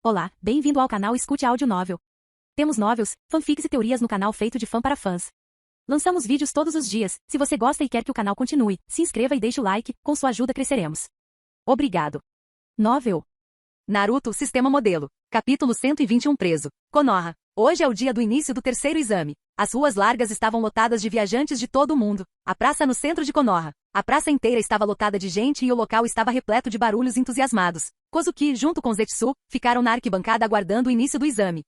Olá, bem-vindo ao canal Escute Áudio Novel. Temos novels, fanfics e teorias no canal feito de fã para fãs. Lançamos vídeos todos os dias. Se você gosta e quer que o canal continue, se inscreva e deixe o like, com sua ajuda cresceremos. Obrigado. Novel. Naruto Sistema Modelo. Capítulo 121 Preso. Konoha. Hoje é o dia do início do terceiro exame. As ruas largas estavam lotadas de viajantes de todo o mundo. A praça no centro de Konoha. A praça inteira estava lotada de gente e o local estava repleto de barulhos entusiasmados. Kozuki, junto com Zetsu, ficaram na arquibancada aguardando o início do exame.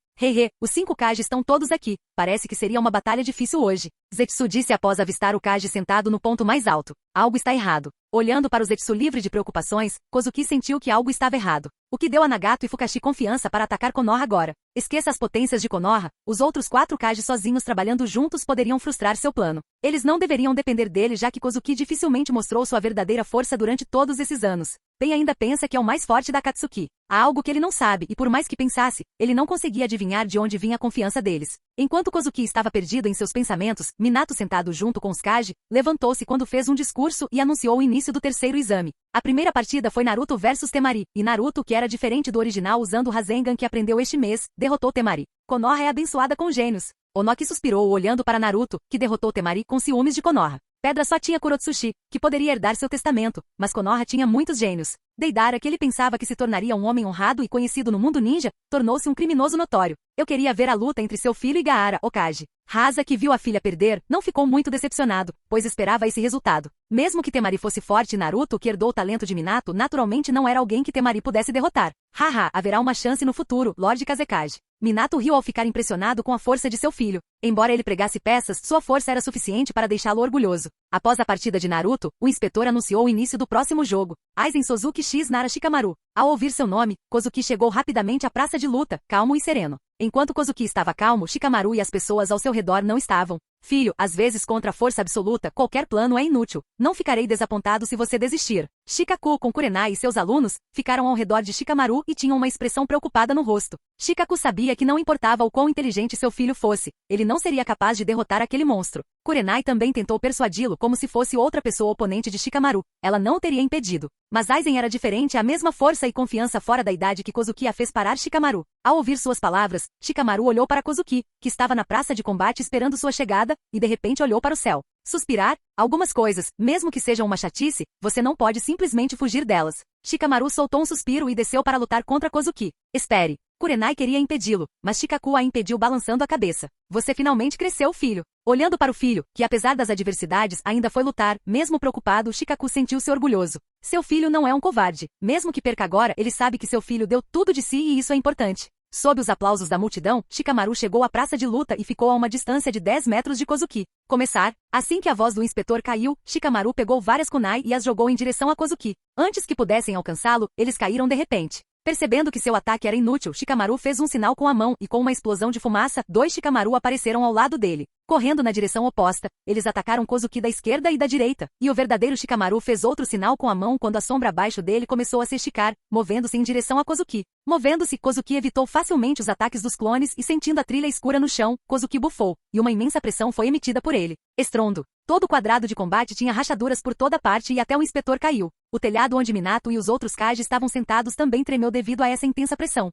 Os 5 Kage estão todos aqui. Parece que seria uma batalha difícil hoje. Zetsu disse após avistar o Kage sentado no ponto mais alto. Algo está errado. Olhando para o Zetsu livre de preocupações, Kozuki sentiu que algo estava errado. O que deu a Nagato e Fukashi confiança para atacar Konoha agora. Esqueça as potências de Konoha, os outros 4 Kage sozinhos trabalhando juntos poderiam frustrar seu plano. Eles não deveriam depender dele já que Kozuki dificilmente mostrou sua verdadeira força durante todos esses anos. Pen ainda pensa que é o mais forte da Akatsuki. Há algo que ele não sabe e por mais que pensasse, ele não conseguia adivinhar de onde vinha a confiança deles. Enquanto Kozuki estava perdido em seus pensamentos, Minato sentado junto com os Kage, levantou-se quando fez um discurso e anunciou o início do terceiro exame. A primeira partida foi Naruto versus Temari, e Naruto, que era diferente do original usando o Rasengan que aprendeu este mês, derrotou Temari. Konoha é abençoada com gênios. Onoki suspirou olhando para Naruto, que derrotou Temari com ciúmes de Konoha. Pedra só tinha Kurotsushi, que poderia herdar seu testamento, mas Konoha tinha muitos gênios. Deidara, que ele pensava que se tornaria um homem honrado e conhecido no mundo ninja, tornou-se um criminoso notório. Eu queria ver a luta entre seu filho e Gaara, Hokage. Rasa, que viu a filha perder, não ficou muito decepcionado, pois esperava esse resultado. Mesmo que Temari fosse forte, Naruto, que herdou o talento de Minato, naturalmente não era alguém que Temari pudesse derrotar. Haverá uma chance no futuro, Lord Kazekage. Minato riu ao ficar impressionado com a força de seu filho. Embora ele pregasse peças, sua força era suficiente para deixá-lo orgulhoso. Após a partida de Naruto, o inspetor anunciou o início do próximo jogo. Aizen Sozuki X Nara Shikamaru. Ao ouvir seu nome, Kozuki chegou rapidamente à praça de luta, calmo e sereno. Enquanto Kozuki estava calmo, Shikamaru e as pessoas ao seu redor não estavam. Filho, às vezes contra a força absoluta, qualquer plano é inútil. Não ficarei desapontado se você desistir. Shikaku, com Kurenai e seus alunos, ficaram ao redor de Shikamaru e tinham uma expressão preocupada no rosto. Shikaku sabia que não importava o quão inteligente seu filho fosse, ele não seria capaz de derrotar aquele monstro. Kurenai também tentou persuadi-lo como se fosse outra pessoa oponente de Shikamaru. Ela não o teria impedido. Mas Aizen era diferente, a mesma força e confiança fora da idade que Kozuki a fez parar Shikamaru. Ao ouvir suas palavras, Shikamaru olhou para Kozuki, que estava na praça de combate esperando sua chegada, e de repente olhou para o céu. Suspirar? Algumas coisas, mesmo que sejam uma chatice, você não pode simplesmente fugir delas. Shikamaru soltou um suspiro e desceu para lutar contra Kozuki. Espere. Kurenai queria impedi-lo, mas Shikaku a impediu balançando a cabeça. Você finalmente cresceu, filho. Olhando para o filho, que apesar das adversidades ainda foi lutar, mesmo preocupado, Shikaku sentiu-se orgulhoso. Seu filho não é um covarde. Mesmo que perca agora, ele sabe que seu filho deu tudo de si e isso é importante. Sob os aplausos da multidão, Shikamaru chegou à praça de luta e ficou a uma distância de 10 metros de Kozuki. Começar. Assim que a voz do inspetor caiu, Shikamaru pegou várias kunai e as jogou em direção a Kozuki. Antes que pudessem alcançá-lo, eles caíram de repente. Percebendo que seu ataque era inútil, Shikamaru fez um sinal com a mão e com uma explosão de fumaça, 2 Shikamaru apareceram ao lado dele. Correndo na direção oposta, eles atacaram Kozuki da esquerda e da direita, e o verdadeiro Shikamaru fez outro sinal com a mão quando a sombra abaixo dele começou a se esticar, movendo-se em direção a Kozuki. Movendo-se, Kozuki evitou facilmente os ataques dos clones e sentindo a trilha escura no chão, Kozuki bufou, e uma imensa pressão foi emitida por ele. Estrondo. Todo o quadrado de combate tinha rachaduras por toda parte e até o inspetor caiu. O telhado onde Minato e os outros Kage estavam sentados também tremeu devido a essa intensa pressão.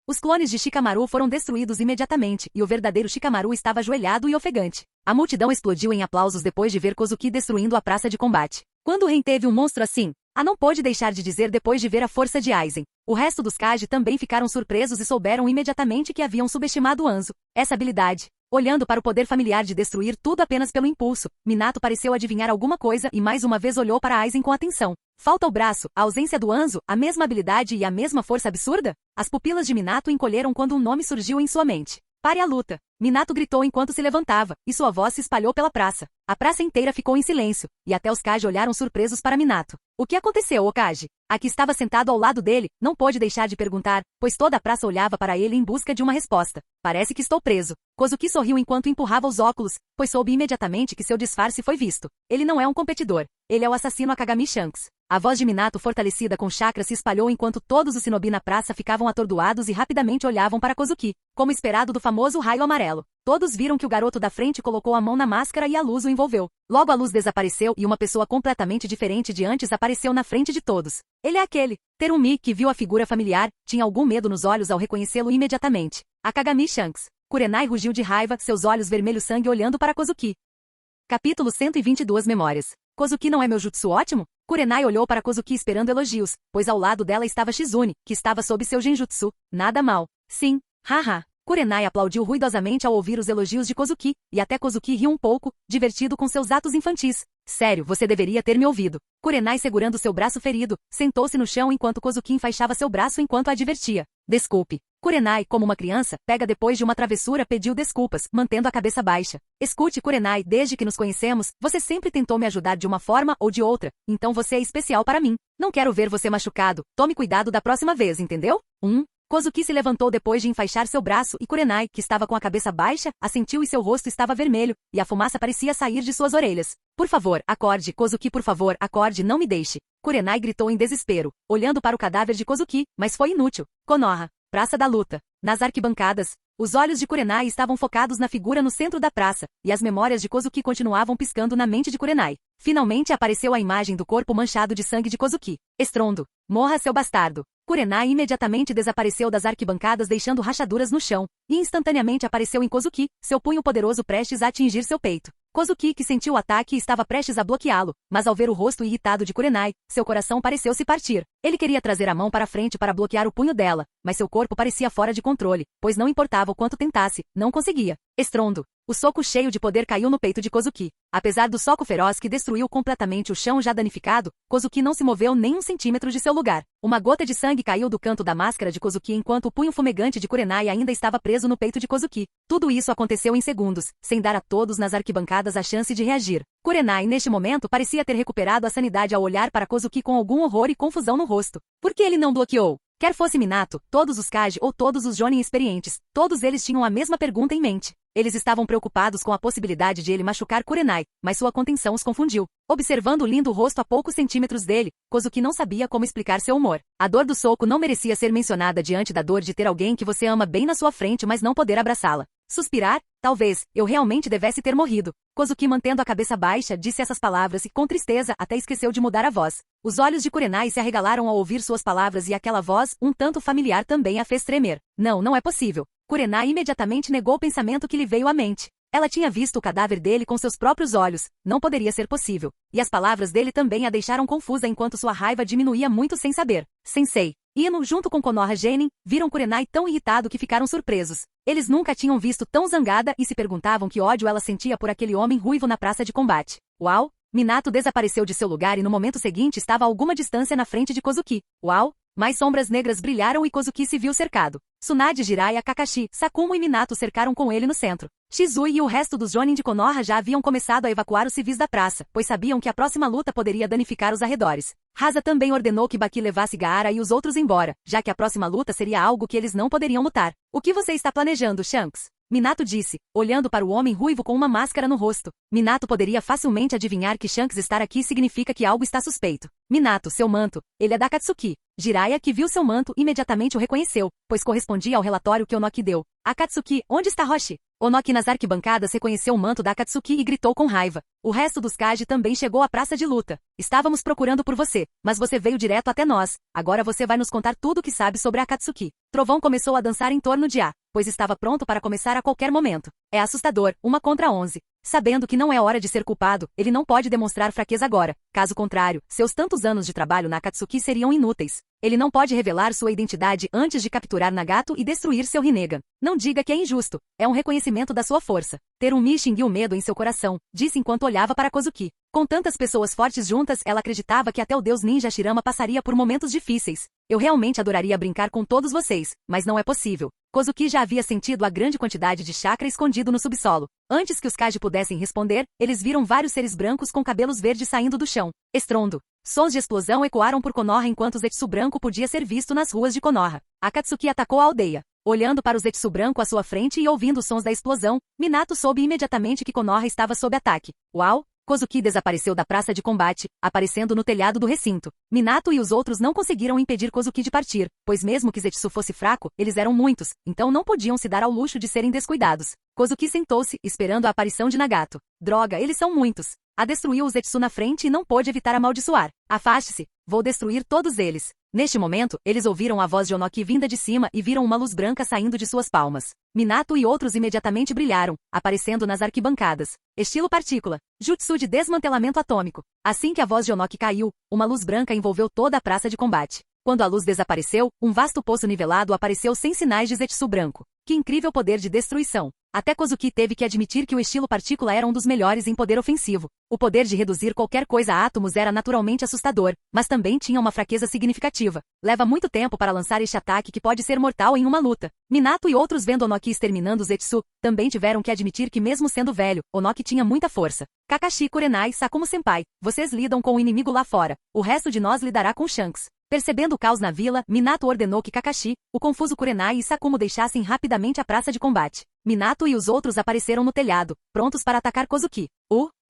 Os clones de Shikamaru foram destruídos imediatamente, e o verdadeiro Shikamaru estava ajoelhado e ofegante. A multidão explodiu em aplausos depois de ver Kozuki destruindo a praça de combate. Quando Ren teve um monstro assim? Não pôde deixar de dizer depois de ver a força de Aizen. O resto dos Kage também ficaram surpresos e souberam imediatamente que haviam subestimado Anzo. Essa habilidade. Olhando para o poder familiar de destruir tudo apenas pelo impulso, Minato pareceu adivinhar alguma coisa e mais uma vez olhou para Aizen com atenção. Falta o braço, a ausência do Anzo, a mesma habilidade e a mesma força absurda? As pupilas de Minato encolheram quando um nome surgiu em sua mente. Pare a luta! Minato gritou enquanto se levantava, e sua voz se espalhou pela praça. A praça inteira ficou em silêncio, e até os Kage olharam surpresos para Minato. O que aconteceu, Hokage? A que estava sentado ao lado dele, não pôde deixar de perguntar, pois toda a praça olhava para ele em busca de uma resposta. Parece que estou preso. Kozuki sorriu enquanto empurrava os óculos, pois soube imediatamente que seu disfarce foi visto. Ele não é um competidor. Ele é o assassino Akagami Shanks. A voz de Minato fortalecida com chakra se espalhou enquanto todos os shinobi na praça ficavam atordoados e rapidamente olhavam para Kozuki, como esperado do famoso raio amarelo. Todos viram que o garoto da frente colocou a mão na máscara e a luz o envolveu. Logo a luz desapareceu e uma pessoa completamente diferente de antes apareceu na frente de todos. Ele é aquele. Terumi, que viu a figura familiar, tinha algum medo nos olhos ao reconhecê-lo imediatamente. Akagami Shanks. Kurenai rugiu de raiva, seus olhos vermelho sangue olhando para Kozuki. Capítulo 122 Memórias. Kozuki não é meu jutsu ótimo? Kurenai olhou para Kozuki esperando elogios, pois ao lado dela estava Shizune, que estava sob seu genjutsu. Nada mal. Sim. Haha. Kurenai aplaudiu ruidosamente ao ouvir os elogios de Kozuki, e até Kozuki riu um pouco, divertido com seus atos infantis. Sério, você deveria ter me ouvido. Kurenai segurando seu braço ferido, sentou-se no chão enquanto Kozuki enfaixava seu braço enquanto a divertia. Desculpe. Kurenai, como uma criança, pega depois de uma travessura pediu desculpas, mantendo a cabeça baixa. Escute Kurenai, desde que nos conhecemos, você sempre tentou me ajudar de uma forma ou de outra, então você é especial para mim. Não quero ver você machucado, tome cuidado da próxima vez, entendeu? Kozuki se levantou depois de enfaixar seu braço e Kurenai, que estava com a cabeça baixa, assentiu e seu rosto estava vermelho, e a fumaça parecia sair de suas orelhas. Por favor, acorde, Kozuki, por favor, acorde, não me deixe. Kurenai gritou em desespero, olhando para o cadáver de Kozuki, mas foi inútil. Konoha. Praça da luta. Nas arquibancadas, os olhos de Kurenai estavam focados na figura no centro da praça, e as memórias de Kozuki continuavam piscando na mente de Kurenai. Finalmente apareceu a imagem do corpo manchado de sangue de Kozuki. Estrondo. Morra, seu bastardo. Kurenai imediatamente desapareceu das arquibancadas deixando rachaduras no chão, e instantaneamente apareceu em Kozuki, seu punho poderoso prestes a atingir seu peito. Kozuki, que sentiu o ataque, estava prestes a bloqueá-lo, mas ao ver o rosto irritado de Kurenai, seu coração pareceu se partir. Ele queria trazer a mão para frente para bloquear o punho dela, mas seu corpo parecia fora de controle, pois não importava o quanto tentasse, não conseguia. Estrondo. O soco cheio de poder caiu no peito de Kozuki. Apesar do soco feroz que destruiu completamente o chão já danificado, Kozuki não se moveu nem um centímetro de seu lugar. Uma gota de sangue caiu do canto da máscara de Kozuki enquanto o punho fumegante de Kurenai ainda estava preso no peito de Kozuki. Tudo isso aconteceu em segundos, sem dar a todos nas arquibancadas a chance de reagir. Kurenai, neste momento, parecia ter recuperado a sanidade ao olhar para Kozuki com algum horror e confusão no rosto. Por que ele não bloqueou? Quer fosse Minato, todos os Kage ou todos os Jonin experientes, todos eles tinham a mesma pergunta em mente. Eles estavam preocupados com a possibilidade de ele machucar Kurenai, mas sua contenção os confundiu. Observando o lindo rosto a poucos centímetros dele, Kozuki não sabia como explicar seu humor. A dor do soco não merecia ser mencionada diante da dor de ter alguém que você ama bem na sua frente mas não poder abraçá-la. Suspirar? Talvez, eu realmente devesse ter morrido. Kozuki, mantendo a cabeça baixa, disse essas palavras e, com tristeza, até esqueceu de mudar a voz. Os olhos de Kurenai se arregalaram ao ouvir suas palavras e aquela voz, um tanto familiar, também a fez tremer. Não é possível. Kurenai imediatamente negou o pensamento que lhe veio à mente. Ela tinha visto o cadáver dele com seus próprios olhos. Não poderia ser possível. E as palavras dele também a deixaram confusa enquanto sua raiva diminuía muito sem saber. Sensei. Ino, junto com Konoha Genin, viram Kurenai tão irritado que ficaram surpresos. Eles nunca tinham visto tão zangada e se perguntavam que ódio ela sentia por aquele homem ruivo na praça de combate. Uau! Minato desapareceu de seu lugar e no momento seguinte estava a alguma distância na frente de Kozuki. Uau! Mais sombras negras brilharam e Kozuki se viu cercado. Tsunade, Jiraiya, Kakashi, Sakumo e Minato cercaram com ele no centro. Shizui e o resto dos Jonin de Konoha já haviam começado a evacuar os civis da praça, pois sabiam que a próxima luta poderia danificar os arredores. Hasa também ordenou que Baki levasse Gaara e os outros embora, já que a próxima luta seria algo que eles não poderiam lutar. O que você está planejando, Shanks? Minato disse, olhando para o homem ruivo com uma máscara no rosto. Minato poderia facilmente adivinhar que Shanks estar aqui significa que algo está suspeito. Minato, seu manto, ele é da Akatsuki. Jiraiya, que viu seu manto, imediatamente o reconheceu, pois correspondia ao relatório que Onoki deu. Akatsuki, onde está Roshi? Onoki nas arquibancadas reconheceu o manto da Akatsuki e gritou com raiva. O resto dos Kage também chegou à praça de luta. Estávamos procurando por você, mas você veio direto até nós. Agora você vai nos contar tudo o que sabe sobre a Akatsuki. Trovão começou a dançar em torno de A, pois estava pronto para começar a qualquer momento. É assustador, 1 contra 11. Sabendo que não é hora de ser culpado, ele não pode demonstrar fraqueza agora. Caso contrário, seus tantos anos de trabalho na Akatsuki seriam inúteis. Ele não pode revelar sua identidade antes de capturar Nagato e destruir seu Rinnegan. Não diga que é injusto. É um reconhecimento da sua força. Terumi extinguiu o medo em seu coração, disse enquanto olhava para Kozuki. Com tantas pessoas fortes juntas, ela acreditava que até o deus ninja Shirama passaria por momentos difíceis. Eu realmente adoraria brincar com todos vocês, mas não é possível. Kozuki já havia sentido a grande quantidade de chakra escondido no subsolo. Antes que os Kage pudessem responder, eles viram vários seres brancos com cabelos verdes saindo do chão. Estrondo. Sons de explosão ecoaram por Konoha enquanto o Zetsu branco podia ser visto nas ruas de Konoha. Akatsuki atacou a aldeia. Olhando para o Zetsu branco à sua frente e ouvindo os sons da explosão, Minato soube imediatamente que Konoha estava sob ataque. Uau! Kozuki desapareceu da praça de combate, aparecendo no telhado do recinto. Minato e os outros não conseguiram impedir Kozuki de partir, pois mesmo que Zetsu fosse fraco, eles eram muitos, então não podiam se dar ao luxo de serem descuidados. Kozuki sentou-se, esperando a aparição de Nagato. Droga, eles são muitos. A destruiu o Zetsu na frente e não pôde evitar amaldiçoar. Afaste-se, vou destruir todos eles. Neste momento, eles ouviram a voz de Onoki vinda de cima e viram uma luz branca saindo de suas palmas. Minato e outros imediatamente brilharam, aparecendo nas arquibancadas. Estilo partícula. Jutsu de desmantelamento atômico. Assim que a voz de Onoki caiu, uma luz branca envolveu toda a praça de combate. Quando a luz desapareceu, um vasto poço nivelado apareceu sem sinais de Zetsu branco. Que incrível poder de destruição! Até Kozuki teve que admitir que o estilo partícula era um dos melhores em poder ofensivo. O poder de reduzir qualquer coisa a átomos era naturalmente assustador, mas também tinha uma fraqueza significativa. Leva muito tempo para lançar este ataque que pode ser mortal em uma luta. Minato e outros vendo Onoki exterminando Zetsu, também tiveram que admitir que mesmo sendo velho, Onoki tinha muita força. Kakashi, Kurenai, Sakumo-senpai, vocês lidam com o inimigo lá fora. O resto de nós lidará com Shanks. Percebendo o caos na vila, Minato ordenou que Kakashi, o confuso Kurenai e Sakumo deixassem rapidamente a praça de combate. Minato e os outros apareceram no telhado, prontos para atacar Kozuki.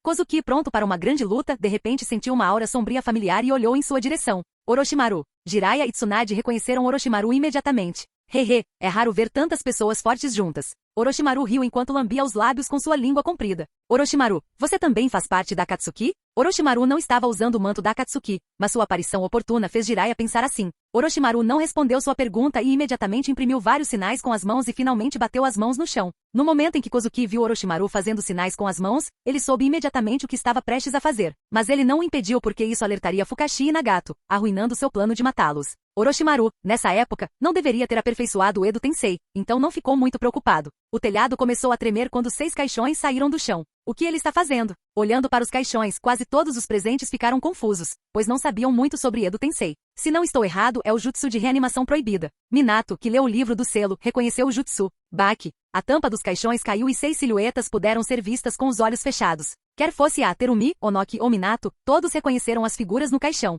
Kozuki, pronto para uma grande luta, de repente sentiu uma aura sombria familiar e olhou em sua direção. Orochimaru. Jiraiya e Tsunade reconheceram Orochimaru imediatamente. Hehe, é raro ver tantas pessoas fortes juntas. Orochimaru riu enquanto lambia os lábios com sua língua comprida. Orochimaru, você também faz parte da Akatsuki? Orochimaru não estava usando o manto da Akatsuki, mas sua aparição oportuna fez Jiraiya pensar assim. Orochimaru não respondeu sua pergunta e imediatamente imprimiu vários sinais com as mãos e finalmente bateu as mãos no chão. No momento em que Kozuki viu Orochimaru fazendo sinais com as mãos, ele soube imediatamente o que estava prestes a fazer. Mas ele não o impediu porque isso alertaria Fukashi e Nagato, arruinando seu plano de matá-los. Orochimaru, nessa época, não deveria ter aperfeiçoado o Edo Tensei, então não ficou muito preocupado. O telhado começou a tremer quando 6 caixões saíram do chão. O que ele está fazendo? Olhando para os caixões, quase todos os presentes ficaram confusos, pois não sabiam muito sobre Edo Tensei. Se não estou errado, é o jutsu de reanimação proibida. Minato, que leu o livro do selo, reconheceu o jutsu. Baki. A tampa dos caixões caiu e 6 silhuetas puderam ser vistas com os olhos fechados. Quer fosse a Terumi, Onoki ou Minato, todos reconheceram as figuras no caixão.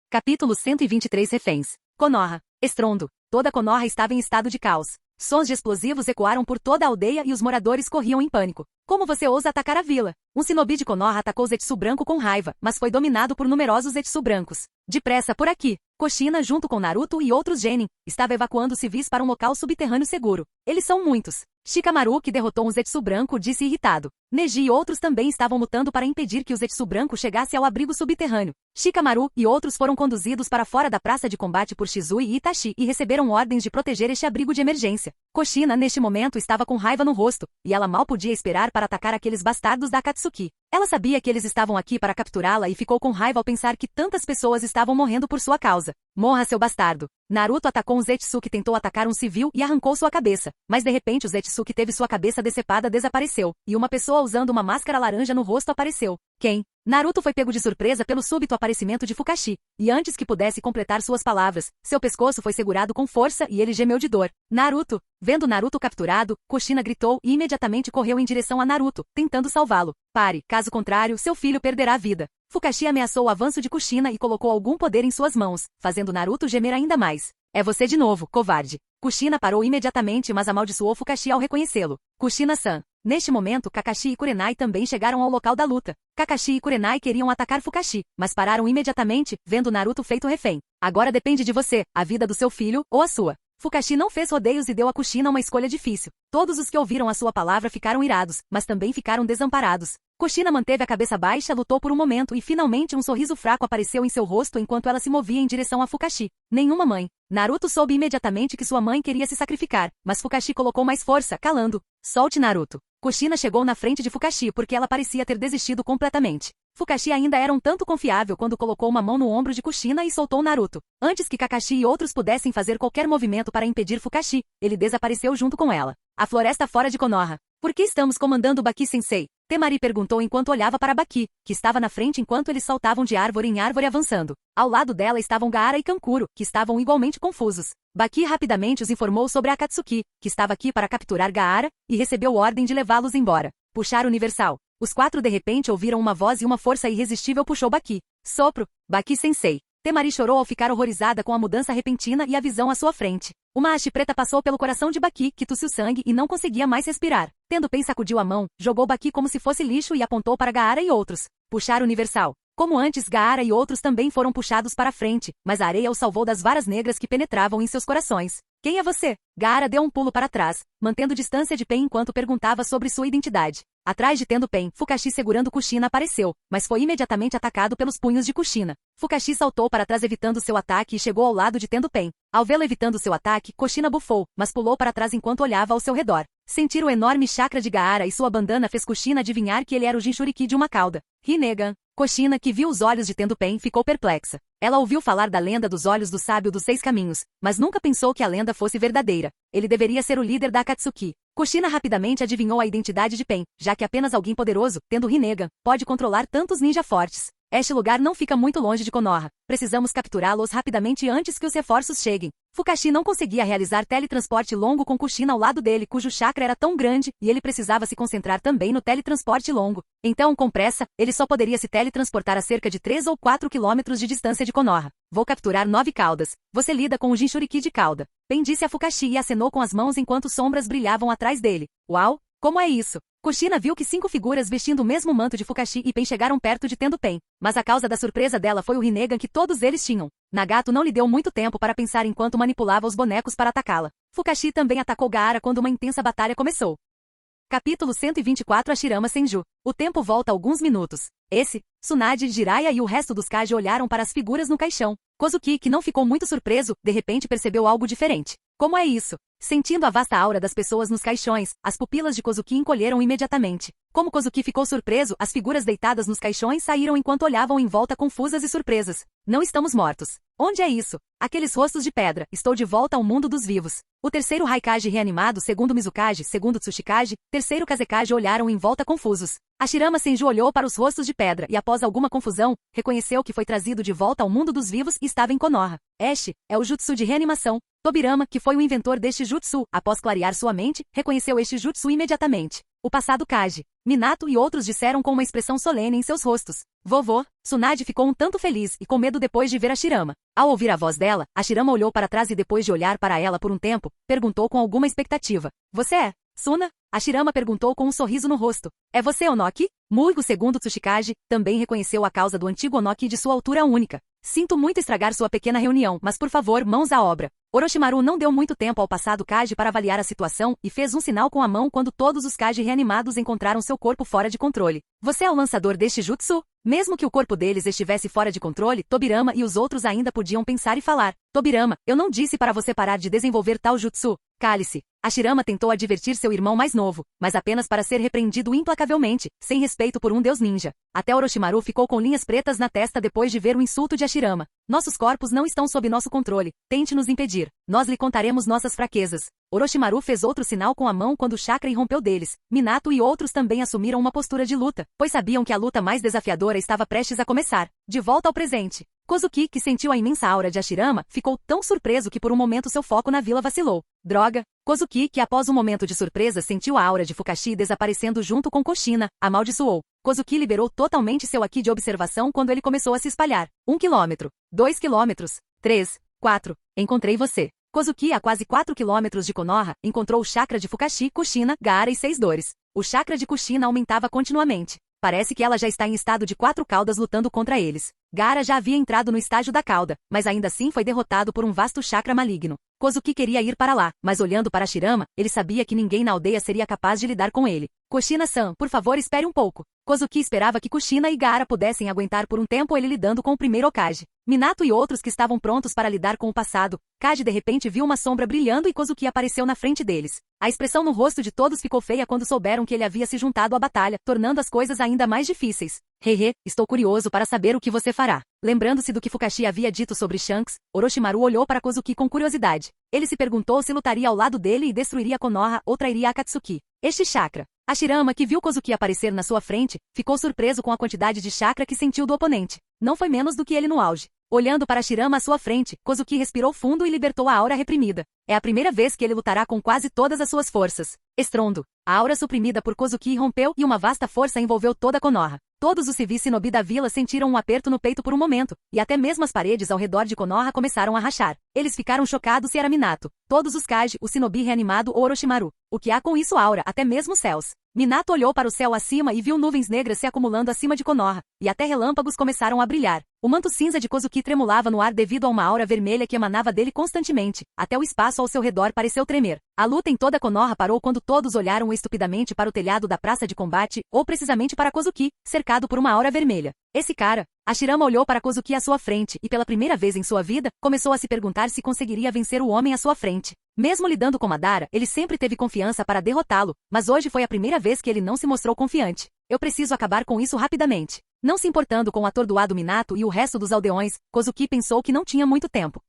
Capítulo 123 Reféns. Konoha. Estrondo. Toda Konoha estava em estado de caos. Sons de explosivos ecoaram por toda a aldeia e os moradores corriam em pânico. Como você ousa atacar a vila? Um shinobi de Konoha atacou Zetsu branco com raiva, mas foi dominado por numerosos Zetsu brancos. Depressa por aqui! Kushina, junto com Naruto e outros genin, estava evacuando civis para um local subterrâneo seguro. Eles são muitos. Shikamaru, que derrotou um Zetsu branco, disse irritado. Neji e outros também estavam lutando para impedir que o Zetsu branco chegasse ao abrigo subterrâneo. Shikamaru e outros foram conduzidos para fora da praça de combate por Shizui e Itachi e receberam ordens de proteger este abrigo de emergência. Kushina, neste momento, estava com raiva no rosto, e ela mal podia esperar para atacar aqueles bastardos da Akatsuki. Ela sabia que eles estavam aqui para capturá-la e ficou com raiva ao pensar que tantas pessoas estavam morrendo por sua causa. Morra, seu bastardo! Naruto atacou um Zetsu que tentou atacar um civil e arrancou sua cabeça, mas de repente o Zetsu que teve sua cabeça decepada desapareceu, e uma pessoa usando uma máscara laranja no rosto apareceu. Quem? Naruto foi pego de surpresa pelo súbito aparecimento de Fukashi, e antes que pudesse completar suas palavras, seu pescoço foi segurado com força e ele gemeu de dor. Naruto! Vendo Naruto capturado, Kushina gritou e imediatamente correu em direção a Naruto, tentando salvá-lo. Pare, caso contrário, seu filho perderá a vida. Fukashi ameaçou o avanço de Kushina e colocou algum poder em suas mãos, fazendo Naruto gemer ainda mais. É você de novo, covarde. Kushina parou imediatamente, mas amaldiçoou Fukashi ao reconhecê-lo. Kushina-san. Neste momento, Kakashi e Kurenai também chegaram ao local da luta. Kakashi e Kurenai queriam atacar Fukashi, mas pararam imediatamente, vendo Naruto feito refém. Agora depende de você, a vida do seu filho, ou a sua. Fukashi não fez rodeios e deu a Kushina uma escolha difícil. Todos os que ouviram a sua palavra ficaram irados, mas também ficaram desamparados. Kushina manteve a cabeça baixa, lutou por um momento e finalmente um sorriso fraco apareceu em seu rosto enquanto ela se movia em direção a Fukashi. Nenhuma mãe. Naruto soube imediatamente que sua mãe queria se sacrificar, mas Fukashi colocou mais força, calando. Solte Naruto. Kushina chegou na frente de Fukashi porque ela parecia ter desistido completamente. Fukashi ainda era um tanto confiável quando colocou uma mão no ombro de Kushina e soltou Naruto. Antes que Kakashi e outros pudessem fazer qualquer movimento para impedir Fukashi, ele desapareceu junto com ela. A floresta fora de Konoha. Por que estamos comandando Baki-sensei? Temari perguntou enquanto olhava para Baki, que estava na frente enquanto eles saltavam de árvore em árvore avançando. Ao lado dela estavam Gaara e Kankuro, que estavam igualmente confusos. Baki rapidamente os informou sobre a Akatsuki, que estava aqui para capturar Gaara, e recebeu ordem de levá-los embora. Puxar universal. Os 4 de repente ouviram uma voz e uma força irresistível puxou Baki. Sopro. Baki-sensei. Temari chorou ao ficar horrorizada com a mudança repentina e a visão à sua frente. Uma haste preta passou pelo coração de Baki, que tossiu sangue e não conseguia mais respirar. Tendo Pen sacudiu a mão, jogou Baki como se fosse lixo e apontou para Gaara e outros. Puxar universal. Como antes, Gaara e outros também foram puxados para frente, mas a areia os salvou das varas negras que penetravam em seus corações. Quem é você? Gaara deu um pulo para trás, mantendo distância de Pen enquanto perguntava sobre sua identidade. Atrás de Tendo Pen, Fukashi segurando Kushina apareceu, mas foi imediatamente atacado pelos punhos de Kushina. Fukashi saltou para trás evitando seu ataque e chegou ao lado de Tendo Pen. Ao vê-lo evitando seu ataque, Kushina bufou, mas pulou para trás enquanto olhava ao seu redor. Sentir o enorme chakra de Gaara e sua bandana fez Kushina adivinhar que ele era o Jinchuriki de uma cauda. Rinnegan. Kushina, que viu os olhos de Tendo Pen, ficou perplexa. Ela ouviu falar da lenda dos olhos do sábio dos 6 caminhos, mas nunca pensou que a lenda fosse verdadeira. Ele deveria ser o líder da Akatsuki. Kushina rapidamente adivinhou a identidade de Pen, já que apenas alguém poderoso, tendo Rinnegan, pode controlar tantos ninja fortes. Este lugar não fica muito longe de Konoha. Precisamos capturá-los rapidamente antes que os reforços cheguem. Fukashi não conseguia realizar teletransporte longo com Kushina ao lado dele, cujo chakra era tão grande, e ele precisava se concentrar também no teletransporte longo. Então, com pressa, ele só poderia se teletransportar a cerca de 3 ou 4 quilômetros de distância de Konoha. Vou capturar 9 caudas. Você lida com o Jinchuriki de cauda. Pen disse a Fukashi e acenou com as mãos enquanto sombras brilhavam atrás dele. Uau! Como é isso? Kushina viu que 5 figuras vestindo o mesmo manto de Fukashi e Pen chegaram perto de Tendo Pen, mas a causa da surpresa dela foi o Rinnegan que todos eles tinham. Nagato não lhe deu muito tempo para pensar enquanto manipulava os bonecos para atacá-la. Fukashi também atacou Gaara quando uma intensa batalha começou. Capítulo 124 Hashirama Senju. O tempo volta alguns minutos. Tsunade, Jiraiya e o resto dos Kage olharam para as figuras no caixão. Kozuki, que não ficou muito surpreso, de repente percebeu algo diferente. Como é isso? Sentindo a vasta aura das pessoas nos caixões, as pupilas de Kozuki encolheram imediatamente. Como Kozuki ficou surpreso, as figuras deitadas nos caixões saíram enquanto olhavam em volta confusas e surpresas. Não estamos mortos. Onde é isso? Aqueles rostos de pedra. Estou de volta ao mundo dos vivos. O terceiro Raikage reanimado, segundo Mizukage, segundo Tsuchikage, terceiro Kazekage olharam em volta confusos. Hashirama Senju olhou para os rostos de pedra e após alguma confusão, reconheceu que foi trazido de volta ao mundo dos vivos e estava em Konoha. Este é o jutsu de reanimação. Tobirama, que foi o inventor deste jutsu, após clarear sua mente, reconheceu este jutsu imediatamente. O passado Kage. Minato e outros disseram com uma expressão solene em seus rostos. Vovô. Tsunade ficou um tanto feliz e com medo depois de ver Hashirama. Ao ouvir a voz dela, Hashirama olhou para trás e depois de olhar para ela por um tempo, perguntou com alguma expectativa. Você é? Suna? Hashirama perguntou com um sorriso no rosto. É você, Onoki? Muigo, segundo Tsuchikage, também reconheceu a causa do antigo Onoki de sua altura única. Sinto muito estragar sua pequena reunião, mas por favor, mãos à obra. Orochimaru não deu muito tempo ao passado Kage para avaliar a situação e fez um sinal com a mão quando todos os Kage reanimados encontraram seu corpo fora de controle. Você é o lançador deste jutsu? Mesmo que o corpo deles estivesse fora de controle, Tobirama e os outros ainda podiam pensar e falar. Tobirama, eu não disse para você parar de desenvolver tal jutsu. Cale-se. Hashirama tentou advertir seu irmão mais novo, mas apenas para ser repreendido implacavelmente, sem respeito por um deus ninja. Até Orochimaru ficou com linhas pretas na testa depois de ver o insulto de Hashirama. Nossos corpos não estão sob nosso controle. Tente nos impedir. Nós lhe contaremos nossas fraquezas. Orochimaru fez outro sinal com a mão quando o chakra irrompeu deles. Minato e outros também assumiram uma postura de luta, pois sabiam que a luta mais desafiadora estava prestes a começar. De volta ao presente. Kozuki, que sentiu a imensa aura de Hashirama, ficou tão surpreso que por um momento seu foco na vila vacilou. Droga! Kozuki, que após um momento de surpresa sentiu a aura de Fukashi desaparecendo junto com Kushina, amaldiçoou. Kozuki liberou totalmente seu Haki de observação quando ele começou a se espalhar. 1 quilômetro. 2 quilômetros. 3. 4. Encontrei você. Kozuki, a quase 4 quilômetros de Konoha, encontrou o chakra de Fukashi, Kushina, Gaara e 6 dores. O chakra de Kushina aumentava continuamente. Parece que ela já está em estado de 4 caudas lutando contra eles. Gaara já havia entrado no estágio da cauda, mas ainda assim foi derrotado por um vasto chakra maligno. Kozuki queria ir para lá, mas olhando para Hashirama, ele sabia que ninguém na aldeia seria capaz de lidar com ele. Kushina-san, por favor espere um pouco. Kozuki esperava que Kushina e Gaara pudessem aguentar por um tempo ele lidando com o primeiro Hokage. Minato e outros que estavam prontos para lidar com o passado. Kage de repente viu uma sombra brilhando e Kozuki apareceu na frente deles. A expressão no rosto de todos ficou feia quando souberam que ele havia se juntado à batalha, tornando as coisas ainda mais difíceis. Hehe, estou curioso para saber o que você fará. Lembrando-se do que Fukashi havia dito sobre Shanks, Orochimaru olhou para Kozuki com curiosidade. Ele se perguntou se lutaria ao lado dele e destruiria Konoha ou trairia Akatsuki. Este chakra. Hashirama, que viu Kozuki aparecer na sua frente, ficou surpreso com a quantidade de chakra que sentiu do oponente. Não foi menos do que ele no auge. Olhando para Hashirama à sua frente, Kozuki respirou fundo e libertou a aura reprimida. É a primeira vez que ele lutará com quase todas as suas forças. Estrondo. A aura suprimida por Kozuki rompeu e uma vasta força envolveu toda Konoha. Todos os civis shinobi da vila sentiram um aperto no peito por um momento, e até mesmo as paredes ao redor de Konoha começaram a rachar. Eles ficaram chocados se era Minato, todos os Kage, o shinobi reanimado ou Orochimaru. O que há com isso Aura, até mesmo os céus. Minato olhou para o céu acima e viu nuvens negras se acumulando acima de Konoha, e até relâmpagos começaram a brilhar. O manto cinza de Kozuki tremulava no ar devido a uma aura vermelha que emanava dele constantemente, até o espaço ao seu redor pareceu tremer. A luta em toda Konoha parou quando todos olharam estupidamente para o telhado da praça de combate, ou precisamente para Kozuki, cercado por uma aura vermelha. Esse cara... Hashirama olhou para Kozuki à sua frente e pela primeira vez em sua vida, começou a se perguntar se conseguiria vencer o homem à sua frente. Mesmo lidando com Madara, ele sempre teve confiança para derrotá-lo, mas hoje foi a primeira vez que ele não se mostrou confiante. Eu preciso acabar com isso rapidamente. Não se importando com o atordoado Minato e o resto dos aldeões, Kozuki pensou que não tinha muito tempo.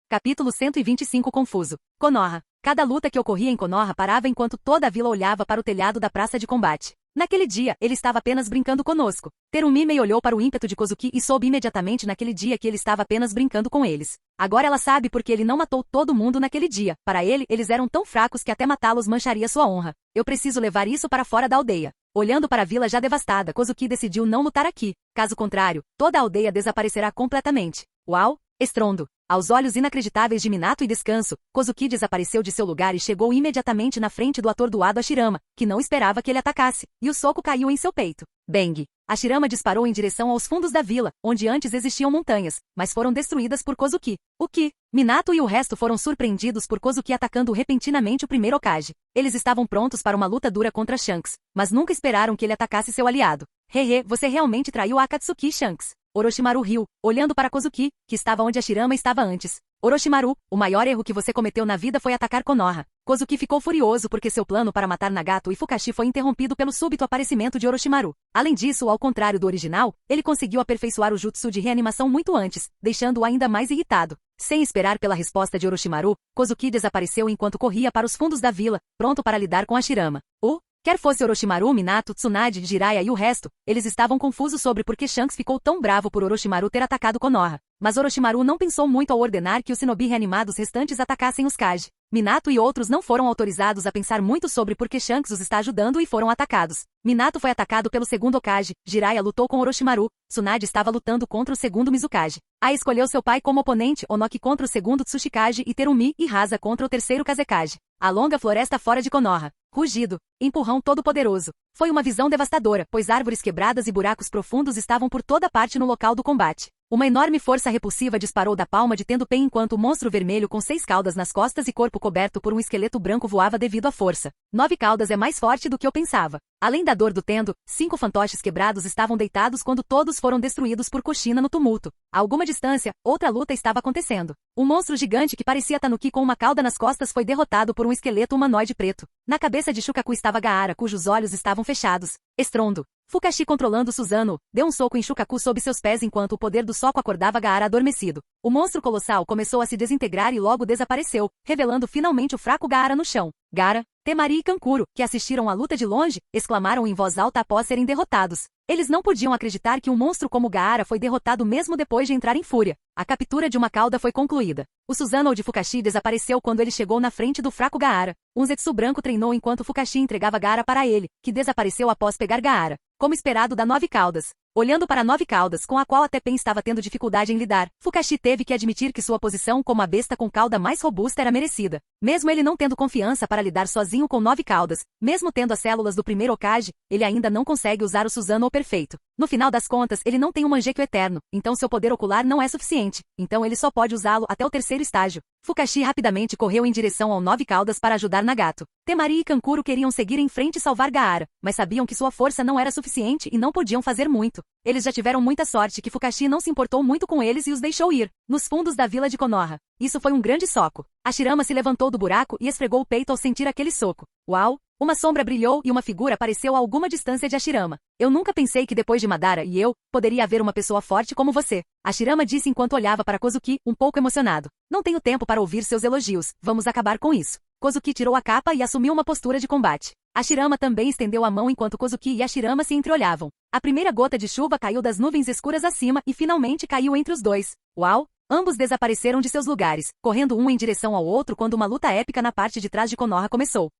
Capítulo 125 Confuso. Konoha. Cada luta que ocorria em Konoha parava enquanto toda a vila olhava para o telhado da praça de combate. Naquele dia, ele estava apenas brincando conosco. Terumime olhou para o ímpeto de Kozuki e soube imediatamente naquele dia que ele estava apenas brincando com eles. Agora ela sabe porque ele não matou todo mundo naquele dia. Para ele, eles eram tão fracos que até matá-los mancharia sua honra. Eu preciso levar isso para fora da aldeia. Olhando para a vila já devastada, Kozuki decidiu não lutar aqui. Caso contrário, toda a aldeia desaparecerá completamente. Uau! Estrondo. Aos olhos inacreditáveis de Minato e Descanso, Kozuki desapareceu de seu lugar e chegou imediatamente na frente do atordoado Hashirama, que não esperava que ele atacasse, e o soco caiu em seu peito. Bang! Hashirama disparou em direção aos fundos da vila, onde antes existiam montanhas, mas foram destruídas por Kozuki. O que? Minato e o resto foram surpreendidos por Kozuki atacando repentinamente o primeiro Hokage. Eles estavam prontos para uma luta dura contra Shanks, mas nunca esperaram que ele atacasse seu aliado. Hehe, você realmente traiu a Akatsuki, Shanks. Orochimaru riu, olhando para Kozuki, que estava onde Hashirama estava antes. Orochimaru, o maior erro que você cometeu na vida foi atacar Konoha. Kozuki ficou furioso porque seu plano para matar Nagato e Fukashi foi interrompido pelo súbito aparecimento de Orochimaru. Além disso, ao contrário do original, ele conseguiu aperfeiçoar o jutsu de reanimação muito antes, deixando-o ainda mais irritado. Sem esperar pela resposta de Orochimaru, Kozuki desapareceu enquanto corria para os fundos da vila, pronto para lidar com Hashirama. Quer fosse Orochimaru, Minato, Tsunade, Jiraiya e o resto, eles estavam confusos sobre por que Shanks ficou tão bravo por Orochimaru ter atacado Konoha. Mas Orochimaru não pensou muito ao ordenar que os shinobi reanimados restantes atacassem os Kage. Minato e outros não foram autorizados a pensar muito sobre por que Shanks os está ajudando e foram atacados. Minato foi atacado pelo segundo Hokage, Jiraiya lutou com Orochimaru, Tsunade estava lutando contra o segundo Mizukage. Ai escolheu seu pai como oponente, Onoki contra o segundo Tsuchikage e Terumi e Rasa contra o terceiro Kazekage. A longa floresta fora de Konoha. Rugido. Empurrão todo-poderoso. Foi uma visão devastadora, pois árvores quebradas e buracos profundos estavam por toda parte no local do combate. Uma enorme força repulsiva disparou da palma de Tendo Pen enquanto o monstro vermelho com 6 caudas nas costas e corpo coberto por um esqueleto branco voava devido à força. 9 caudas é mais forte do que eu pensava. Além da dor do Tendo, 5 fantoches quebrados estavam deitados quando todos foram destruídos por Kushina no tumulto. A alguma distância, outra luta estava acontecendo. Um monstro gigante que parecia Tanuki com uma cauda nas costas foi derrotado por um esqueleto humanoide preto. Na cabeça de Shukaku estava Gaara, cujos olhos estavam fechados. Estrondo. Fukashi controlando Susanoo, deu um soco em Shukaku sob seus pés enquanto o poder do soco acordava Gaara adormecido. O monstro colossal começou a se desintegrar e logo desapareceu, revelando finalmente o fraco Gaara no chão. Gaara, Temari e Kankuro, que assistiram à luta de longe, exclamaram em voz alta após serem derrotados. Eles não podiam acreditar que um monstro como Gaara foi derrotado mesmo depois de entrar em fúria. A captura de uma cauda foi concluída. O Susanoo de Fukashi desapareceu quando ele chegou na frente do fraco Gaara. Um Zetsu branco treinou enquanto Fukashi entregava Gaara para ele, que desapareceu após pegar Gaara. Como esperado da 9 caudas. Olhando para 9 caudas com a qual até Pen estava tendo dificuldade em lidar, Fukashi teve que admitir que sua posição como a besta com cauda mais robusta era merecida. Mesmo ele não tendo confiança para lidar sozinho com 9 caudas, mesmo tendo as células do primeiro Hokage, ele ainda não consegue usar o Susanoo perfeito. No final das contas, ele não tem um Mangekyo eterno, então seu poder ocular não é suficiente, então ele só pode usá-lo até o terceiro estágio. Fukashi rapidamente correu em direção ao 9 caudas para ajudar Nagato. Temari e Kankuro queriam seguir em frente e salvar Gaara, mas sabiam que sua força não era suficiente e não podiam fazer muito. Eles já tiveram muita sorte que Fukashi não se importou muito com eles e os deixou ir, nos fundos da vila de Konoha. Isso foi um grande soco. Hashirama se levantou do buraco e esfregou o peito ao sentir aquele soco. Uau! Uma sombra brilhou e uma figura apareceu a alguma distância de Hashirama. Eu nunca pensei que depois de Madara e eu, poderia haver uma pessoa forte como você. Hashirama disse enquanto olhava para Kozuki, um pouco emocionado. Não tenho tempo para ouvir seus elogios, vamos acabar com isso. Kozuki tirou a capa e assumiu uma postura de combate. Hashirama também estendeu a mão enquanto Kozuki e Hashirama se entreolhavam. A primeira gota de chuva caiu das nuvens escuras acima e finalmente caiu entre os dois. Uau! Ambos desapareceram de seus lugares, correndo um em direção ao outro quando uma luta épica na parte de trás de Konoha começou.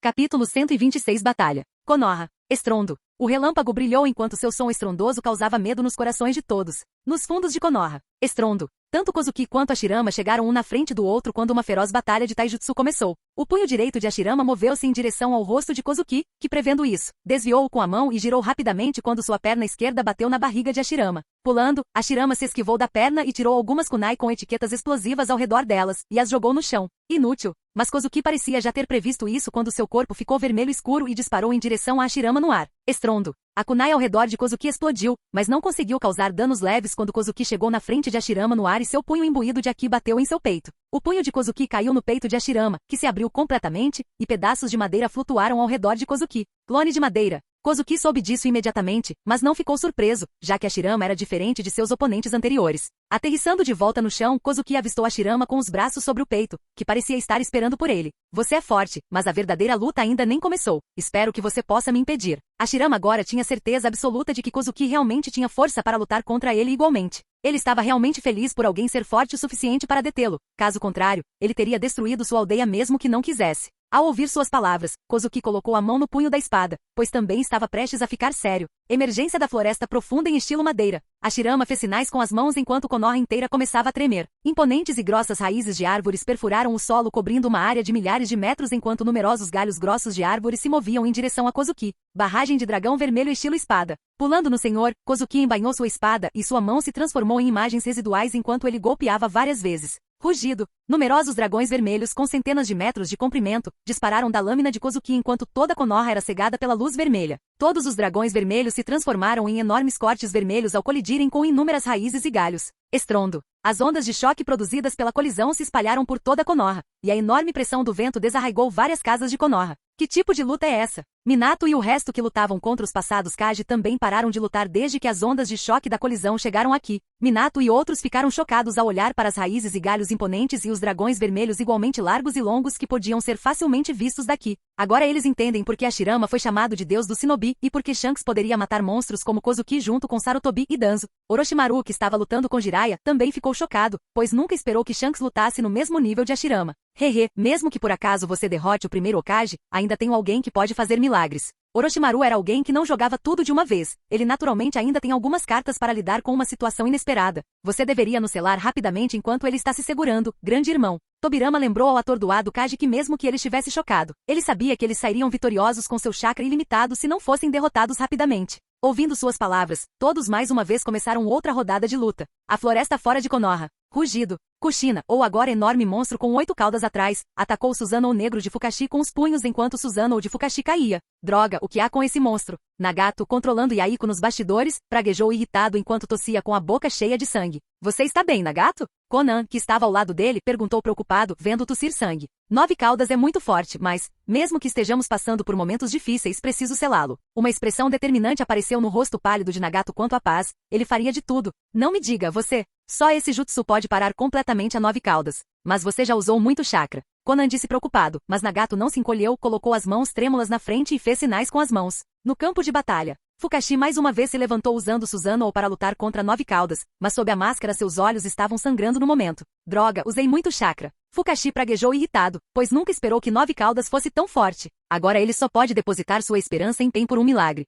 Capítulo 126 Batalha. Konoha. Estrondo. O relâmpago brilhou enquanto seu som estrondoso causava medo nos corações de todos. Nos fundos de Konoha. Estrondo. Tanto Kozuki quanto Hashirama chegaram um na frente do outro quando uma feroz batalha de taijutsu começou. O punho direito de Hashirama moveu-se em direção ao rosto de Kozuki, que prevendo isso, desviou-o com a mão e girou rapidamente quando sua perna esquerda bateu na barriga de Hashirama. Pulando, Hashirama se esquivou da perna e tirou algumas kunai com etiquetas explosivas ao redor delas, e as jogou no chão. Inútil. Mas Kozuki parecia já ter previsto isso quando seu corpo ficou vermelho escuro e disparou em direção a Hashirama no ar. Estrondo. A kunai ao redor de Kozuki explodiu, mas não conseguiu causar danos leves quando Kozuki chegou na frente de Hashirama no ar e seu punho imbuído de Aki bateu em seu peito. O punho de Kozuki caiu no peito de Hashirama, que se abriu completamente, e pedaços de madeira flutuaram ao redor de Kozuki. Clone de madeira. Kozuki soube disso imediatamente, mas não ficou surpreso, já que Hashirama era diferente de seus oponentes anteriores. Aterrissando de volta no chão, Kozuki avistou Hashirama com os braços sobre o peito, que parecia estar esperando por ele. Você é forte, mas a verdadeira luta ainda nem começou. Espero que você possa me impedir. Hashirama agora tinha certeza absoluta de que Kozuki realmente tinha força para lutar contra ele igualmente. Ele estava realmente feliz por alguém ser forte o suficiente para detê-lo. Caso contrário, ele teria destruído sua aldeia mesmo que não quisesse. Ao ouvir suas palavras, Kozuki colocou a mão no punho da espada, pois também estava prestes a ficar sério. Emergência da floresta profunda em estilo madeira. Hashirama fez sinais com as mãos enquanto Konoha inteira começava a tremer. Imponentes e grossas raízes de árvores perfuraram o solo cobrindo uma área de milhares de metros enquanto numerosos galhos grossos de árvores se moviam em direção a Kozuki. Barragem de dragão vermelho estilo espada. Pulando no senhor, Kozuki embainhou sua espada e sua mão se transformou em imagens residuais enquanto ele golpeava várias vezes. Rugido. Numerosos dragões vermelhos com centenas de metros de comprimento dispararam da lâmina de Kozuki enquanto toda Konoha era cegada pela luz vermelha. Todos os dragões vermelhos se transformaram em enormes cortes vermelhos ao colidirem com inúmeras raízes e galhos. Estrondo. As ondas de choque produzidas pela colisão se espalharam por toda Konoha, e a enorme pressão do vento desarraigou várias casas de Konoha. Que tipo de luta é essa? Minato e o resto que lutavam contra os passados Kage também pararam de lutar desde que as ondas de choque da colisão chegaram aqui. Minato e outros ficaram chocados ao olhar para as raízes e galhos imponentes e os dragões vermelhos igualmente largos e longos que podiam ser facilmente vistos daqui. Agora eles entendem por que Hashirama foi chamado de deus do Shinobi e por que Shanks poderia matar monstros como Kozuki junto com Sarutobi e Danzo. Orochimaru, que estava lutando com Jiraiya, também ficou chocado, pois nunca esperou que Shanks lutasse no mesmo nível de Hashirama. Hehe, mesmo que por acaso você derrote o primeiro Hokage, ainda tem alguém que pode fazer milagres. Orochimaru era alguém que não jogava tudo de uma vez. Ele naturalmente ainda tem algumas cartas para lidar com uma situação inesperada. Você deveria nos selar rapidamente enquanto ele está se segurando, grande irmão. Tobirama lembrou ao atordoado Kage que mesmo que ele estivesse chocado, ele sabia que eles sairiam vitoriosos com seu chakra ilimitado se não fossem derrotados rapidamente. Ouvindo suas palavras, todos mais uma vez começaram outra rodada de luta. A floresta fora de Konoha. Rugido. Kushina, ou agora enorme monstro com 8 caudas atrás, atacou Susanoo negro de Fukashi com os punhos enquanto Susanoo de Fukashi caía. Droga, o que há com esse monstro? Nagato, controlando Yaiko nos bastidores, praguejou irritado enquanto tossia com a boca cheia de sangue. Você está bem, Nagato? Conan, que estava ao lado dele, perguntou preocupado, vendo tossir sangue. 9 caudas é muito forte, mas, mesmo que estejamos passando por momentos difíceis, preciso selá-lo. Uma expressão determinante apareceu no rosto pálido de Nagato quanto à paz. Ele faria de tudo. Não me diga, você. Só esse jutsu pode parar completamente a 9 caudas. Mas você já usou muito chakra. Conan disse preocupado, mas Nagato não se encolheu, colocou as mãos trêmulas na frente e fez sinais com as mãos. No campo de batalha, Fukashi mais uma vez se levantou usando Susanoo para lutar contra 9 caudas, mas sob a máscara seus olhos estavam sangrando no momento. Droga, usei muito chakra. Fukashi praguejou irritado, pois nunca esperou que 9 caudas fosse tão forte. Agora ele só pode depositar sua esperança em Pen por um milagre.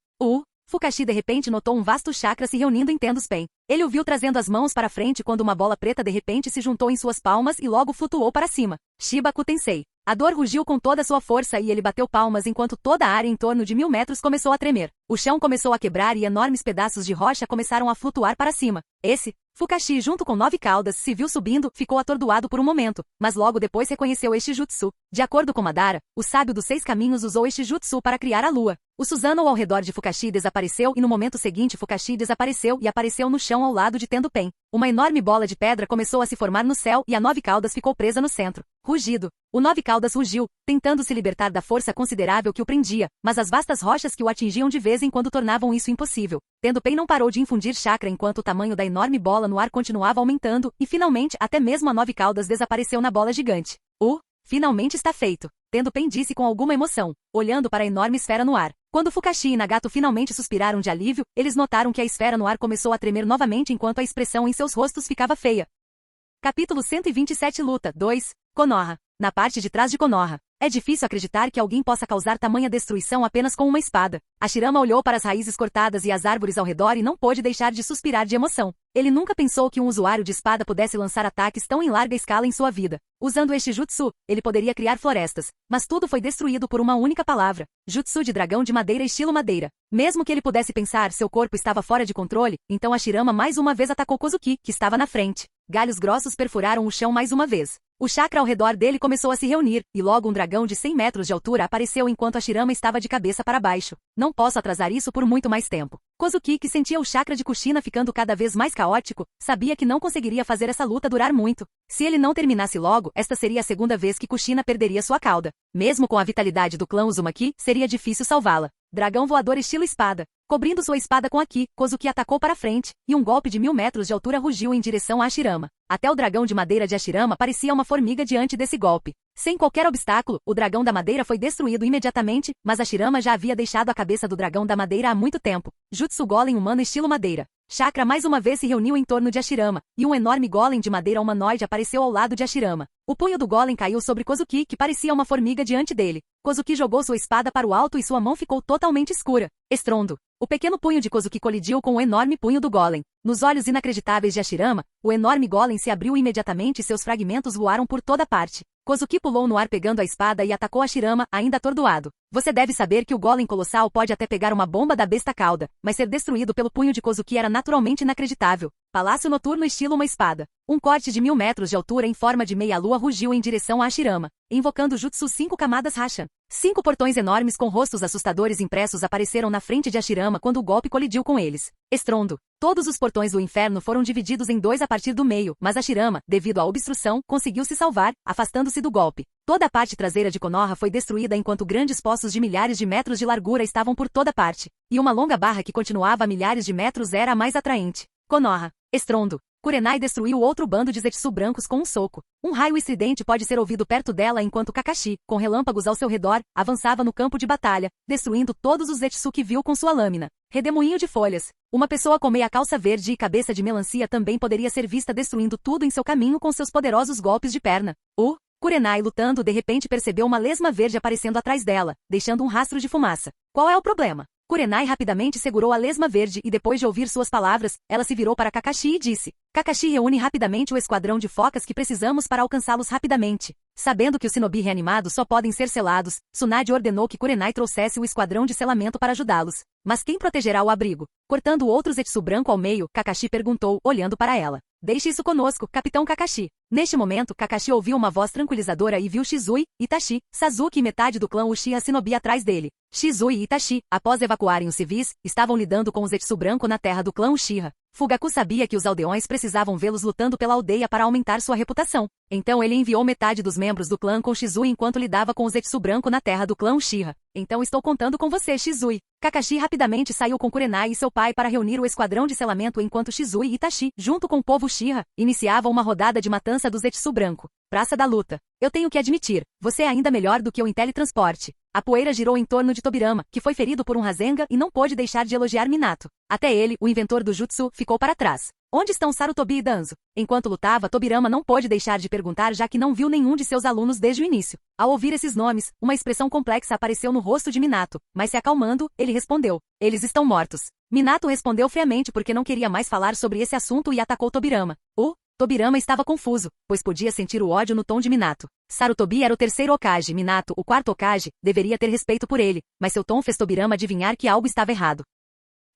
Fukashi de repente notou um vasto chakra se reunindo em Tendos Pen. Ele o viu trazendo as mãos para frente quando uma bola preta de repente se juntou em suas palmas e logo flutuou para cima. Shibaku Tensei. A dor rugiu com toda sua força e ele bateu palmas enquanto toda a área em torno de 1000 metros começou a tremer. O chão começou a quebrar e enormes pedaços de rocha começaram a flutuar para cima. Fukashi, junto com 9 caudas, se viu subindo, ficou atordoado por um momento, mas logo depois reconheceu este jutsu. De acordo com Madara, o sábio dos 6 caminhos usou este jutsu para criar a lua. O Susanoo ao redor de Fukashi desapareceu e no momento seguinte Fukashi desapareceu e apareceu no chão ao lado de Tendo Pen. Uma enorme bola de pedra começou a se formar no céu e a 9 caudas ficou presa no centro. Rugido. O 9 caudas rugiu, tentando se libertar da força considerável que o prendia, mas as vastas rochas que o atingiam de vez em quando tornavam isso impossível. Tendo Pen não parou de infundir chakra enquanto o tamanho da enorme bola no ar continuava aumentando e finalmente até mesmo a 9 caudas desapareceu na bola gigante. Finalmente está feito. Tendo Pen disse com alguma emoção, olhando para a enorme esfera no ar. Quando Fukashi e Nagato finalmente suspiraram de alívio, eles notaram que a esfera no ar começou a tremer novamente enquanto a expressão em seus rostos ficava feia. Capítulo 127 Luta 2. Konoha. Na parte de trás de Konoha. É difícil acreditar que alguém possa causar tamanha destruição apenas com uma espada. Hashirama olhou para as raízes cortadas e as árvores ao redor e não pôde deixar de suspirar de emoção. Ele nunca pensou que um usuário de espada pudesse lançar ataques tão em larga escala em sua vida. Usando este jutsu, ele poderia criar florestas. Mas tudo foi destruído por uma única palavra. Jutsu de dragão de madeira estilo madeira. Mesmo que ele pudesse pensar, seu corpo estava fora de controle, então Hashirama mais uma vez atacou Kozuki, que estava na frente. Galhos grossos perfuraram o chão mais uma vez. O chakra ao redor dele começou a se reunir, e logo um dragão de 100 metros de altura apareceu enquanto Hashirama estava de cabeça para baixo. Não posso atrasar isso por muito mais tempo. Kozuki, que sentia o chakra de Kushina ficando cada vez mais caótico, sabia que não conseguiria fazer essa luta durar muito. Se ele não terminasse logo, esta seria a segunda vez que Kushina perderia sua cauda. Mesmo com a vitalidade do clã Uzumaki, seria difícil salvá-la. Dragão voador estilo espada. Cobrindo sua espada com a ki, Kozuki atacou para frente, e um golpe de 1000 metros de altura rugiu em direção a Hashirama. Até o dragão de madeira de Hashirama parecia uma formiga diante desse golpe. Sem qualquer obstáculo, o dragão da madeira foi destruído imediatamente, mas Hashirama já havia deixado a cabeça do dragão da madeira há muito tempo. Jutsu Golem humano estilo madeira. Chakra mais uma vez se reuniu em torno de Hashirama, e um enorme golem de madeira humanoide apareceu ao lado de Hashirama. O punho do golem caiu sobre Kozuki, que parecia uma formiga diante dele. Kozuki jogou sua espada para o alto e sua mão ficou totalmente escura. Estrondo. O pequeno punho de Kozuki colidiu com o enorme punho do golem. Nos olhos inacreditáveis de Hashirama, o enorme golem se abriu imediatamente e seus fragmentos voaram por toda parte. Kozuki pulou no ar pegando a espada e atacou Hashirama, ainda atordoado. Você deve saber que o golem colossal pode até pegar uma bomba da besta cauda, mas ser destruído pelo punho de Kozuki era naturalmente inacreditável. Palácio noturno estilo uma espada. Um corte de 1000 metros de altura em forma de meia-lua rugiu em direção a Hashirama, invocando Jutsu 5 camadas Hashan. 5 portões enormes com rostos assustadores impressos apareceram na frente de Hashirama quando o golpe colidiu com eles. Estrondo. Todos os portões do inferno foram divididos em 2 a partir do meio, mas Hashirama, devido à obstrução, conseguiu se salvar, afastando-se do golpe. Toda a parte traseira de Konoha foi destruída enquanto grandes poços de milhares de metros de largura estavam por toda parte, e uma longa barra que continuava a milhares de metros era a mais atraente. Konoha. Estrondo. Kurenai destruiu outro bando de Zetsu brancos com um soco. Um raio estridente pode ser ouvido perto dela enquanto Kakashi, com relâmpagos ao seu redor, avançava no campo de batalha, destruindo todos os Zetsu que viu com sua lâmina. Redemoinho de folhas. Uma pessoa com meia calça verde e cabeça de melancia também poderia ser vista destruindo tudo em seu caminho com seus poderosos golpes de perna. Kurenai lutando de repente percebeu uma lesma verde aparecendo atrás dela, deixando um rastro de fumaça. Qual é o problema? Kurenai rapidamente segurou a lesma verde e depois de ouvir suas palavras, ela se virou para Kakashi e disse: Kakashi, reúne rapidamente o esquadrão de focas que precisamos para alcançá-los rapidamente. Sabendo que os shinobi reanimados só podem ser selados, Tsunade ordenou que Kurenai trouxesse o esquadrão de selamento para ajudá-los. Mas quem protegerá o abrigo? Cortando outro Zetsu branco ao meio, Kakashi perguntou, olhando para ela. Deixe isso conosco, Capitão Kakashi. Neste momento, Kakashi ouviu uma voz tranquilizadora e viu Shizui, Itachi, Sasuke e metade do clã Uchiha Shinobi atrás dele. Shizui e Itachi, após evacuarem os civis, estavam lidando com o Zetsu branco na terra do clã Uchiha. Fugaku sabia que os aldeões precisavam vê-los lutando pela aldeia para aumentar sua reputação. Então ele enviou metade dos membros do clã com Shizui enquanto lidava com o Zetsu branco na terra do clã Uchiha. Então estou contando com você, Shizui. Kakashi rapidamente saiu com Kurenai e seu pai para reunir o esquadrão de selamento enquanto Shizui e Itachi, junto com o povo Uchiha, iniciavam uma rodada de matança do Zetsu branco. Praça da luta. Eu tenho que admitir, você é ainda melhor do que o Intelitransporte. A poeira girou em torno de Tobirama, que foi ferido por um Rasengan e não pôde deixar de elogiar Minato. Até ele, o inventor do Jutsu, ficou para trás. Onde estão Sarutobi e Danzo? Enquanto lutava, Tobirama não pôde deixar de perguntar já que não viu nenhum de seus alunos desde o início. Ao ouvir esses nomes, uma expressão complexa apareceu no rosto de Minato, mas se acalmando, ele respondeu: eles estão mortos. Minato respondeu friamente porque não queria mais falar sobre esse assunto e atacou Tobirama. Tobirama estava confuso, pois podia sentir o ódio no tom de Minato. Sarutobi era o terceiro Hokage, Minato, o quarto Hokage, deveria ter respeito por ele, mas seu tom fez Tobirama adivinhar que algo estava errado.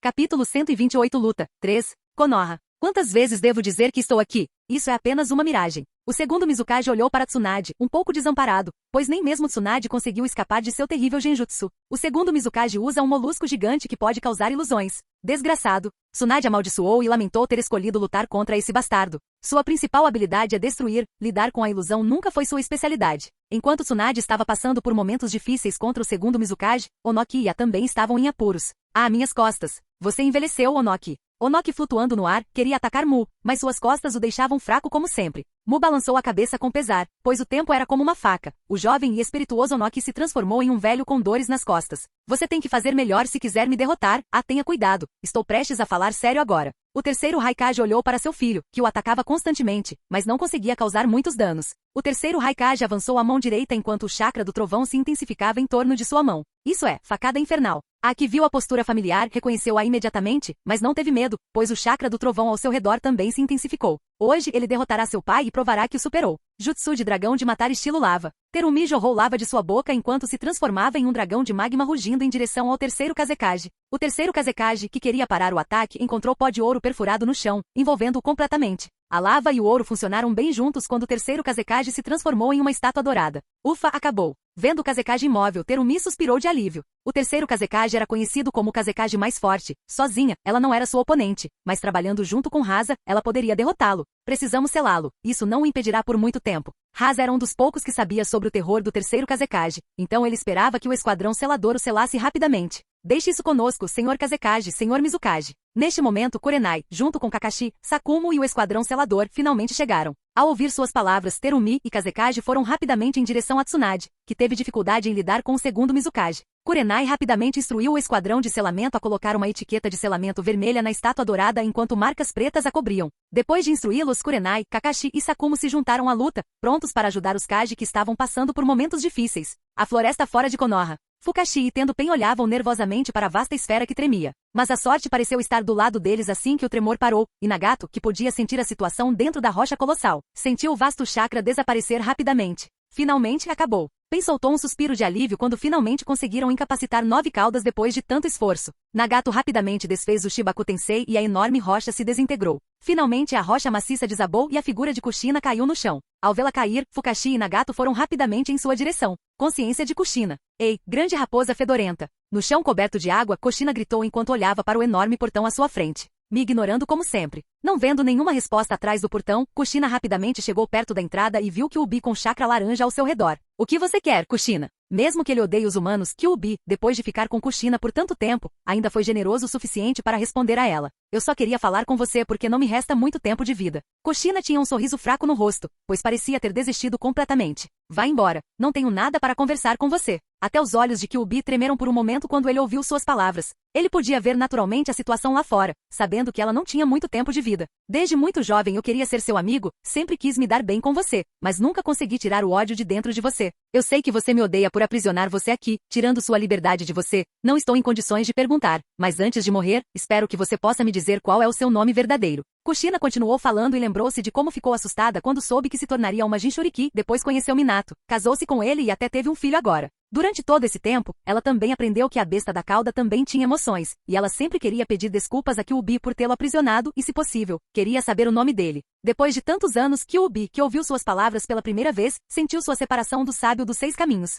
Capítulo 128 Luta 3. Konoha. Quantas vezes devo dizer que estou aqui? Isso é apenas uma miragem. O segundo Mizukage olhou para Tsunade, um pouco desamparado, pois nem mesmo Tsunade conseguiu escapar de seu terrível genjutsu. O segundo Mizukage usa um molusco gigante que pode causar ilusões. Desgraçado. Tsunade amaldiçoou e lamentou ter escolhido lutar contra esse bastardo. Sua principal habilidade é destruir, lidar com a ilusão nunca foi sua especialidade. Enquanto Tsunade estava passando por momentos difíceis contra o segundo Mizukage, Onoki e Ia também estavam em apuros. Minhas costas. Você envelheceu, Onoki. Onoki flutuando no ar, queria atacar Mu, mas suas costas o deixavam fraco como sempre. Mu balançou a cabeça com pesar, pois o tempo era como uma faca. O jovem e espirituoso Onoki se transformou em um velho com dores nas costas. Você tem que fazer melhor se quiser me derrotar. Tenha cuidado. Estou prestes a falar sério agora. O terceiro Raikage olhou para seu filho, que o atacava constantemente, mas não conseguia causar muitos danos. O terceiro Raikage avançou a mão direita enquanto o chakra do trovão se intensificava em torno de sua mão. Isso é, facada infernal. A que viu a postura familiar reconheceu-a imediatamente, mas não teve medo, pois o chakra do trovão ao seu redor também se intensificou. Hoje ele derrotará seu pai e provará que o superou. Jutsu de dragão de matar estilo lava. Terumi jorrou lava de sua boca enquanto se transformava em um dragão de magma rugindo em direção ao terceiro Kazekage. O terceiro Kazekage, que queria parar o ataque, encontrou pó de ouro perfurado no chão, envolvendo-o completamente. A lava e o ouro funcionaram bem juntos quando o terceiro Kazekage se transformou em uma estátua dourada. Ufa, acabou. Vendo o Kazekage imóvel, Terumi suspirou de alívio. O terceiro Kazekage era conhecido como o Kazekage mais forte. Sozinha, ela não era sua oponente, mas trabalhando junto com Rasa, ela poderia derrotá-lo. Precisamos selá-lo. Isso não o impedirá por muito tempo. Rasa era um dos poucos que sabia sobre o terror do terceiro Kazekage, então ele esperava que o esquadrão selador o selasse rapidamente. Deixe isso conosco, Sr. Kazekage, Sr. Mizukage. Neste momento, Kurenai, junto com Kakashi, Sakumo e o esquadrão selador, finalmente chegaram. Ao ouvir suas palavras, Terumi e Kazekage foram rapidamente em direção a Tsunade, que teve dificuldade em lidar com o segundo Mizukage. Kurenai rapidamente instruiu o esquadrão de selamento a colocar uma etiqueta de selamento vermelha na estátua dourada enquanto marcas pretas a cobriam. Depois de instruí-los, Kurenai, Kakashi e Sakumo se juntaram à luta, prontos para ajudar os Kage que estavam passando por momentos difíceis. A floresta fora de Konoha. Fukashi e Tendo Pen olhavam nervosamente para a vasta esfera que tremia. Mas a sorte pareceu estar do lado deles assim que o tremor parou, e Nagato, que podia sentir a situação dentro da rocha colossal, sentiu o vasto chakra desaparecer rapidamente. Finalmente acabou. Pen soltou um suspiro de alívio quando finalmente conseguiram incapacitar 9 caudas depois de tanto esforço. Nagato rapidamente desfez o Shibaku Tensei e a enorme rocha se desintegrou. Finalmente a rocha maciça desabou e a figura de Kushina caiu no chão. Ao vê-la cair, Fukashi e Nagato foram rapidamente em sua direção. Consciência de Kushina. Ei, grande raposa fedorenta. No chão coberto de água, Kushina gritou enquanto olhava para o enorme portão à sua frente, me ignorando como sempre. Não vendo nenhuma resposta atrás do portão, Kushina rapidamente chegou perto da entrada e viu Kyuubi com chakra laranja ao seu redor. O que você quer, Kushina? Mesmo que ele odeie os humanos, Kyuubi, depois de ficar com Kushina por tanto tempo, ainda foi generoso o suficiente para responder a ela. Eu só queria falar com você porque não me resta muito tempo de vida. Kushina tinha um sorriso fraco no rosto, pois parecia ter desistido completamente. Vá embora, não tenho nada para conversar com você. Até os olhos de Kyuubi tremeram por um momento quando ele ouviu suas palavras. Ele podia ver naturalmente a situação lá fora, sabendo que ela não tinha muito tempo de vida. Desde muito jovem eu queria ser seu amigo, sempre quis me dar bem com você, mas nunca consegui tirar o ódio de dentro de você. Eu sei que você me odeia por aprisionar você aqui, tirando sua liberdade de você. Não estou em condições de perguntar, mas antes de morrer, espero que você possa me dizer qual é o seu nome verdadeiro. Kushina continuou falando e lembrou-se de como ficou assustada quando soube que se tornaria uma Jinchuriki, depois conheceu Minato, casou-se com ele e até teve um filho agora. Durante todo esse tempo, ela também aprendeu que a besta da cauda também tinha emoções, e ela sempre queria pedir desculpas a Kyuubi por tê-lo aprisionado e, se possível, queria saber o nome dele. Depois de tantos anos, Kyuubi, que ouviu suas palavras pela primeira vez, sentiu sua separação do sábio dos 6 caminhos.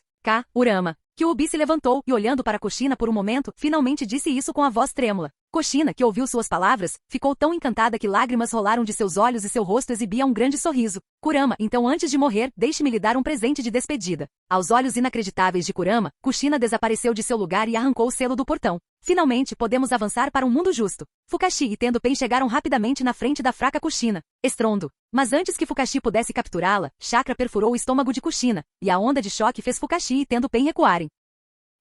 Urama. Kyuubi se levantou e, olhando para Kushina por um momento, finalmente disse isso com a voz trêmula. Kushina, que ouviu suas palavras, ficou tão encantada que lágrimas rolaram de seus olhos e seu rosto exibia um grande sorriso. Kurama, então antes de morrer, deixe-me lhe dar um presente de despedida. Aos olhos inacreditáveis de Kurama, Kushina desapareceu de seu lugar e arrancou o selo do portão. Finalmente podemos avançar para um mundo justo. Fukashi e Tendo Pen chegaram rapidamente na frente da fraca Kushina. Estrondo. Mas antes que Fukashi pudesse capturá-la, chakra perfurou o estômago de Kushina, e a onda de choque fez Fukashi e Tendo Pen recuarem.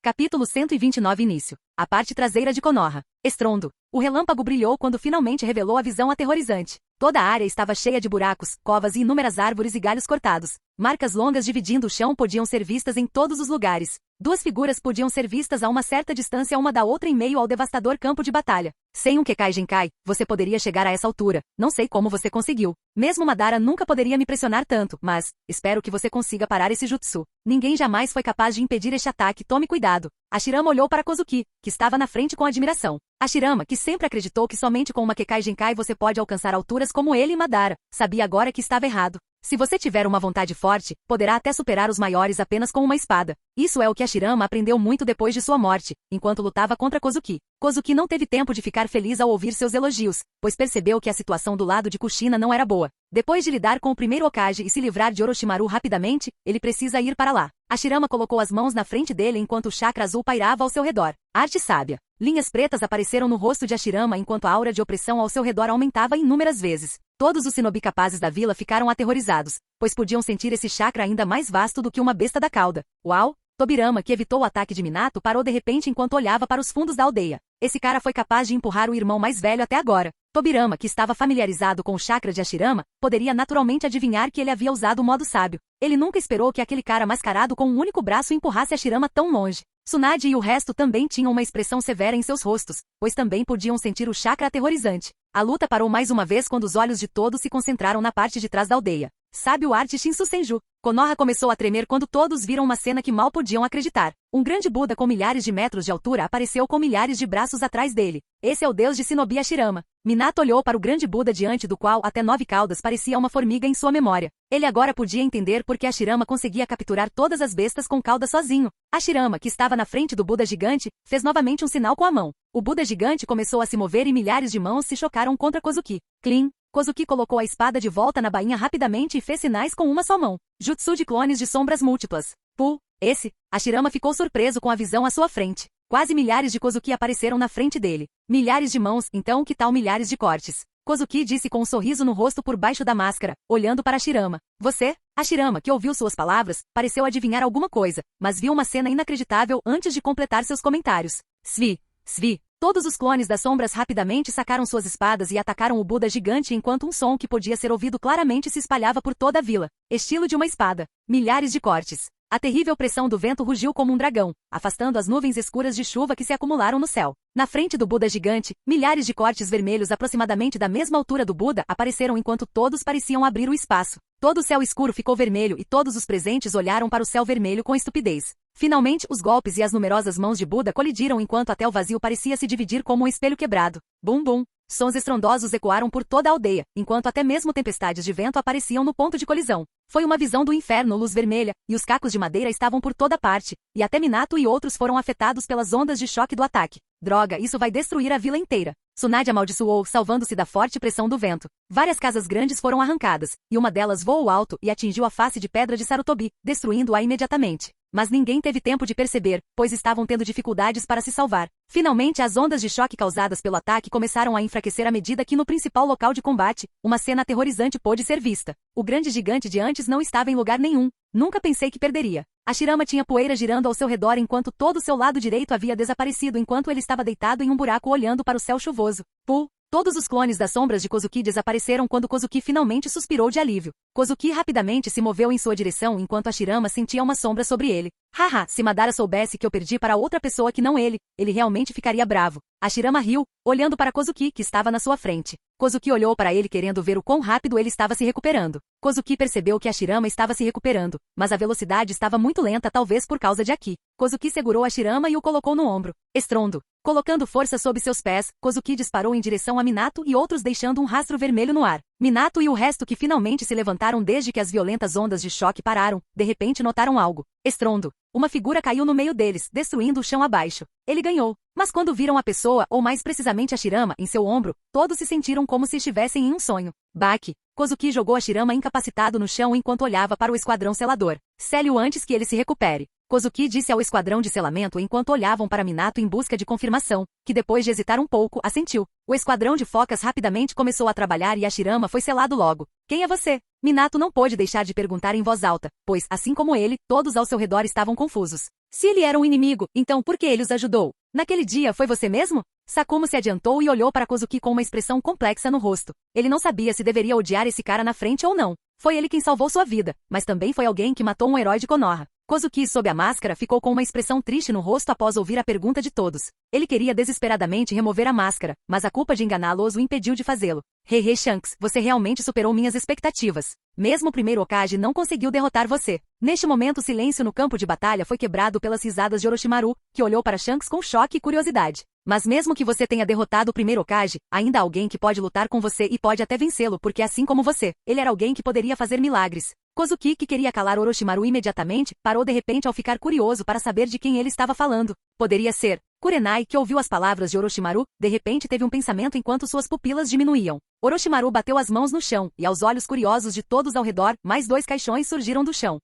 Capítulo 129 Início. A parte traseira de Konoha. Estrondo. O relâmpago brilhou quando finalmente revelou a visão aterrorizante. Toda a área estava cheia de buracos, covas e inúmeras árvores e galhos cortados. Marcas longas dividindo o chão podiam ser vistas em todos os lugares. 2 figuras podiam ser vistas a uma certa distância uma da outra em meio ao devastador campo de batalha. Sem um Kekai Genkai, você poderia chegar a essa altura. Não sei como você conseguiu. Mesmo Madara nunca poderia me pressionar tanto, mas espero que você consiga parar esse jutsu. Ninguém jamais foi capaz de impedir este ataque, tome cuidado. Hashirama olhou para Kozuki, que estava na frente com admiração. Hashirama, que sempre acreditou que somente com uma Kekai Genkai você pode alcançar alturas como ele e Madara, sabia agora que estava errado. Se você tiver uma vontade forte, poderá até superar os maiores apenas com uma espada. Isso é o que Hashirama aprendeu muito depois de sua morte, enquanto lutava contra Kozuki. Kozuki não teve tempo de ficar feliz ao ouvir seus elogios, pois percebeu que a situação do lado de Kushina não era boa. Depois de lidar com o primeiro Hokage e se livrar de Orochimaru rapidamente, ele precisa ir para lá. Hashirama colocou as mãos na frente dele enquanto o chakra azul pairava ao seu redor. Arte sábia. Linhas pretas apareceram no rosto de Hashirama enquanto a aura de opressão ao seu redor aumentava inúmeras vezes. Todos os shinobi capazes da vila ficaram aterrorizados, pois podiam sentir esse chakra ainda mais vasto do que uma besta da cauda. Uau! Tobirama, que evitou o ataque de Minato, parou de repente enquanto olhava para os fundos da aldeia. Esse cara foi capaz de empurrar o irmão mais velho até agora. Tobirama, que estava familiarizado com o chakra de Hashirama, poderia naturalmente adivinhar que ele havia usado o modo sábio. Ele nunca esperou que aquele cara mascarado com um único braço empurrasse Hashirama tão longe. Tsunade e o resto também tinham uma expressão severa em seus rostos, pois também podiam sentir o chakra aterrorizante. A luta parou mais uma vez quando os olhos de todos se concentraram na parte de trás da aldeia. Sabe o arte Shinsu Senju? Konoha começou a tremer quando todos viram uma cena que mal podiam acreditar. Um grande Buda com milhares de metros de altura apareceu com milhares de braços atrás dele. Esse é o deus de Shinobi Hashirama. Minato olhou para o grande Buda diante do qual até 9 caudas parecia uma formiga em sua memória. Ele agora podia entender por que Hashirama conseguia capturar todas as bestas com cauda sozinho. Hashirama, que estava na frente do Buda gigante, fez novamente um sinal com a mão. O Buda gigante começou a se mover e milhares de mãos se chocaram contra Kozuki. Clean. Kozuki colocou a espada de volta na bainha rapidamente e fez sinais com uma só mão. Jutsu de clones de sombras múltiplas. Hashirama ficou surpreso com a visão à sua frente. Quase milhares de Kozuki apareceram na frente dele. Milhares de mãos, então que tal milhares de cortes? Kozuki disse com um sorriso no rosto por baixo da máscara, olhando para Hashirama. Você? Hashirama, que ouviu suas palavras, pareceu adivinhar alguma coisa, mas viu uma cena inacreditável antes de completar seus comentários. Svi. Todos os clones das sombras rapidamente sacaram suas espadas e atacaram o Buda gigante enquanto um som que podia ser ouvido claramente se espalhava por toda a vila. Estilo de uma espada. Milhares de cortes. A terrível pressão do vento rugiu como um dragão, afastando as nuvens escuras de chuva que se acumularam no céu. Na frente do Buda gigante, milhares de cortes vermelhos aproximadamente da mesma altura do Buda apareceram enquanto todos pareciam abrir o espaço. Todo o céu escuro ficou vermelho e todos os presentes olharam para o céu vermelho com estupidez. Finalmente, os golpes e as numerosas mãos de Buda colidiram enquanto até o vazio parecia se dividir como um espelho quebrado. Bum bum. Sons estrondosos ecoaram por toda a aldeia, enquanto até mesmo tempestades de vento apareciam no ponto de colisão. Foi uma visão do inferno, luz vermelha, e os cacos de madeira estavam por toda parte, e até Minato e outros foram afetados pelas ondas de choque do ataque. Droga, isso vai destruir a vila inteira. Tsunade amaldiçoou, salvando-se da forte pressão do vento. Várias casas grandes foram arrancadas, e uma delas voou alto e atingiu a face de pedra de Sarutobi, destruindo-a imediatamente. Mas ninguém teve tempo de perceber, pois estavam tendo dificuldades para se salvar. Finalmente, as ondas de choque causadas pelo ataque começaram a enfraquecer à medida que no principal local de combate, uma cena aterrorizante pôde ser vista. O grande gigante de antes não estava em lugar nenhum. Nunca pensei que perderia. Hashirama tinha poeira girando ao seu redor enquanto todo o seu lado direito havia desaparecido enquanto ele estava deitado em um buraco olhando para o céu chuvoso. Todos os clones das sombras de Kozuki desapareceram quando Kozuki finalmente suspirou de alívio. Kozuki rapidamente se moveu em sua direção enquanto Hashirama sentia uma sombra sobre ele. Haha, se Madara soubesse que eu perdi para outra pessoa que não ele realmente ficaria bravo. Hashirama riu, olhando para Kozuki, que estava na sua frente. Kozuki olhou para ele querendo ver o quão rápido ele estava se recuperando. Kozuki percebeu que Hashirama estava se recuperando, mas a velocidade estava muito lenta talvez por causa de Aki. Kozuki segurou Hashirama e o colocou no ombro. Estrondo. Colocando força sob seus pés, Kozuki disparou em direção a Minato e outros deixando um rastro vermelho no ar. Minato e o resto que finalmente se levantaram desde que as violentas ondas de choque pararam, de repente notaram algo. Estrondo. Uma figura caiu no meio deles, destruindo o chão abaixo. Ele ganhou. Mas quando viram a pessoa, ou mais precisamente Hashirama, em seu ombro, todos se sentiram como se estivessem em um sonho. Baki. Kozuki jogou Hashirama incapacitado no chão enquanto olhava para o esquadrão selador. Sele-o antes que ele se recupere. Kozuki disse ao esquadrão de selamento enquanto olhavam para Minato em busca de confirmação, que depois de hesitar um pouco, assentiu. O esquadrão de focas rapidamente começou a trabalhar e Hashirama foi selado logo. Quem é você? Minato não pôde deixar de perguntar em voz alta, pois, assim como ele, todos ao seu redor estavam confusos. Se ele era um inimigo, então por que ele os ajudou? Naquele dia foi você mesmo? Sakumo se adiantou e olhou para Kozuki com uma expressão complexa no rosto. Ele não sabia se deveria odiar esse cara na frente ou não. Foi ele quem salvou sua vida, mas também foi alguém que matou um herói de Konoha. Kozuki, sob a máscara, ficou com uma expressão triste no rosto após ouvir a pergunta de todos. Ele queria desesperadamente remover a máscara, mas a culpa de enganá-los o impediu de fazê-lo. Hehe Shanks, você realmente superou minhas expectativas. Mesmo o primeiro Hokage não conseguiu derrotar você. Neste momento o silêncio no campo de batalha foi quebrado pelas risadas de Orochimaru, que olhou para Shanks com choque e curiosidade. Mas mesmo que você tenha derrotado o primeiro Hokage, ainda há alguém que pode lutar com você e pode até vencê-lo porque assim como você, ele era alguém que poderia fazer milagres. Kozuki, que queria calar Orochimaru imediatamente, parou de repente ao ficar curioso para saber de quem ele estava falando. Poderia ser Kurenai, que ouviu as palavras de Orochimaru, de repente teve um pensamento enquanto suas pupilas diminuíam. Orochimaru bateu as mãos no chão, e aos olhos curiosos de todos ao redor, mais 2 caixões surgiram do chão.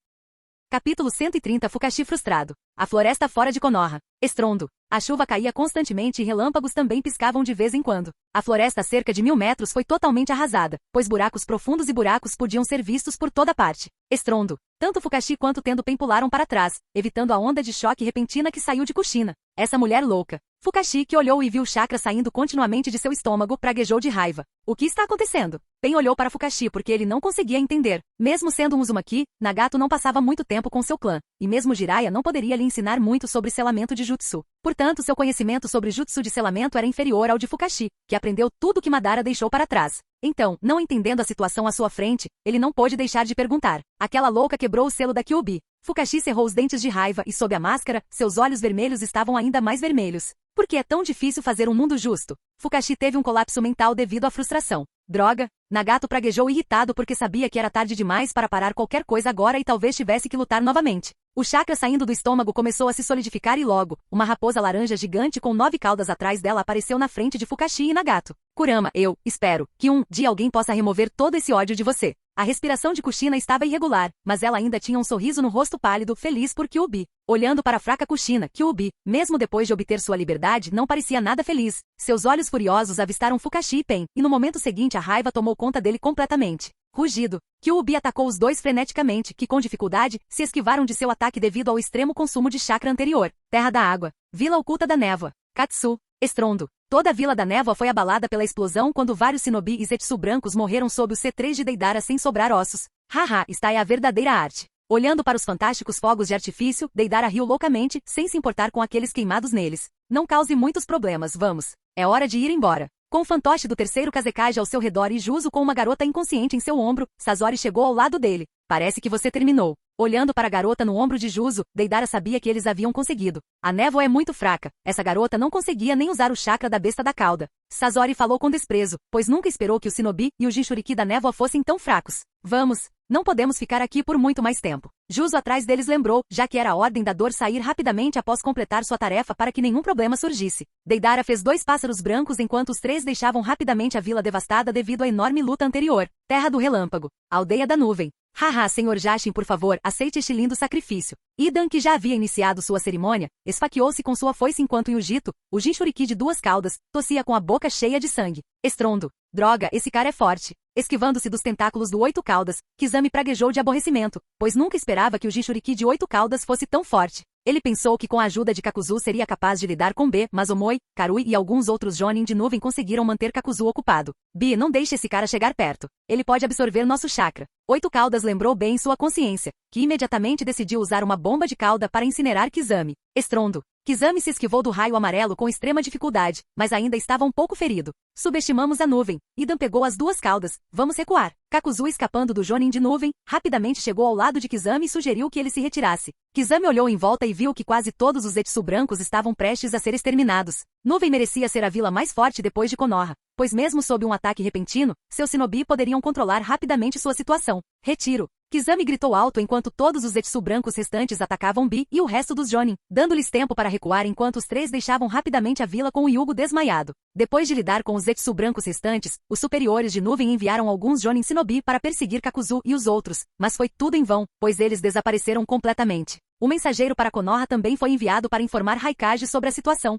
Capítulo 130 Fukashi frustrado. A floresta fora de Konoha. Estrondo. A chuva caía constantemente e relâmpagos também piscavam de vez em quando. A floresta a cerca de 1000 metros foi totalmente arrasada, pois buracos profundos e buracos podiam ser vistos por toda parte. Estrondo. Tanto Fukashi quanto Tendopen pularam para trás, evitando a onda de choque repentina que saiu de Kushina. Essa mulher louca. Fukashi, que olhou e viu o chakra saindo continuamente de seu estômago, praguejou de raiva. O que está acontecendo? Pen olhou para Fukashi porque ele não conseguia entender. Mesmo sendo um Uzumaki, Nagato não passava muito tempo com seu clã, e mesmo Jiraiya não poderia lhe ensinar muito sobre selamento de jutsu. Portanto, seu conhecimento sobre jutsu de selamento era inferior ao de Fukashi, que aprendeu tudo que Madara deixou para trás. Então, não entendendo a situação à sua frente, ele não pôde deixar de perguntar. Aquela louca quebrou o selo da Kyuubi. Fukashi cerrou os dentes de raiva e, sob a máscara, seus olhos vermelhos estavam ainda mais vermelhos. Por que é tão difícil fazer um mundo justo? Fukashi teve um colapso mental devido à frustração. Droga! Nagato praguejou irritado porque sabia que era tarde demais para parar qualquer coisa agora e talvez tivesse que lutar novamente. O chakra saindo do estômago começou a se solidificar e logo, uma raposa laranja gigante com 9 caudas atrás dela apareceu na frente de Fukashi e Nagato. Kurama, eu espero que um dia alguém possa remover todo esse ódio de você. A respiração de Kushina estava irregular, mas ela ainda tinha um sorriso no rosto pálido, feliz por Kyuubi. Olhando para a fraca Kushina, Kyuubi, mesmo depois de obter sua liberdade, não parecia nada feliz. Seus olhos furiosos avistaram Fukashi e Pen, e no momento seguinte a raiva tomou conta dele completamente. Rugido. Kyuubi atacou os dois freneticamente, que com dificuldade, se esquivaram de seu ataque devido ao extremo consumo de chakra anterior. Terra da Água. Vila Oculta da Névoa. Katsu. Estrondo. Toda a Vila da Névoa foi abalada pela explosão quando vários shinobi e zetsu brancos morreram sob o C3 de Deidara sem sobrar ossos. Haha, esta é a verdadeira arte. Olhando para os fantásticos fogos de artifício, Deidara riu loucamente, sem se importar com aqueles queimados neles. Não cause muitos problemas, vamos. É hora de ir embora. Com o fantoche do terceiro Kazekage ao seu redor e Juzo com uma garota inconsciente em seu ombro, Sasori chegou ao lado dele. Parece que você terminou. Olhando para a garota no ombro de Juzo, Deidara sabia que eles haviam conseguido. A névoa é muito fraca. Essa garota não conseguia nem usar o chakra da besta da cauda. Sasori falou com desprezo, pois nunca esperou que o shinobi e o jinchuriki da névoa fossem tão fracos. Vamos. Não podemos ficar aqui por muito mais tempo. Juzo atrás deles lembrou, já que era a ordem da dor sair rapidamente após completar sua tarefa para que nenhum problema surgisse. Deidara fez 2 pássaros brancos enquanto os 3 deixavam rapidamente a vila devastada devido à enorme luta anterior. Terra do Relâmpago. Aldeia da Nuvem. Haha, Sr. Jashin, por favor, aceite este lindo sacrifício. Idan, que já havia iniciado sua cerimônia, esfaqueou-se com sua foice enquanto Yujito, o jinchuriki de 2 caudas, tossia com a boca cheia de sangue. Estrondo. Droga, esse cara é forte. Esquivando-se dos tentáculos do 8 caudas, Kizami praguejou de aborrecimento, pois nunca esperava que o jinchuriki de 8 caudas fosse tão forte. Ele pensou que com a ajuda de Kakuzu seria capaz de lidar com B, mas Omoi, Karui e alguns outros Jonin de nuvem conseguiram manter Kakuzu ocupado. B, não deixe esse cara chegar perto. Ele pode absorver nosso chakra. 8 caudas lembrou bem sua consciência, que imediatamente decidiu usar uma bomba de cauda para incinerar Kizami. Estrondo. Kizami se esquivou do raio amarelo com extrema dificuldade, mas ainda estava um pouco ferido. Subestimamos a nuvem. Idan pegou as 2 caudas. Vamos recuar. Kakuzu, escapando do Jonin de nuvem, rapidamente chegou ao lado de Kizami e sugeriu que ele se retirasse. Kizami olhou em volta e viu que quase todos os zetsu brancos estavam prestes a ser exterminados. Nuvem merecia ser a vila mais forte depois de Konoha, pois mesmo sob um ataque repentino, seus shinobi poderiam controlar rapidamente sua situação. Retiro. Kizami gritou alto enquanto todos os zetsu brancos restantes atacavam Bi e o resto dos Jonin, dando-lhes tempo para recuar enquanto os 3 deixavam rapidamente a vila com o Yugo desmaiado. Depois de lidar com os zetsu brancos restantes, os superiores de nuvem enviaram alguns Jonin shinobi para perseguir Kakuzu e os outros, mas foi tudo em vão, pois eles desapareceram completamente. O mensageiro para Konoha também foi enviado para informar Raikage sobre a situação.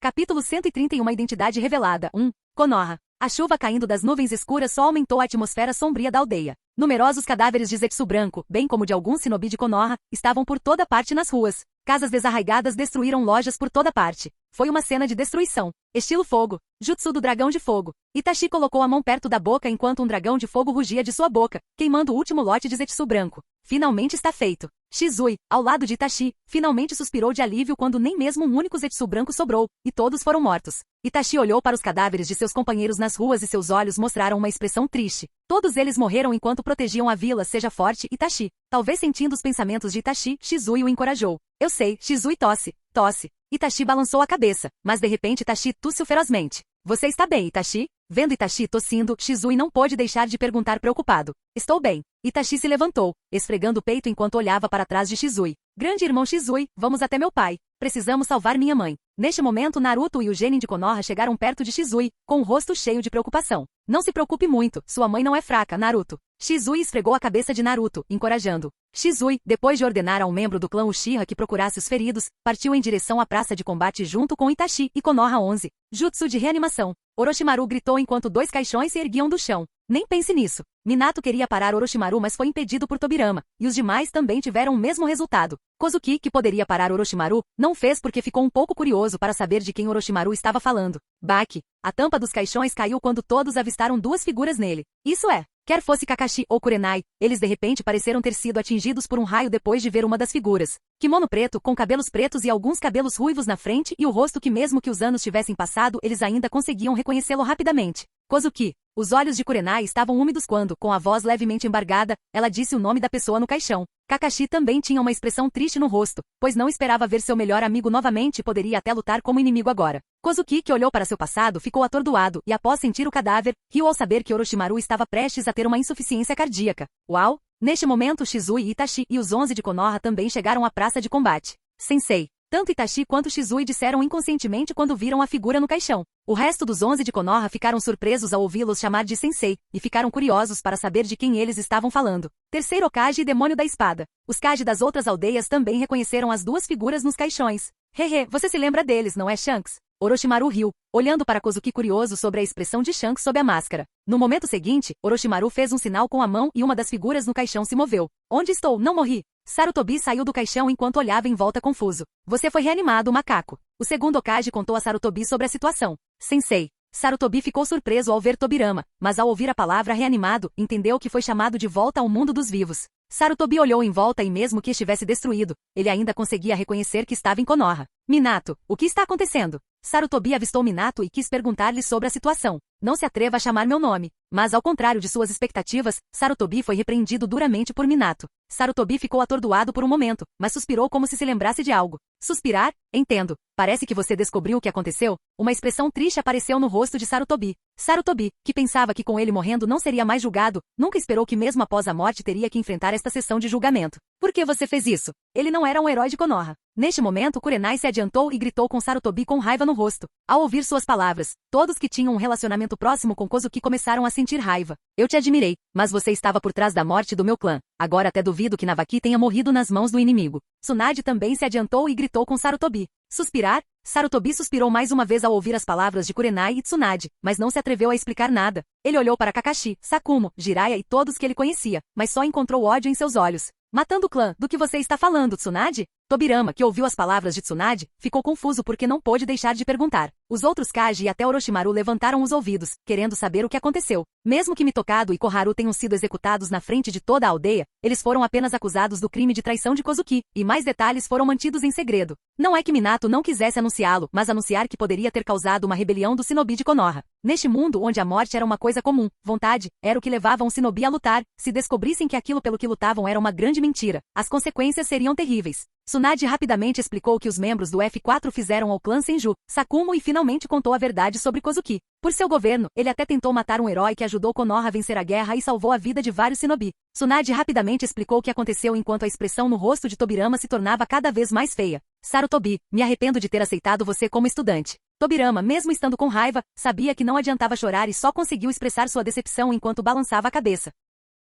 Capítulo 131 Identidade revelada. 1. Konoha. A chuva caindo das nuvens escuras só aumentou a atmosfera sombria da aldeia. Numerosos cadáveres de zetsu branco, bem como de alguns shinobi de Konoha, estavam por toda parte nas ruas. Casas desarraigadas destruíram lojas por toda parte. Foi uma cena de destruição. Estilo fogo. Jutsu do dragão de fogo. Itachi colocou a mão perto da boca enquanto um dragão de fogo rugia de sua boca, queimando o último lote de zetsu branco. Finalmente está feito. Shizui, ao lado de Itachi, finalmente suspirou de alívio quando nem mesmo um único zetsu branco sobrou, e todos foram mortos. Itachi olhou para os cadáveres de seus companheiros nas ruas e seus olhos mostraram uma expressão triste. Todos eles morreram enquanto protegiam a vila. Seja forte, Itachi. Talvez sentindo os pensamentos de Itachi, Shizui o encorajou. Eu sei, Shizui tosse. Tosse. Itachi balançou a cabeça, mas de repente Itachi tossiu ferozmente. Você está bem, Itachi? Vendo Itachi tossindo, Shizui não pôde deixar de perguntar preocupado. Estou bem. Itachi se levantou, esfregando o peito enquanto olhava para trás de Shizui. Grande irmão Shizui, vamos até meu pai. Precisamos salvar minha mãe. Neste momento, Naruto e o Genin de Konoha chegaram perto de Shizui, com o rosto cheio de preocupação. Não se preocupe muito, sua mãe não é fraca, Naruto. Shizui esfregou a cabeça de Naruto, encorajando. Shizui, depois de ordenar a um membro do clã Uchiha que procurasse os feridos, partiu em direção à praça de combate junto com Itachi e Konoha 11. Jutsu de reanimação. Orochimaru gritou enquanto 2 caixões se erguiam do chão. Nem pense nisso. Minato queria parar Orochimaru, mas foi impedido por Tobirama, e os demais também tiveram o mesmo resultado. Kozuki, que poderia parar Orochimaru, não fez porque ficou um pouco curioso para saber de quem Orochimaru estava falando. Baki. A tampa dos caixões caiu quando todos avistaram 2 figuras nele. Isso é, quer fosse Kakashi ou Kurenai, eles de repente pareceram ter sido atingidos por um raio depois de ver uma das figuras. Kimono preto, com cabelos pretos e alguns cabelos ruivos na frente e o rosto que mesmo que os anos tivessem passado eles ainda conseguiam reconhecê-lo rapidamente. Kozuki. Os olhos de Kurenai estavam úmidos quando, com a voz levemente embargada, ela disse o nome da pessoa no caixão. Kakashi também tinha uma expressão triste no rosto, pois não esperava ver seu melhor amigo novamente e poderia até lutar como inimigo agora. Kozuki, que olhou para seu passado, ficou atordoado e após sentir o cadáver, riu ao saber que Orochimaru estava prestes a ter uma insuficiência cardíaca. Uau! Neste momento Shizui, Itachi e os 11 de Konoha também chegaram à praça de combate. Sensei. Tanto Itachi quanto Shizui disseram inconscientemente quando viram a figura no caixão. O resto dos 11 de Konoha ficaram surpresos ao ouvi-los chamar de Sensei, e ficaram curiosos para saber de quem eles estavam falando. Terceiro Hokage e Demônio da Espada. Os Kage das outras aldeias também reconheceram as 2 figuras nos caixões. Hehe, você se lembra deles, não é, Shanks? Orochimaru riu, olhando para Kozuki curioso sobre a expressão de Shanks sob a máscara. No momento seguinte, Orochimaru fez um sinal com a mão e uma das figuras no caixão se moveu. Onde estou? Não morri. Sarutobi saiu do caixão enquanto olhava em volta confuso. Você foi reanimado, macaco. O segundo Hokage contou a Sarutobi sobre a situação. Sensei. Sarutobi ficou surpreso ao ver Tobirama, mas ao ouvir a palavra reanimado, entendeu que foi chamado de volta ao mundo dos vivos. Sarutobi olhou em volta e mesmo que estivesse destruído, ele ainda conseguia reconhecer que estava em Konoha. Minato, o que está acontecendo? Sarutobi avistou Minato e quis perguntar-lhe sobre a situação. Não se atreva a chamar meu nome. Mas ao contrário de suas expectativas, Sarutobi foi repreendido duramente por Minato. Sarutobi ficou atordoado por um momento, mas suspirou como se lembrasse de algo. Suspirar? Entendo. Parece que você descobriu o que aconteceu? Uma expressão triste apareceu no rosto de Sarutobi. Sarutobi, que pensava que com ele morrendo não seria mais julgado, nunca esperou que mesmo após a morte teria que enfrentar esta sessão de julgamento. Por que você fez isso? Ele não era um herói de Konoha. Neste momento Kurenai se adiantou e gritou com Sarutobi com raiva no rosto. Ao ouvir suas palavras, todos que tinham um relacionamento próximo com Kozuki começaram a sentir raiva. Eu te admirei, mas você estava por trás da morte do meu clã. Agora até duvido que Navaki tenha morrido nas mãos do inimigo. Tsunade também se adiantou e gritou com Sarutobi. Suspirar? Sarutobi suspirou mais uma vez ao ouvir as palavras de Kurenai e Tsunade, mas não se atreveu a explicar nada. Ele olhou para Kakashi, Sakumo, Jiraiya e todos que ele conhecia, mas só encontrou ódio em seus olhos. Matando o clã, do que você está falando, Tsunade? Tobirama, que ouviu as palavras de Tsunade, ficou confuso porque não pôde deixar de perguntar. Os outros Kage e até Orochimaru levantaram os ouvidos, querendo saber o que aconteceu. Mesmo que Mitokado e Koharu tenham sido executados na frente de toda a aldeia, eles foram apenas acusados do crime de traição de Kozuki, e mais detalhes foram mantidos em segredo. Não é que Minato não quisesse anunciá-lo, mas anunciar que poderia ter causado uma rebelião do Shinobi de Konoha. Neste mundo onde a morte era uma coisa comum, vontade, era o que levava um Shinobi a lutar. Se descobrissem que aquilo pelo que lutavam era uma grande mentira, as consequências seriam terríveis. Tsunade rapidamente explicou que os membros do F4 fizeram ao clã Senju, Sakumo e finalmente contou a verdade sobre Kozuki. Por seu governo, ele até tentou matar um herói que ajudou Konoha a vencer a guerra e salvou a vida de vários Shinobi. Tsunade rapidamente explicou o que aconteceu enquanto a expressão no rosto de Tobirama se tornava cada vez mais feia. Sarutobi, me arrependo de ter aceitado você como estudante. Tobirama, mesmo estando com raiva, sabia que não adiantava chorar e só conseguiu expressar sua decepção enquanto balançava a cabeça.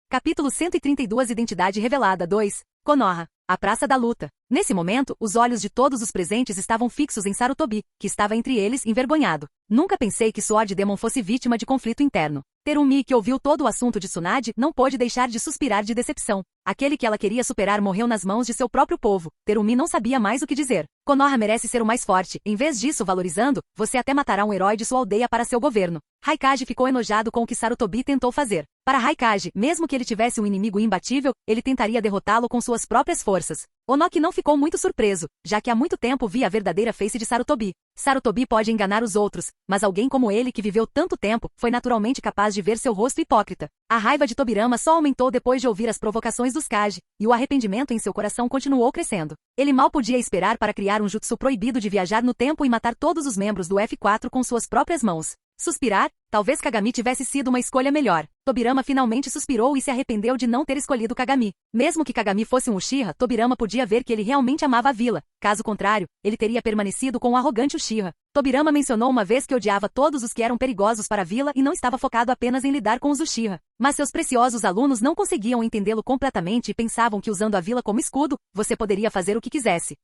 Capítulo 132 Identidade Revelada 2. Konoha. A Praça da Luta. Nesse momento, os olhos de todos os presentes estavam fixos em Sarutobi, que estava entre eles, envergonhado. Nunca pensei que Sword Demon fosse vítima de conflito interno. Terumi, que ouviu todo o assunto de Tsunade, não pôde deixar de suspirar de decepção. Aquele que ela queria superar morreu nas mãos de seu próprio povo. Terumi não sabia mais o que dizer. Konoha merece ser o mais forte. Em vez disso, valorizando, você até matará um herói de sua aldeia para seu governo. Raikage ficou enojado com o que Sarutobi tentou fazer. Para Raikage, mesmo que ele tivesse um inimigo imbatível, ele tentaria derrotá-lo com suas próprias forças. Onoki não ficou muito surpreso, já que há muito tempo via a verdadeira face de Sarutobi. Sarutobi pode enganar os outros, mas alguém como ele que viveu tanto tempo, foi naturalmente capaz de ver seu rosto hipócrita. A raiva de Tobirama só aumentou depois de ouvir as provocações dos Kage, e o arrependimento em seu coração continuou crescendo. Ele mal podia esperar para criar um jutsu proibido de viajar no tempo e matar todos os membros do F4 com suas próprias mãos. Suspirar? Talvez Kagami tivesse sido uma escolha melhor. Tobirama finalmente suspirou e se arrependeu de não ter escolhido Kagami. Mesmo que Kagami fosse um Uchiha, Tobirama podia ver que ele realmente amava a vila. Caso contrário, ele teria permanecido com o arrogante Uchiha. Tobirama mencionou uma vez que odiava todos os que eram perigosos para a vila e não estava focado apenas em lidar com os Uchiha. Mas seus preciosos alunos não conseguiam entendê-lo completamente e pensavam que usando a vila como escudo, você poderia fazer o que quisesse.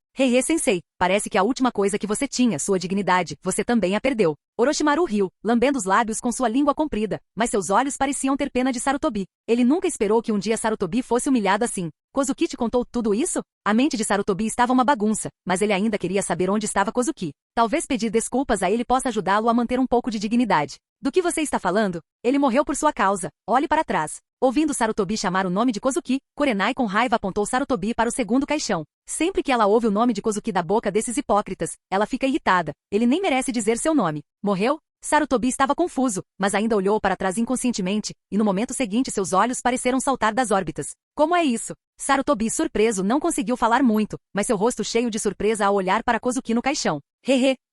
Sensei, parece que a última coisa que você tinha, sua dignidade, você também a perdeu. Orochimaru riu, lambendo os lábios com sua língua comprida, mas seus olhos pareciam ter pena de Sarutobi. Ele nunca esperou que um dia Sarutobi fosse humilhado assim. Kozuki te contou tudo isso? A mente de Sarutobi estava uma bagunça, mas ele ainda queria saber onde estava Kozuki. Talvez pedir desculpas a ele possa ajudá-lo a manter um pouco de dignidade. Do que você está falando? Ele morreu por sua causa. Olhe para trás. Ouvindo Sarutobi chamar o nome de Kozuki, Kurenai com raiva apontou Sarutobi para o segundo caixão. Sempre que ela ouve o nome de Kozuki da boca desses hipócritas, ela fica irritada. Ele nem merece dizer seu nome. Morreu? Sarutobi estava confuso, mas ainda olhou para trás inconscientemente, e no momento seguinte seus olhos pareceram saltar das órbitas. Como é isso? Sarutobi, surpreso, não conseguiu falar muito, mas seu rosto cheio de surpresa ao olhar para Kozuki no caixão.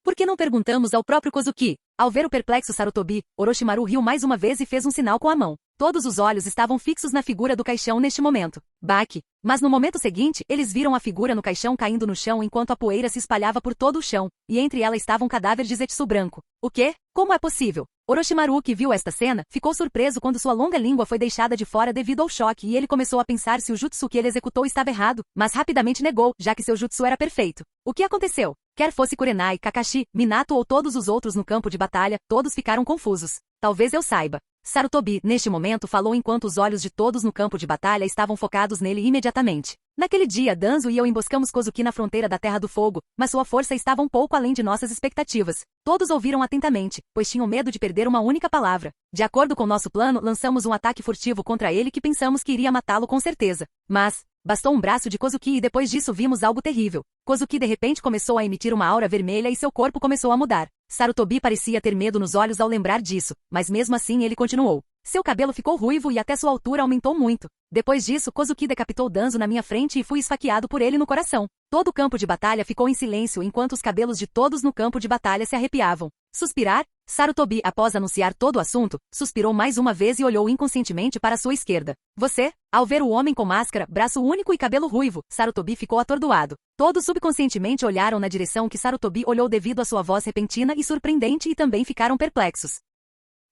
Por que não perguntamos ao próprio Kozuki? Ao ver o perplexo Sarutobi, Orochimaru riu mais uma vez e fez um sinal com a mão. Todos os olhos estavam fixos na figura do caixão neste momento. Baque. Mas no momento seguinte, eles viram a figura no caixão caindo no chão enquanto a poeira se espalhava por todo o chão, e entre ela estava um cadáver de Zetsu branco. O quê? Como é possível? Orochimaru, que viu esta cena, ficou surpreso quando sua longa língua foi deixada de fora devido ao choque e ele começou a pensar se o jutsu que ele executou estava errado, mas rapidamente negou, já que seu jutsu era perfeito. O que aconteceu? Quer fosse Kurenai, Kakashi, Minato ou todos os outros no campo de batalha, todos ficaram confusos. Talvez eu saiba. Sarutobi, neste momento, falou enquanto os olhos de todos no campo de batalha estavam focados nele imediatamente. Naquele dia, Danzo e eu emboscamos Kozuki na fronteira da Terra do Fogo, mas sua força estava um pouco além de nossas expectativas. Todos ouviram atentamente, pois tinham medo de perder uma única palavra. De acordo com nosso plano, lançamos um ataque furtivo contra ele que pensamos que iria matá-lo com certeza. Mas bastou um braço de Kozuki e depois disso vimos algo terrível. Kozuki de repente começou a emitir uma aura vermelha e seu corpo começou a mudar. Sarutobi parecia ter medo nos olhos ao lembrar disso, mas mesmo assim ele continuou. Seu cabelo ficou ruivo e até sua altura aumentou muito. Depois disso, Kozuki decapitou Danzo na minha frente e fui esfaqueado por ele no coração. Todo o campo de batalha ficou em silêncio enquanto os cabelos de todos no campo de batalha se arrepiavam. Suspirar? Sarutobi, após anunciar todo o assunto, suspirou mais uma vez e olhou inconscientemente para sua esquerda. Você? Ao ver o homem com máscara, braço único e cabelo ruivo, Sarutobi ficou atordoado. Todos subconscientemente olharam na direção que Sarutobi olhou devido à sua voz repentina e surpreendente e também ficaram perplexos.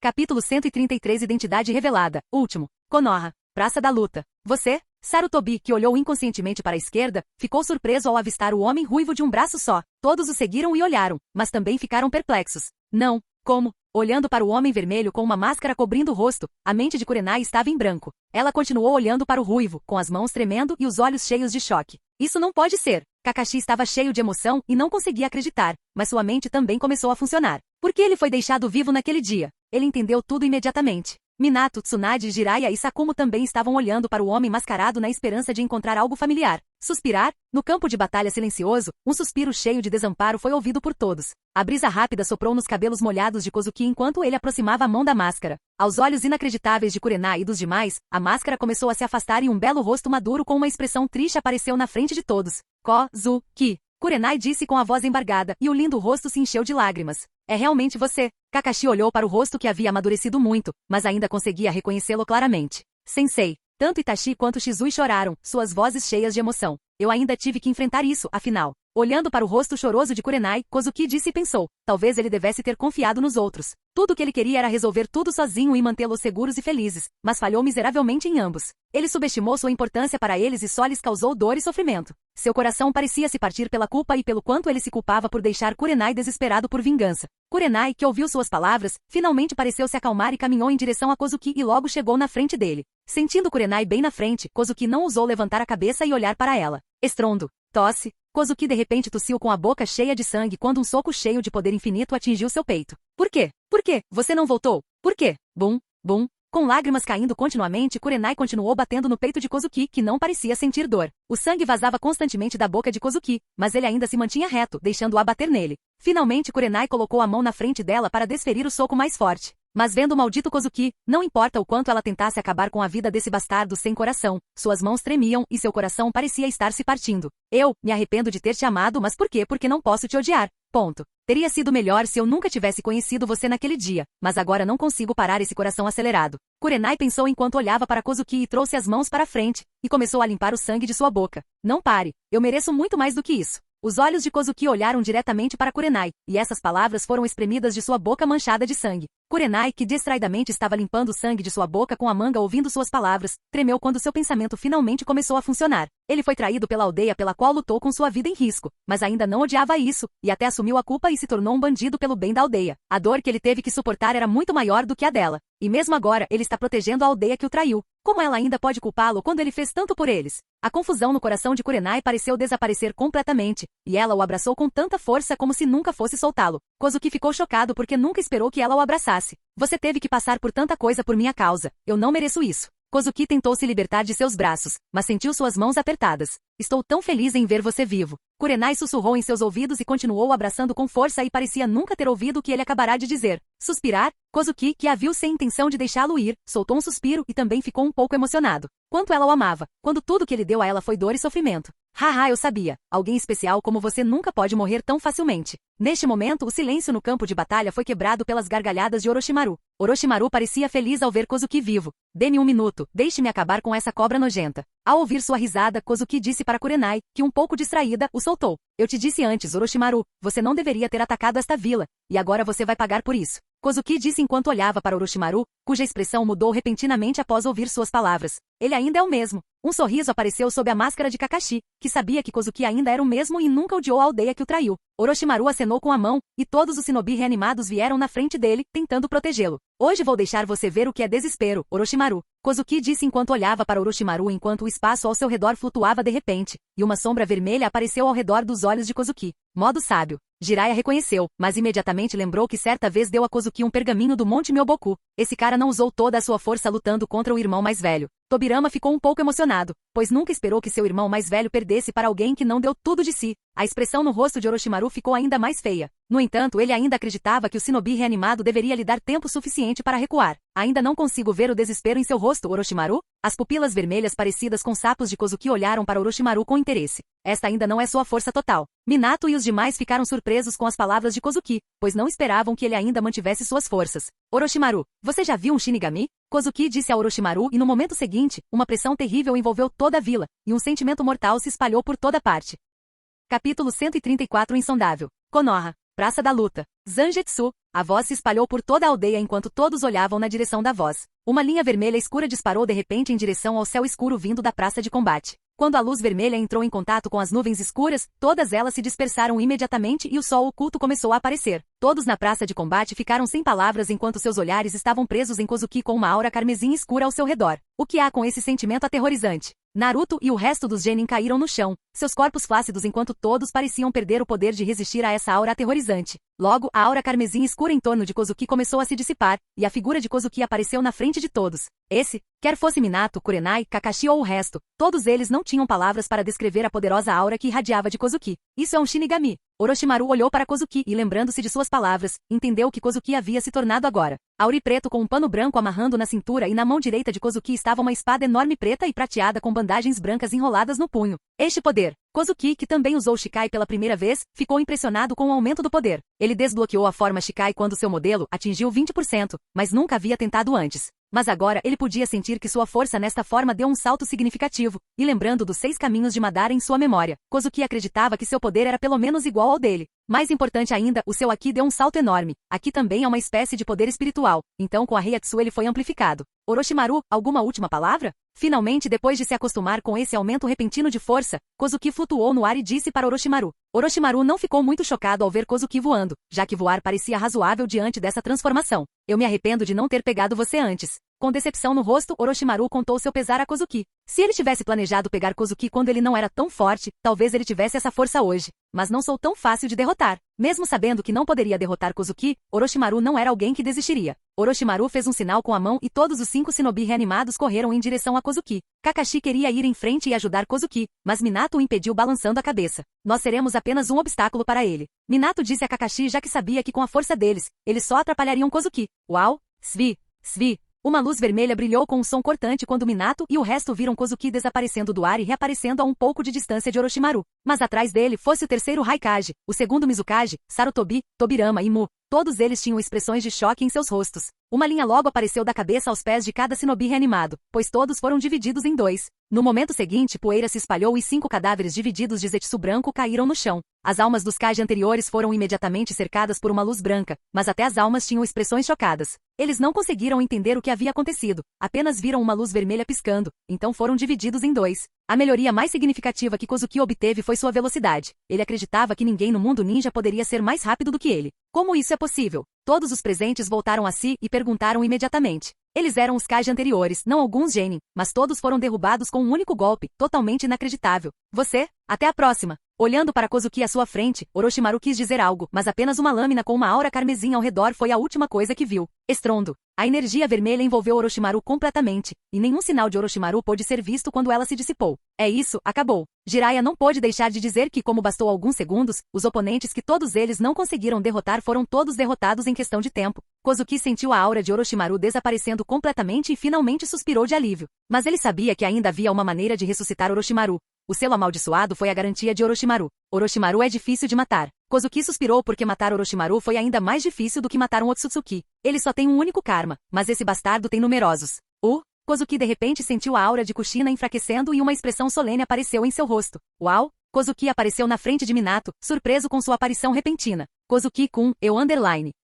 Capítulo 133 Identidade revelada. Último. Konoha. Praça da luta. Você? Sarutobi, que olhou inconscientemente para a esquerda, ficou surpreso ao avistar o homem ruivo de um braço só. Todos o seguiram e olharam, mas também ficaram perplexos. Não. Como? Olhando para o homem vermelho com uma máscara cobrindo o rosto, a mente de Kurenai estava em branco. Ela continuou olhando para o ruivo, com as mãos tremendo e os olhos cheios de choque. Isso não pode ser. Kakashi estava cheio de emoção e não conseguia acreditar, mas sua mente também começou a funcionar. Por que ele foi deixado vivo naquele dia? Ele entendeu tudo imediatamente. Minato, Tsunade, Jiraiya e Sakumo também estavam olhando para o homem mascarado na esperança de encontrar algo familiar. Suspirar? No campo de batalha silencioso, um suspiro cheio de desamparo foi ouvido por todos. A brisa rápida soprou nos cabelos molhados de Kozuki enquanto ele aproximava a mão da máscara. Aos olhos inacreditáveis de Kurenai e dos demais, a máscara começou a se afastar e um belo rosto maduro com uma expressão triste apareceu na frente de todos. Kozuki. Kurenai disse com a voz embargada, e o lindo rosto se encheu de lágrimas. É realmente você. Kakashi olhou para o rosto que havia amadurecido muito, mas ainda conseguia reconhecê-lo claramente. Sensei. Tanto Itachi quanto Shizui choraram, suas vozes cheias de emoção. Eu ainda tive que enfrentar isso, afinal. Olhando para o rosto choroso de Kurenai, Kozuki disse e pensou, talvez ele devesse ter confiado nos outros. Tudo o que ele queria era resolver tudo sozinho e mantê-los seguros e felizes, mas falhou miseravelmente em ambos. Ele subestimou sua importância para eles e só lhes causou dor e sofrimento. Seu coração parecia se partir pela culpa e pelo quanto ele se culpava por deixar Kurenai desesperado por vingança. Kurenai, que ouviu suas palavras, finalmente pareceu se acalmar e caminhou em direção a Kozuki e logo chegou na frente dele. Sentindo Kurenai bem na frente, Kozuki não ousou levantar a cabeça e olhar para ela. Estrondo. Tosse. Kozuki de repente tossiu com a boca cheia de sangue quando um soco cheio de poder infinito atingiu seu peito. Por quê? Por quê? Você não voltou? Por quê? Bum, bum. Com lágrimas caindo continuamente, Kurenai continuou batendo no peito de Kozuki, que não parecia sentir dor. O sangue vazava constantemente da boca de Kozuki, mas ele ainda se mantinha reto, deixando-a bater nele. Finalmente Kurenai colocou a mão na frente dela para desferir o soco mais forte. Mas vendo o maldito Kozuki, não importa o quanto ela tentasse acabar com a vida desse bastardo sem coração, suas mãos tremiam e seu coração parecia estar se partindo. Eu me arrependo de ter te amado, mas por quê? Porque não posso te odiar. Ponto. Teria sido melhor se eu nunca tivesse conhecido você naquele dia, mas agora não consigo parar esse coração acelerado. Kurenai pensou enquanto olhava para Kozuki e trouxe as mãos para a frente, e começou a limpar o sangue de sua boca. Não pare, eu mereço muito mais do que isso. Os olhos de Kozuki olharam diretamente para Kurenai, e essas palavras foram espremidas de sua boca manchada de sangue. Kurenai, que distraidamente estava limpando o sangue de sua boca com a manga ouvindo suas palavras, tremeu quando seu pensamento finalmente começou a funcionar. Ele foi traído pela aldeia pela qual lutou com sua vida em risco, mas ainda não odiava isso, e até assumiu a culpa e se tornou um bandido pelo bem da aldeia. A dor que ele teve que suportar era muito maior do que a dela. E mesmo agora, ele está protegendo a aldeia que o traiu. Como ela ainda pode culpá-lo quando ele fez tanto por eles? A confusão no coração de Kurenai pareceu desaparecer completamente, e ela o abraçou com tanta força como se nunca fosse soltá-lo. Kozuki ficou chocado porque nunca esperou que ela o abraçasse. Você teve que passar por tanta coisa por minha causa. Eu não mereço isso. Kozuki tentou se libertar de seus braços, mas sentiu suas mãos apertadas. Estou tão feliz em ver você vivo. Kurenai sussurrou em seus ouvidos e continuou abraçando com força e parecia nunca ter ouvido o que ele acabará de dizer. Suspirar, Kozuki, que a viu sem intenção de deixá-lo ir, soltou um suspiro e também ficou um pouco emocionado. Quanto ela o amava, quando tudo que ele deu a ela foi dor e sofrimento. Haha, eu sabia. Alguém especial como você nunca pode morrer tão facilmente. Neste momento, o silêncio no campo de batalha foi quebrado pelas gargalhadas de Orochimaru. Orochimaru parecia feliz ao ver Kozuki vivo. Dê-me um minuto, deixe-me acabar com essa cobra nojenta. Ao ouvir sua risada, Kozuki disse para Kurenai, que um pouco distraída, o soltou. Eu te disse antes, Orochimaru, você não deveria ter atacado esta vila, e agora você vai pagar por isso. Kozuki disse enquanto olhava para Orochimaru, cuja expressão mudou repentinamente após ouvir suas palavras. Ele ainda é o mesmo. Um sorriso apareceu sob a máscara de Kakashi, que sabia que Kozuki ainda era o mesmo e nunca odiou a aldeia que o traiu. Orochimaru acenou com a mão, e todos os shinobi reanimados vieram na frente dele, tentando protegê-lo. Hoje vou deixar você ver o que é desespero, Orochimaru. Kozuki disse enquanto olhava para Orochimaru enquanto o espaço ao seu redor flutuava de repente, e uma sombra vermelha apareceu ao redor dos olhos de Kozuki. Modo sábio. Jiraiya reconheceu, mas imediatamente lembrou que certa vez deu a Kozuki um pergaminho do Monte Myoboku. Esse cara não usou toda a sua força lutando contra o irmão mais velho. Tobirama ficou um pouco emocionado, pois nunca esperou que seu irmão mais velho perdesse para alguém que não deu tudo de si. A expressão no rosto de Orochimaru ficou ainda mais feia. No entanto, ele ainda acreditava que o shinobi reanimado deveria lhe dar tempo suficiente para recuar. Ainda não consigo ver o desespero em seu rosto, Orochimaru? As pupilas vermelhas parecidas com sapos de Kozuki olharam para Orochimaru com interesse. Esta ainda não é sua força total. Minato e os demais ficaram surpresos com as palavras de Kozuki, pois não esperavam que ele ainda mantivesse suas forças. Orochimaru, você já viu um Shinigami? Kozuki disse a Orochimaru e no momento seguinte, uma pressão terrível envolveu toda a vila, e um sentimento mortal se espalhou por toda parte. Capítulo 134 Insondável. Konoha. Praça da Luta. Zangetsu. A voz se espalhou por toda a aldeia enquanto todos olhavam na direção da voz. Uma linha vermelha escura disparou de repente em direção ao céu escuro vindo da praça de combate. Quando a luz vermelha entrou em contato com as nuvens escuras, todas elas se dispersaram imediatamente e o sol oculto começou a aparecer. Todos na praça de combate ficaram sem palavras enquanto seus olhares estavam presos em Kozuki com uma aura carmesim escura ao seu redor. O que há com esse sentimento aterrorizante? Naruto e o resto dos genin caíram no chão, seus corpos flácidos enquanto todos pareciam perder o poder de resistir a essa aura aterrorizante. Logo, a aura carmesim escura em torno de Kozuki começou a se dissipar, e a figura de Kozuki apareceu na frente de todos. Esse, quer fosse Minato, Kurenai, Kakashi ou o resto, todos eles não tinham palavras para descrever a poderosa aura que irradiava de Kozuki. Isso é um Shinigami. Orochimaru olhou para Kozuki e, lembrando-se de suas palavras, entendeu que Kozuki havia se tornado agora. Auri preto com um pano branco amarrando na cintura e na mão direita de Kozuki estava uma espada enorme preta e prateada com bandagens brancas enroladas no punho. Este poder. Kozuki, que também usou Shikai pela primeira vez, ficou impressionado com o aumento do poder. Ele desbloqueou a forma Shikai quando seu modelo atingiu 20%, mas nunca havia tentado antes. Mas agora ele podia sentir que sua força nesta forma deu um salto significativo, e lembrando dos 6 caminhos de Madara em sua memória, Kozuki acreditava que seu poder era pelo menos igual ao dele. Mais importante ainda, o seu Aki deu um salto enorme. Aqui também é uma espécie de poder espiritual, então com a Reiatsu ele foi amplificado. Orochimaru, alguma última palavra? Finalmente, depois de se acostumar com esse aumento repentino de força, Kozuki flutuou no ar e disse para Orochimaru. Orochimaru não ficou muito chocado ao ver Kozuki voando, já que voar parecia razoável diante dessa transformação. Eu me arrependo de não ter pegado você antes. Com decepção no rosto, Orochimaru contou seu pesar a Kozuki. Se ele tivesse planejado pegar Kozuki quando ele não era tão forte, talvez ele tivesse essa força hoje. Mas não sou tão fácil de derrotar. Mesmo sabendo que não poderia derrotar Kozuki, Orochimaru não era alguém que desistiria. Orochimaru fez um sinal com a mão e todos os 5 shinobi reanimados correram em direção a Kozuki. Kakashi queria ir em frente e ajudar Kozuki, mas Minato o impediu balançando a cabeça. Nós seremos apenas um obstáculo para ele. Minato disse a Kakashi já que sabia que com a força deles, eles só atrapalhariam Kozuki. Uau! Svi! Uma luz vermelha brilhou com um som cortante quando Minato e o resto viram Kozuki desaparecendo do ar e reaparecendo a um pouco de distância de Orochimaru. Mas atrás dele fosse o terceiro Raikage, o segundo Mizukage, Sarutobi, Tobirama e Mu. Todos eles tinham expressões de choque em seus rostos. Uma linha logo apareceu da cabeça aos pés de cada shinobi reanimado, pois todos foram divididos em dois. No momento seguinte, poeira se espalhou e 5 cadáveres divididos de Zetsu branco caíram no chão. As almas dos Kage anteriores foram imediatamente cercadas por uma luz branca, mas até as almas tinham expressões chocadas. Eles não conseguiram entender o que havia acontecido, apenas viram uma luz vermelha piscando, então foram divididos em dois. A melhoria mais significativa que Kozuki obteve foi sua velocidade. Ele acreditava que ninguém no mundo ninja poderia ser mais rápido do que ele. Como isso é possível? Todos os presentes voltaram a si e perguntaram imediatamente. Eles eram os Kage anteriores, não alguns Genin, mas todos foram derrubados com um único golpe, totalmente inacreditável. Você? Até a próxima! Olhando para Kozuki à sua frente, Orochimaru quis dizer algo, mas apenas uma lâmina com uma aura carmesim ao redor foi a última coisa que viu. Estrondo. A energia vermelha envolveu Orochimaru completamente, e nenhum sinal de Orochimaru pôde ser visto quando ela se dissipou. É isso, acabou. Jiraiya não pôde deixar de dizer que, como bastou alguns segundos, os oponentes que todos eles não conseguiram derrotar foram todos derrotados em questão de tempo. Kozuki sentiu a aura de Orochimaru desaparecendo completamente e finalmente suspirou de alívio. Mas ele sabia que ainda havia uma maneira de ressuscitar Orochimaru. O selo amaldiçoado foi a garantia de Orochimaru. Orochimaru é difícil de matar. Kozuki suspirou porque matar Orochimaru foi ainda mais difícil do que matar um Otsutsuki. Ele só tem um único karma, mas esse bastardo tem numerosos. Kozuki de repente sentiu a aura de Kushina enfraquecendo e uma expressão solene apareceu em seu rosto. Uau! Kozuki apareceu na frente de Minato, surpreso com sua aparição repentina. Kozuki-kun,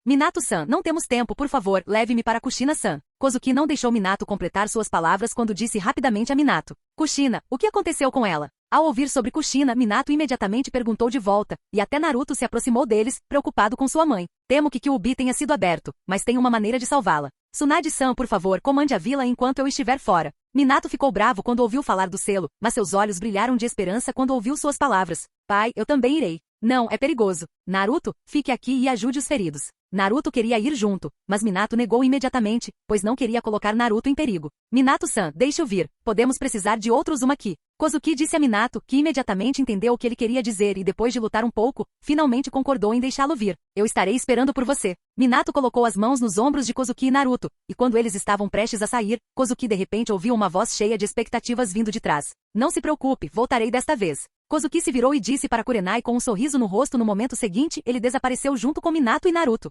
Minato-san, não temos tempo, por favor, leve-me para Kushina-san. Kozuki não deixou Minato completar suas palavras quando disse rapidamente a Minato. Kushina, o que aconteceu com ela? Ao ouvir sobre Kushina, Minato imediatamente perguntou de volta, e até Naruto se aproximou deles, preocupado com sua mãe. Temo que Kyuubi tenha sido aberto, mas tem uma maneira de salvá-la. Tsunade-san, por favor, comande a vila enquanto eu estiver fora. Minato ficou bravo quando ouviu falar do selo, mas seus olhos brilharam de esperança quando ouviu suas palavras. Pai, eu também irei. Não, é perigoso. Naruto, fique aqui e ajude os feridos. Naruto queria ir junto, mas Minato negou imediatamente, pois não queria colocar Naruto em perigo. Minato-san, deixe-o vir. Podemos precisar de outro Uzumaki. Kozuki disse a Minato, que imediatamente entendeu o que ele queria dizer e depois de lutar um pouco, finalmente concordou em deixá-lo vir. Eu estarei esperando por você. Minato colocou as mãos nos ombros de Kozuki e Naruto, e quando eles estavam prestes a sair, Kozuki de repente ouviu uma voz cheia de expectativas vindo de trás. Não se preocupe, voltarei desta vez. Kozuki se virou e disse para Kurenai com um sorriso no rosto. No momento seguinte, ele desapareceu junto com Minato e Naruto.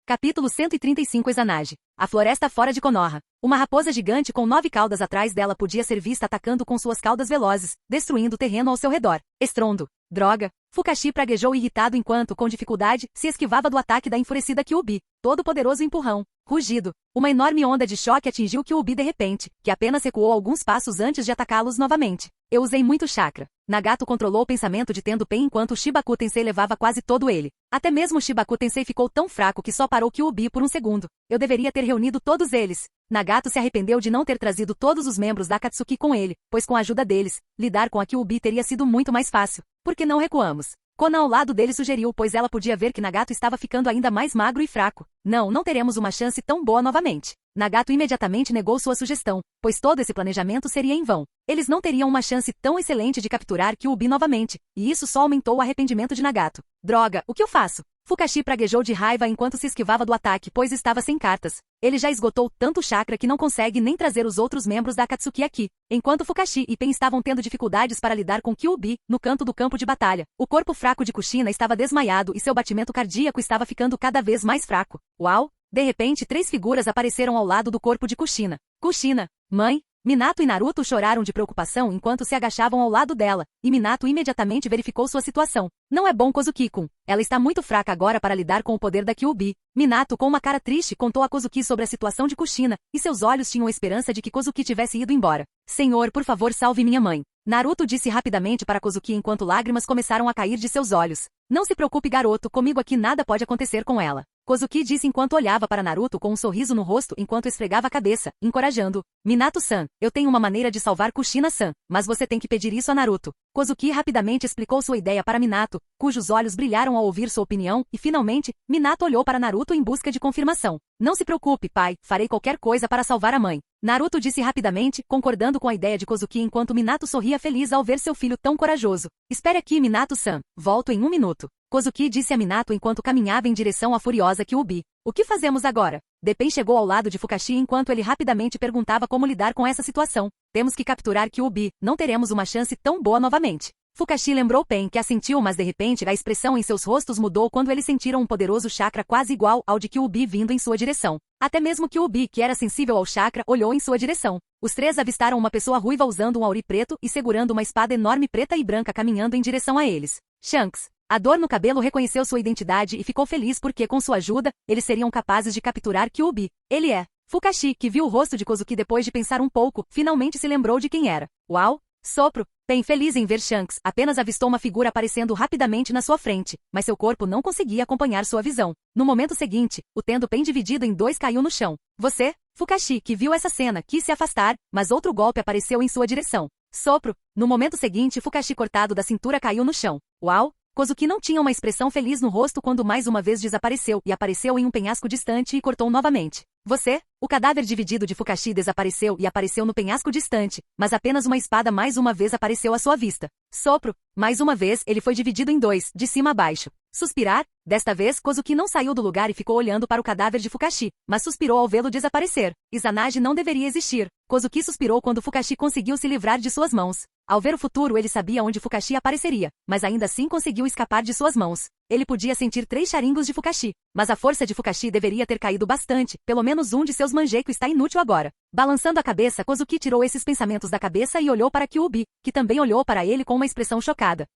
Capítulo 135 Izanagi. A floresta fora de Konoha. Uma raposa gigante com 9 caudas atrás dela podia ser vista atacando com suas caudas velozes, destruindo o terreno ao seu redor. Estrondo. Droga. Fukashi praguejou irritado enquanto, com dificuldade, se esquivava do ataque da enfurecida Kyuubi. Todo-poderoso empurrão. Rugido. Uma enorme onda de choque atingiu Kyuubi de repente, que apenas recuou alguns passos antes de atacá-los novamente. Eu usei muito chakra. Nagato controlou o pensamento de Tendo Pen enquanto o Shibaku Tensei levava quase todo ele. Até mesmo o Shibaku Tensei ficou tão fraco que só parou Kyuubi por um segundo. Eu deveria ter reunido todos eles. Nagato se arrependeu de não ter trazido todos os membros da Akatsuki com ele, pois com a ajuda deles, lidar com a Kyuubi teria sido muito mais fácil. Por que não recuamos? Konan ao lado dele sugeriu, pois ela podia ver que Nagato estava ficando ainda mais magro e fraco. Não teremos uma chance tão boa novamente. Nagato imediatamente negou sua sugestão, pois todo esse planejamento seria em vão. Eles não teriam uma chance tão excelente de capturar Kyuubi novamente, e isso só aumentou o arrependimento de Nagato. Droga, o que eu faço? Fukashi praguejou de raiva enquanto se esquivava do ataque, pois estava sem cartas. Ele já esgotou tanto chakra que não consegue nem trazer os outros membros da Akatsuki aqui. Enquanto Fukashi e Pen estavam tendo dificuldades para lidar com Kyuubi, no canto do campo de batalha, o corpo fraco de Kushina estava desmaiado e seu batimento cardíaco estava ficando cada vez mais fraco. Uau! De repente 3 figuras apareceram ao lado do corpo de Kushina. Kushina, mãe? Minato e Naruto choraram de preocupação enquanto se agachavam ao lado dela, e Minato imediatamente verificou sua situação. Não é bom, Kozuki-kun. Ela está muito fraca agora para lidar com o poder da Kyuubi. Minato, com uma cara triste, contou a Kozuki sobre a situação de Kushina, e seus olhos tinham esperança de que Kozuki tivesse ido embora. Senhor, por favor, salve minha mãe. Naruto disse rapidamente para Kozuki enquanto lágrimas começaram a cair de seus olhos. Não se preocupe, garoto, comigo aqui nada pode acontecer com ela. Kozuki disse enquanto olhava para Naruto com um sorriso no rosto enquanto esfregava a cabeça, encorajando. Minato-san, eu tenho uma maneira de salvar Kushina-san, mas você tem que pedir isso a Naruto. Kozuki rapidamente explicou sua ideia para Minato, cujos olhos brilharam ao ouvir sua opinião, e finalmente, Minato olhou para Naruto em busca de confirmação. Não se preocupe, pai, farei qualquer coisa para salvar a mãe. Naruto disse rapidamente, concordando com a ideia de Kozuki enquanto Minato sorria feliz ao ver seu filho tão corajoso. Espere aqui, Minato-san, volto em 1 minuto. Kozuki disse a Minato enquanto caminhava em direção à furiosa Kyuubi. O que fazemos agora? Depen chegou ao lado de Fukashi enquanto ele rapidamente perguntava como lidar com essa situação. Temos que capturar Kyuubi, não teremos uma chance tão boa novamente. Fukashi lembrou Pen, que assentiu, mas de repente a expressão em seus rostos mudou quando eles sentiram um poderoso chakra quase igual ao de Kyuubi vindo em sua direção. Até mesmo Kyuubi, que era sensível ao chakra, olhou em sua direção. Os três avistaram uma pessoa ruiva usando um auri preto e segurando uma espada enorme preta e branca caminhando em direção a eles. Shanks. A dor no cabelo reconheceu sua identidade e ficou feliz porque, com sua ajuda, eles seriam capazes de capturar Kyuubi. Ele é Fukashi, que viu o rosto de Kozuki depois de pensar um pouco, finalmente se lembrou de quem era. Uau! Sopro. Pen, feliz em ver Shanks, apenas avistou uma figura aparecendo rapidamente na sua frente, mas seu corpo não conseguia acompanhar sua visão. No momento seguinte, o tendo Pen dividido em dois caiu no chão. Você? Fukashi, que viu essa cena, quis se afastar, mas outro golpe apareceu em sua direção. Sopro. No momento seguinte, Fukashi cortado da cintura caiu no chão. Uau! Kozuki não tinha uma expressão feliz no rosto quando mais uma vez desapareceu e apareceu em um penhasco distante e cortou novamente. Você? O cadáver dividido de Fukashi desapareceu e apareceu no penhasco distante, mas apenas uma espada mais uma vez apareceu à sua vista. Sopro. Mais uma vez, ele foi dividido em dois, de cima a baixo. Suspirar? Desta vez, Kozuki não saiu do lugar e ficou olhando para o cadáver de Fukashi, mas suspirou ao vê-lo desaparecer. Izanagi não deveria existir. Kozuki suspirou quando Fukashi conseguiu se livrar de suas mãos. Ao ver o futuro, ele sabia onde Fukashi apareceria, mas ainda assim conseguiu escapar de suas mãos. Ele podia sentir 3 chariнгos de Fukashi, mas a força de Fukashi deveria ter caído bastante, pelo menos um de seus manjeco está inútil agora. Balançando a cabeça, Kozuki tirou esses pensamentos da cabeça e olhou para Kyuubi, que também olhou para ele com uma expressão chocada.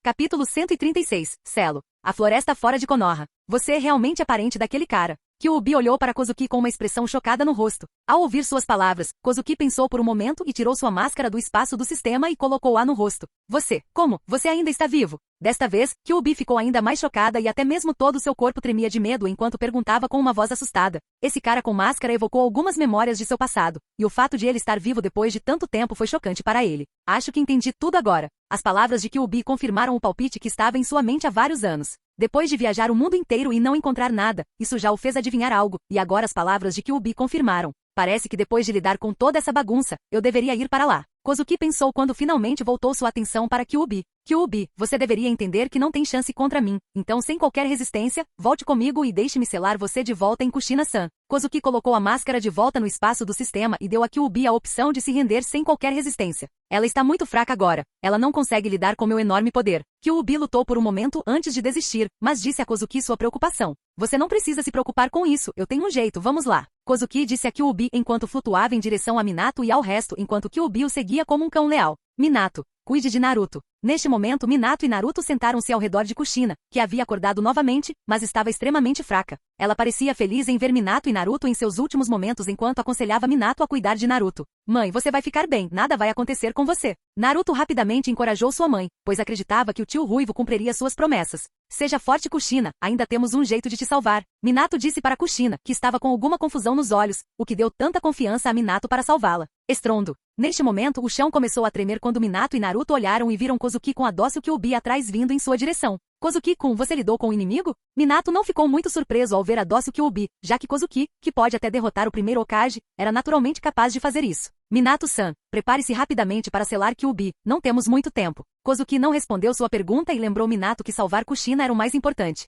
Capítulo 136, Selo. A floresta fora de Konoha. Você realmente é parente daquele cara. Kyuubi olhou para Kozuki com uma expressão chocada no rosto. Ao ouvir suas palavras, Kozuki pensou por um momento e tirou sua máscara do espaço do sistema e colocou-a no rosto. Você, como? Você ainda está vivo? Desta vez, Kyuubi ficou ainda mais chocada e até mesmo todo seu corpo tremia de medo enquanto perguntava com uma voz assustada. Esse cara com máscara evocou algumas memórias de seu passado, e o fato de ele estar vivo depois de tanto tempo foi chocante para ele. Acho que entendi tudo agora. As palavras de Kyuubi confirmaram o palpite que estava em sua mente há vários anos. Depois de viajar o mundo inteiro e não encontrar nada, isso já o fez adivinhar algo, e agora as palavras de Kyuubi confirmaram. Parece que depois de lidar com toda essa bagunça, eu deveria ir para lá. Kozuki pensou quando finalmente voltou sua atenção para Kyuubi. Kyuubi, você deveria entender que não tem chance contra mim, então sem qualquer resistência, volte comigo e deixe-me selar você de volta em Kushina-san. Kozuki colocou a máscara de volta no espaço do sistema e deu a Kyuubi a opção de se render sem qualquer resistência. Ela está muito fraca agora, ela não consegue lidar com meu enorme poder. Kyuubi lutou por um momento antes de desistir, mas disse a Kozuki sua preocupação. Você não precisa se preocupar com isso, eu tenho um jeito, vamos lá. Kozuki disse a Kyuubi enquanto flutuava em direção a Minato e ao resto enquanto Kyuubi o seguia como um cão leal. Minato, cuide de Naruto. Neste momento Minato e Naruto sentaram-se ao redor de Kushina, que havia acordado novamente, mas estava extremamente fraca. Ela parecia feliz em ver Minato e Naruto em seus últimos momentos enquanto aconselhava Minato a cuidar de Naruto. Mãe, você vai ficar bem, nada vai acontecer com você. Naruto rapidamente encorajou sua mãe, pois acreditava que o tio Ruivo cumpriria suas promessas. Seja forte, Kushina, ainda temos um jeito de te salvar. Minato disse para Kushina, que estava com alguma confusão nos olhos, o que deu tanta confiança a Minato para salvá-la. Estrondo. Neste momento o chão começou a tremer quando Minato e Naruto olharam e viram Kozuki com a dócil Kyuubi atrás vindo em sua direção. Kozuki-kun, você lidou com o inimigo? Minato não ficou muito surpreso ao ver a dócil Kyuubi, já que Kozuki, que pode até derrotar o primeiro Hokage, era naturalmente capaz de fazer isso. Minato-san, prepare-se rapidamente para selar Kyuubi, não temos muito tempo. Kozuki não respondeu sua pergunta e lembrou Minato que salvar Kushina era o mais importante.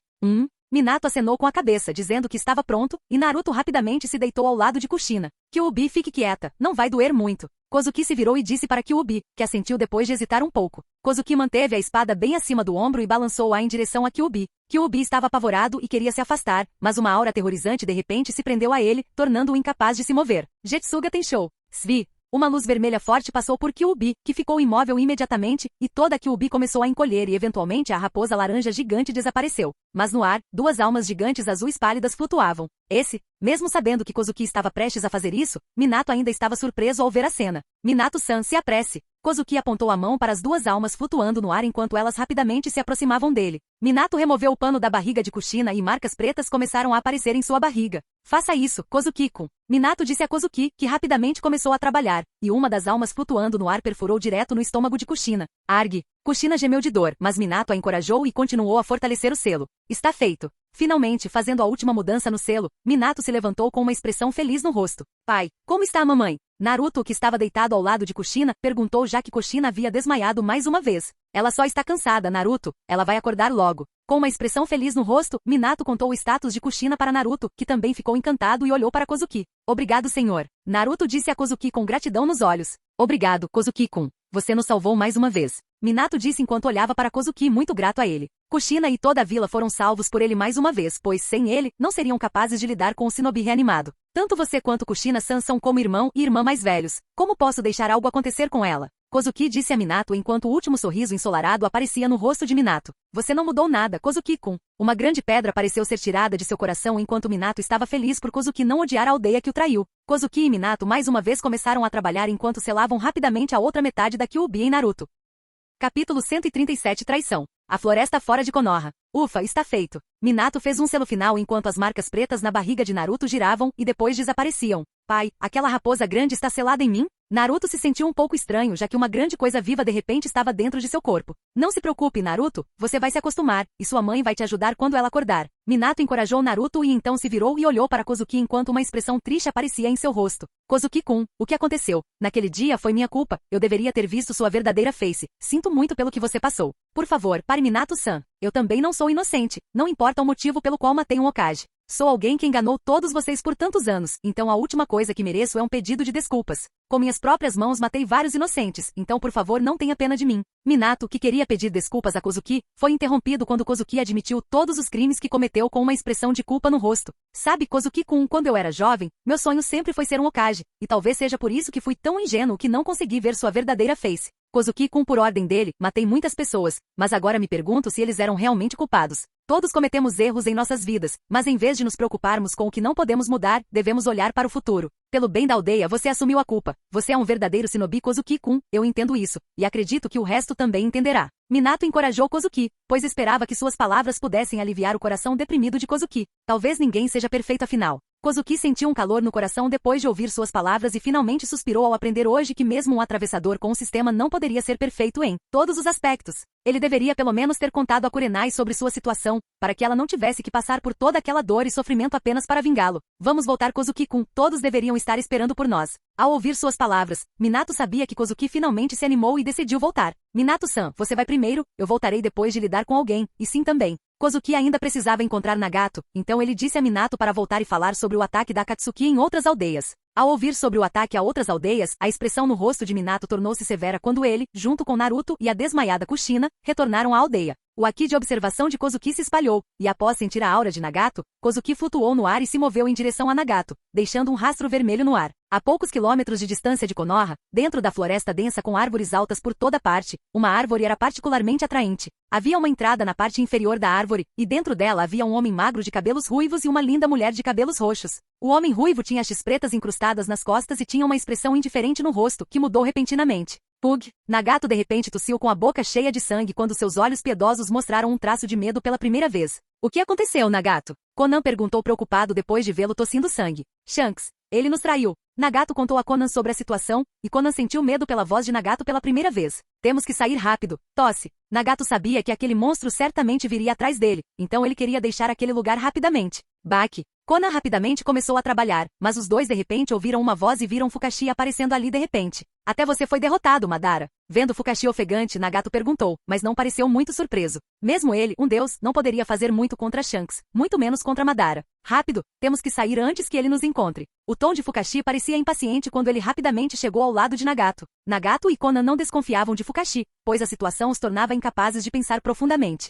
Minato acenou com a cabeça, dizendo que estava pronto, e Naruto rapidamente se deitou ao lado de Kushina. Kyuubi, fique quieta, não vai doer muito. Kozuki se virou e disse para Kyuubi, que assentiu depois de hesitar um pouco. Kozuki manteve a espada bem acima do ombro e balançou-a em direção a Kyuubi. Kyuubi estava apavorado e queria se afastar, mas uma aura aterrorizante de repente se prendeu a ele, tornando-o incapaz de se mover. Jetsuga Tenshou. Svi. Uma luz vermelha forte passou por Kyuubi, que ficou imóvel imediatamente, e toda a Kyuubi começou a encolher e eventualmente a raposa laranja gigante desapareceu. Mas no ar, 2 almas gigantes azuis pálidas flutuavam. Mesmo sabendo que Kozuki estava prestes a fazer isso, Minato ainda estava surpreso ao ver a cena. Minato-san, se apresse. Kozuki apontou a mão para as 2 almas flutuando no ar enquanto elas rapidamente se aproximavam dele. Minato removeu o pano da barriga de Kushina e marcas pretas começaram a aparecer em sua barriga. Faça isso, Kozuki-kun. Minato disse a Kozuki, que rapidamente começou a trabalhar, e uma das almas flutuando no ar perfurou direto no estômago de Kushina. Argue. Kushina gemeu de dor, mas Minato a encorajou e continuou a fortalecer o selo. Está feito. Finalmente, fazendo a última mudança no selo, Minato se levantou com uma expressão feliz no rosto. Pai, como está a mamãe? Naruto, que estava deitado ao lado de Kushina, perguntou já que Kushina havia desmaiado mais uma vez. Ela só está cansada, Naruto. Ela vai acordar logo. Com uma expressão feliz no rosto, Minato contou o status de Kushina para Naruto, que também ficou encantado e olhou para Kozuki. Obrigado, senhor. Naruto disse a Kozuki com gratidão nos olhos. Obrigado, Kozuki-kun. Você nos salvou mais uma vez. Minato disse enquanto olhava para Kozuki, muito grato a ele. Kushina e toda a vila foram salvos por ele mais uma vez, pois sem ele, não seriam capazes de lidar com o shinobi reanimado. Tanto você quanto Kushina-san são como irmão e irmã mais velhos. Como posso deixar algo acontecer com ela? Kozuki disse a Minato enquanto o último sorriso ensolarado aparecia no rosto de Minato. Você não mudou nada, Kozuki-kun. Uma grande pedra pareceu ser tirada de seu coração enquanto Minato estava feliz por Kozuki não odiar a aldeia que o traiu. Kozuki e Minato mais uma vez começaram a trabalhar enquanto selavam rapidamente a outra metade da Kyuubi em Naruto. Capítulo 137 Traição. A floresta fora de Konoha. Ufa, está feito. Minato fez um selo final enquanto as marcas pretas na barriga de Naruto giravam e depois desapareciam. Pai, aquela raposa grande está selada em mim? Naruto se sentiu um pouco estranho, já que uma grande coisa viva de repente estava dentro de seu corpo. Não se preocupe, Naruto, você vai se acostumar, e sua mãe vai te ajudar quando ela acordar. Minato encorajou Naruto e então se virou e olhou para Kozuki enquanto uma expressão triste aparecia em seu rosto. Kozuki-kun, o que aconteceu? Naquele dia foi minha culpa, eu deveria ter visto sua verdadeira face. Sinto muito pelo que você passou. Por favor, pare Minato-san. Eu também não sou inocente, não importa o motivo pelo qual matei um Hokage. Sou alguém que enganou todos vocês por tantos anos, então a última coisa que mereço é um pedido de desculpas. Com minhas próprias mãos matei vários inocentes, então por favor não tenha pena de mim. Minato, que queria pedir desculpas a Kozuki, foi interrompido quando Kozuki admitiu todos os crimes que cometeu com uma expressão de culpa no rosto. Sabe, Kozuki-kun, quando eu era jovem, meu sonho sempre foi ser um Hokage, e talvez seja por isso que fui tão ingênuo que não consegui ver sua verdadeira face. Kozuki-kun, por ordem dele, matei muitas pessoas, mas agora me pergunto se eles eram realmente culpados. Todos cometemos erros em nossas vidas, mas em vez de nos preocuparmos com o que não podemos mudar, devemos olhar para o futuro. Pelo bem da aldeia você assumiu a culpa. Você é um verdadeiro shinobi Kozuki-kun, eu entendo isso, e acredito que o resto também entenderá. Minato encorajou Kozuki, pois esperava que suas palavras pudessem aliviar o coração deprimido de Kozuki. Talvez ninguém seja perfeito afinal. Kozuki sentiu um calor no coração depois de ouvir suas palavras e finalmente suspirou ao aprender hoje que mesmo um atravessador com o sistema não poderia ser perfeito em todos os aspectos. Ele deveria pelo menos ter contado a Kurenai sobre sua situação, para que ela não tivesse que passar por toda aquela dor e sofrimento apenas para vingá-lo. Vamos voltar, Kozuki-kun, todos deveriam estar esperando por nós. Ao ouvir suas palavras, Minato sabia que Kozuki finalmente se animou e decidiu voltar. Minato-san, você vai primeiro, eu voltarei depois de lidar com alguém, e sim também. Kozuki ainda precisava encontrar Nagato, então ele disse a Minato para voltar e falar sobre o ataque da Akatsuki em outras aldeias. Ao ouvir sobre o ataque a outras aldeias, a expressão no rosto de Minato tornou-se severa quando ele, junto com Naruto e a desmaiada Kushina, retornaram à aldeia. O haki de observação de Kozuki se espalhou, e após sentir a aura de Nagato, Kozuki flutuou no ar e se moveu em direção a Nagato, deixando um rastro vermelho no ar. A poucos quilômetros de distância de Konoha, dentro da floresta densa com árvores altas por toda parte, uma árvore era particularmente atraente. Havia uma entrada na parte inferior da árvore, e dentro dela havia um homem magro de cabelos ruivos e uma linda mulher de cabelos roxos. O homem ruivo tinha hastes pretas incrustadas nas costas e tinha uma expressão indiferente no rosto, que mudou repentinamente. Pug! Nagato de repente tossiu com a boca cheia de sangue quando seus olhos piedosos mostraram um traço de medo pela primeira vez. O que aconteceu, Nagato? Conan perguntou preocupado depois de vê-lo tossindo sangue. Shanks, ele nos traiu. Nagato contou a Conan sobre a situação, e Conan sentiu medo pela voz de Nagato pela primeira vez. Temos que sair rápido. Tosse. Nagato sabia que aquele monstro certamente viria atrás dele, então ele queria deixar aquele lugar rapidamente. Baki. Conan rapidamente começou a trabalhar, mas os dois de repente ouviram uma voz e viram Fukashi aparecendo ali de repente. Até você foi derrotado, Madara. Vendo Fukashi ofegante, Nagato perguntou, mas não pareceu muito surpreso. Mesmo ele, um deus, não poderia fazer muito contra Shanks, muito menos contra Madara. Rápido, temos que sair antes que ele nos encontre. O tom de Fukashi parecia impaciente quando ele rapidamente chegou ao lado de Nagato. Nagato e Conan não desconfiavam de Fukashi, pois a situação os tornava incapazes de pensar profundamente.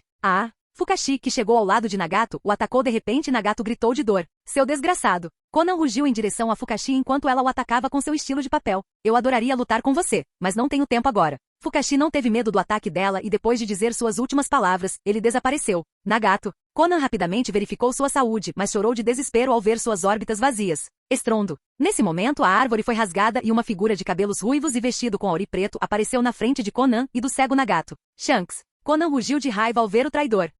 Fukashi, que chegou ao lado de Nagato, o atacou de repente e Nagato gritou de dor. Seu desgraçado! Conan rugiu em direção a Fukashi enquanto ela o atacava com seu estilo de papel. Eu adoraria lutar com você, mas não tenho tempo agora. Fukashi não teve medo do ataque dela e depois de dizer suas últimas palavras, ele desapareceu. Nagato. Conan rapidamente verificou sua saúde, mas chorou de desespero ao ver suas órbitas vazias. Estrondo. Nesse momento a árvore foi rasgada e uma figura de cabelos ruivos e vestido com auri preto apareceu na frente de Conan e do cego Nagato. Shanks. Conan rugiu de raiva ao ver o traidor.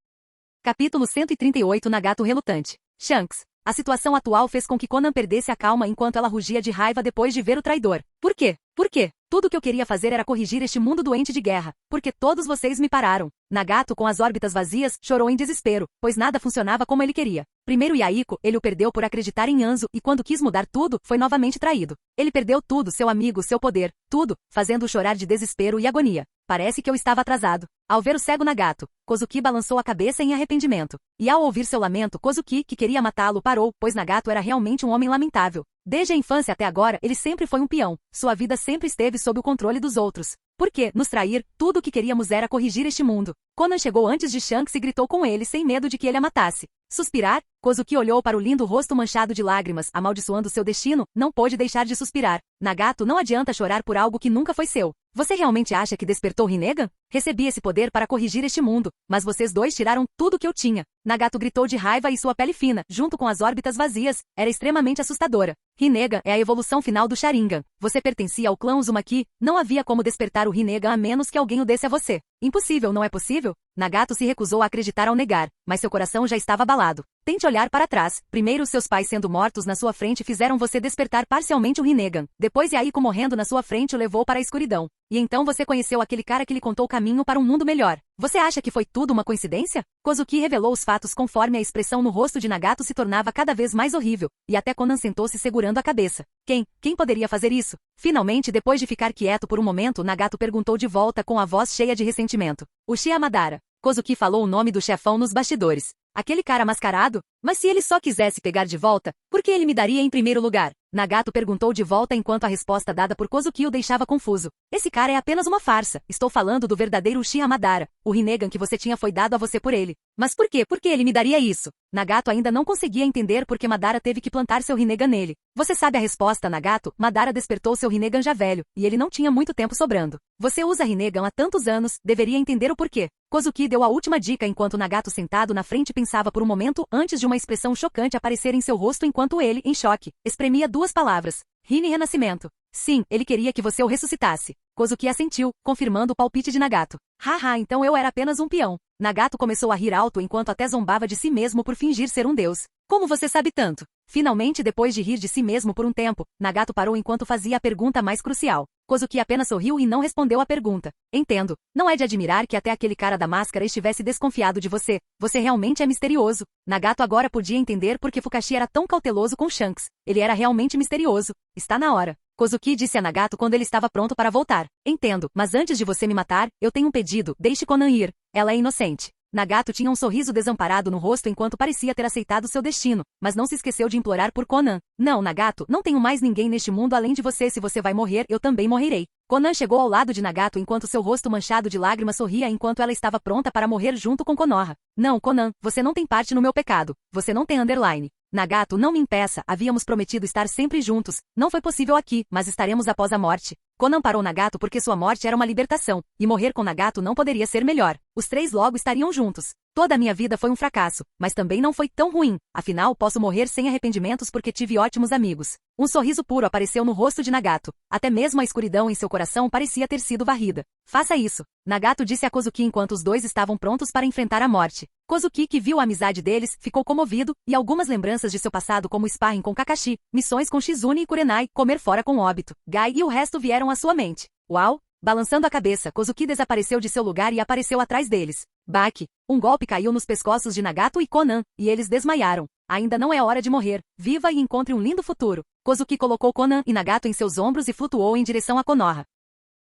Capítulo 138 Nagato relutante. Shanks. A situação atual fez com que Conan perdesse a calma enquanto ela rugia de raiva depois de ver o traidor. Por quê? Por quê? Tudo o que eu queria fazer era corrigir este mundo doente de guerra, porque todos vocês me pararam. Nagato, com as órbitas vazias, chorou em desespero, pois nada funcionava como ele queria. Primeiro Yahiko, ele o perdeu por acreditar em Anzo e quando quis mudar tudo, foi novamente traído. Ele perdeu tudo, seu amigo, seu poder, tudo, fazendo-o chorar de desespero e agonia. Parece que eu estava atrasado. Ao ver o cego Nagato, Kozuki balançou a cabeça em arrependimento. E ao ouvir seu lamento, Kozuki, que queria matá-lo, parou, pois Nagato era realmente um homem lamentável. Desde a infância até agora, ele sempre foi um peão. Sua vida sempre esteve sob o controle dos outros. Por que nos trair? Tudo o que queríamos era corrigir este mundo. Conan chegou antes de Shanks e gritou com ele sem medo de que ele a matasse. Suspirar? Kozuki olhou para o lindo rosto manchado de lágrimas, amaldiçoando seu destino, não pôde deixar de suspirar. Nagato, não adianta chorar por algo que nunca foi seu. Você realmente acha que despertou Rinnegan? Recebi esse poder para corrigir este mundo, mas vocês dois tiraram tudo que eu tinha. Nagato gritou de raiva e sua pele fina, junto com as órbitas vazias, era extremamente assustadora. Rinnegan é a evolução final do Sharingan. Você pertencia ao clã Uzumaki, não havia como despertar o Rinnegan a menos que alguém o desse a você. Impossível, não é possível? Nagato se recusou a acreditar ao negar, mas seu coração já estava abalado. Tente olhar para trás. Primeiro seus pais sendo mortos na sua frente fizeram você despertar parcialmente o Rinnegan. Depois Yahiko morrendo na sua frente o levou para a escuridão. E então você conheceu aquele cara que lhe contou o caminho para um mundo melhor. Você acha que foi tudo uma coincidência? Kozuki revelou os fatos conforme a expressão no rosto de Nagato se tornava cada vez mais horrível, e até Conan sentou-se segurando a cabeça. Quem poderia fazer isso? Finalmente, depois de ficar quieto por um momento, Nagato perguntou de volta com a voz cheia de ressentimento. Uchiha Madara. Kozuki falou o nome do chefão nos bastidores. Aquele cara mascarado? Mas se ele só quisesse pegar de volta, por que ele me daria em primeiro lugar? Nagato perguntou de volta enquanto a resposta dada por Kozuki o deixava confuso. Esse cara é apenas uma farsa. Estou falando do verdadeiro Uchiha Madara. O Rinnegan que você tinha foi dado a você por ele. Mas por quê? Por que ele me daria isso? Nagato ainda não conseguia entender por que Madara teve que plantar seu Rinnegan nele. Você sabe a resposta, Nagato? Madara despertou seu Rinnegan já velho, e ele não tinha muito tempo sobrando. Você usa Rinnegan há tantos anos, deveria entender o porquê. Kozuki deu a última dica enquanto Nagato sentado na frente pensava por um momento antes de uma expressão chocante aparecer em seu rosto enquanto ele, em choque, espremia duas palavras. Rin renascimento. Sim, ele queria que você o ressuscitasse. Kozuki assentiu, confirmando o palpite de Nagato. Haha, então eu era apenas um peão. Nagato começou a rir alto enquanto até zombava de si mesmo por fingir ser um deus. Como você sabe tanto? Finalmente, depois de rir de si mesmo por um tempo, Nagato parou enquanto fazia a pergunta mais crucial. Kozuki apenas sorriu e não respondeu à pergunta. Entendo. Não é de admirar que até aquele cara da máscara estivesse desconfiado de você. Você realmente é misterioso. Nagato agora podia entender por que Fukashi era tão cauteloso com Shanks. Ele era realmente misterioso. Está na hora. Kozuki disse a Nagato quando ele estava pronto para voltar. Entendo, mas antes de você me matar, eu tenho um pedido. Deixe Conan ir. Ela é inocente. Nagato tinha um sorriso desamparado no rosto enquanto parecia ter aceitado seu destino, mas não se esqueceu de implorar por Conan. Não, Nagato, não tenho mais ninguém neste mundo além de você. Se você vai morrer, eu também morrerei. Conan chegou ao lado de Nagato enquanto seu rosto manchado de lágrimas sorria enquanto ela estava pronta para morrer junto com Konoha. Não, Conan, você não tem parte no meu pecado. Você não tem underline. Nagato, não me impeça, havíamos prometido estar sempre juntos. Não foi possível aqui, mas estaremos após a morte. Conan parou Nagato porque sua morte era uma libertação, e morrer com Nagato não poderia ser melhor. Os três logo estariam juntos. Toda a minha vida foi um fracasso, mas também não foi tão ruim. Afinal, posso morrer sem arrependimentos porque tive ótimos amigos. Um sorriso puro apareceu no rosto de Nagato. Até mesmo a escuridão em seu coração parecia ter sido varrida. Faça isso. Nagato disse a Kozuki enquanto os dois estavam prontos para enfrentar a morte. Kozuki, que viu a amizade deles, ficou comovido, e algumas lembranças de seu passado como sparring com Kakashi, missões com Shizune e Kurenai, comer fora com Obito, Gai e o resto vieram à sua mente. Uau! Balançando a cabeça, Kozuki desapareceu de seu lugar e apareceu atrás deles. Baque! Um golpe caiu nos pescoços de Nagato e Conan, e eles desmaiaram. Ainda não é hora de morrer. Viva e encontre um lindo futuro. Kozuki colocou Conan e Nagato em seus ombros e flutuou em direção a Konoha.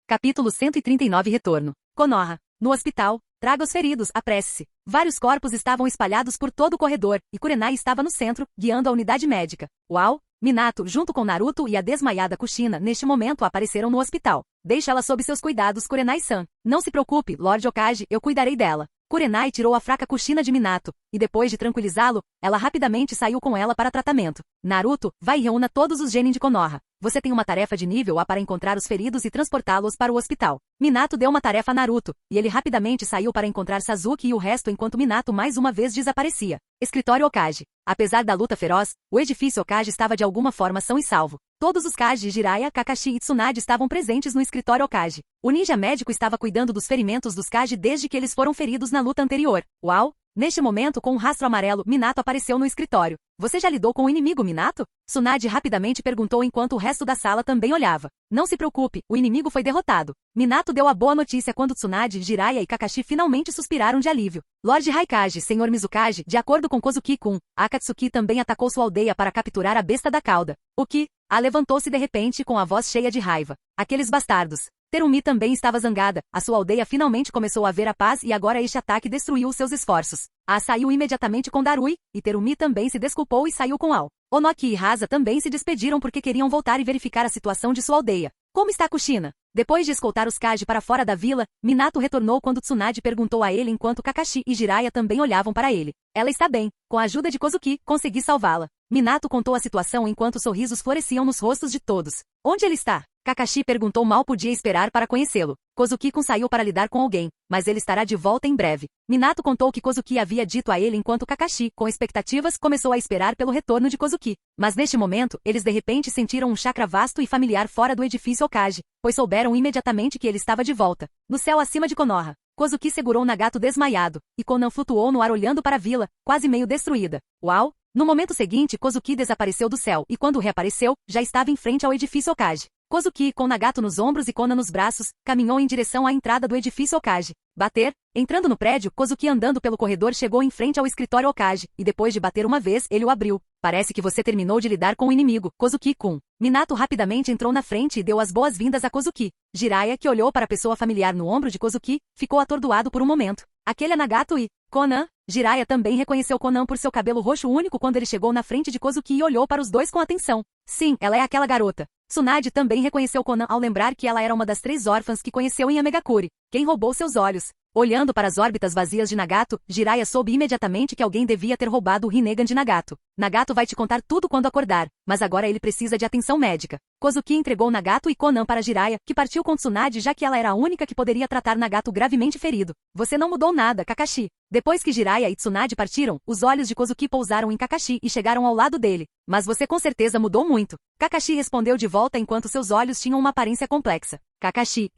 Capítulo 139 Retorno. Konoha. No hospital. Traga os feridos, apresse-se. Vários corpos estavam espalhados por todo o corredor, e Kurenai estava no centro, guiando a unidade médica. Uau! Minato, junto com Naruto e a desmaiada Kushina, neste momento apareceram no hospital. Deixa ela sob seus cuidados, Kurenai-san. Não se preocupe, Lord Okage, eu cuidarei dela. Kurenai tirou a fraca Kushina de Minato, e depois de tranquilizá-lo, ela rapidamente saiu com ela para tratamento. Naruto, vai e reúna todos os genin de Konoha. Você tem uma tarefa de nível A para encontrar os feridos e transportá-los para o hospital. Minato deu uma tarefa a Naruto, e ele rapidamente saiu para encontrar Sasuke e o resto enquanto Minato mais uma vez desaparecia. Escritório Okage. Apesar da luta feroz, o edifício Okage estava de alguma forma são e salvo. Todos os Kage, Jiraiya, Kakashi e Tsunade estavam presentes no escritório Okage. O ninja médico estava cuidando dos ferimentos dos Kage desde que eles foram feridos na luta anterior. Uau! Neste momento, com um rastro amarelo, Minato apareceu no escritório. Você já lidou com o inimigo, Minato? Tsunade rapidamente perguntou enquanto o resto da sala também olhava. Não se preocupe, o inimigo foi derrotado. Minato deu a boa notícia quando Tsunade, Jiraiya e Kakashi finalmente suspiraram de alívio. Lorde Raikage, Senhor Mizukage, de acordo com Kozuki-kun, Akatsuki também atacou sua aldeia para capturar a besta da cauda. O que? Levantou-se de repente com a voz cheia de raiva. Aqueles bastardos. Terumi também estava zangada. A sua aldeia finalmente começou a ver a paz e agora este ataque destruiu os seus esforços. Saiu imediatamente com Darui, e Terumi também se desculpou e saiu com Ao. Onoki e Rasa também se despediram porque queriam voltar e verificar a situação de sua aldeia. Como está Kushina? Depois de escoltar os Kage para fora da vila, Minato retornou quando Tsunade perguntou a ele enquanto Kakashi e Jiraiya também olhavam para ele. Ela está bem. Com a ajuda de Kozuki, consegui salvá-la. Minato contou a situação enquanto sorrisos floresciam nos rostos de todos. Onde ele está? Kakashi perguntou. Mal podia esperar para conhecê-lo. Kozuki-kun saiu para lidar com alguém, mas ele estará de volta em breve. Minato contou o que Kozuki havia dito a ele enquanto Kakashi, com expectativas, começou a esperar pelo retorno de Kozuki. Mas neste momento, eles de repente sentiram um chakra vasto e familiar fora do edifício Hokage, pois souberam imediatamente que ele estava de volta. No céu acima de Konoha, Kozuki segurou Nagato desmaiado, e Konan flutuou no ar olhando para a vila, quase meio destruída. Uau! No momento seguinte, Kozuki desapareceu do céu e quando reapareceu, já estava em frente ao edifício Hokage. Kozuki, com Nagato nos ombros e Konan nos braços, caminhou em direção à entrada do edifício Hokage. Bater? Entrando no prédio, Kozuki andando pelo corredor chegou em frente ao escritório Hokage, e depois de bater uma vez, ele o abriu. Parece que você terminou de lidar com o inimigo, Kozuki-kun. Minato rapidamente entrou na frente e deu as boas-vindas a Kozuki. Jiraiya, que olhou para a pessoa familiar no ombro de Kozuki, ficou atordoado por um momento. Aquele é Nagato e... Konan? Jiraiya também reconheceu Konan por seu cabelo roxo único quando ele chegou na frente de Kozuki e olhou para os dois com atenção. Sim, ela é aquela garota. Tsunade também reconheceu Konan ao lembrar que ela era uma das 3 órfãs que conheceu em Amegakure. Quem roubou seus olhos? Olhando para as órbitas vazias de Nagato, Jiraiya soube imediatamente que alguém devia ter roubado o Rinnegan de Nagato. Nagato vai te contar tudo quando acordar, mas agora ele precisa de atenção médica. Kozuki entregou Nagato e Konan para Jiraiya, que partiu com Tsunade já que ela era a única que poderia tratar Nagato gravemente ferido. Você não mudou nada, Kakashi. Depois que Jiraiya e Tsunade partiram, os olhos de Kozuki pousaram em Kakashi e chegaram ao lado dele. Mas você com certeza mudou muito. Kakashi respondeu de volta enquanto seus olhos tinham uma aparência complexa. Kakashi,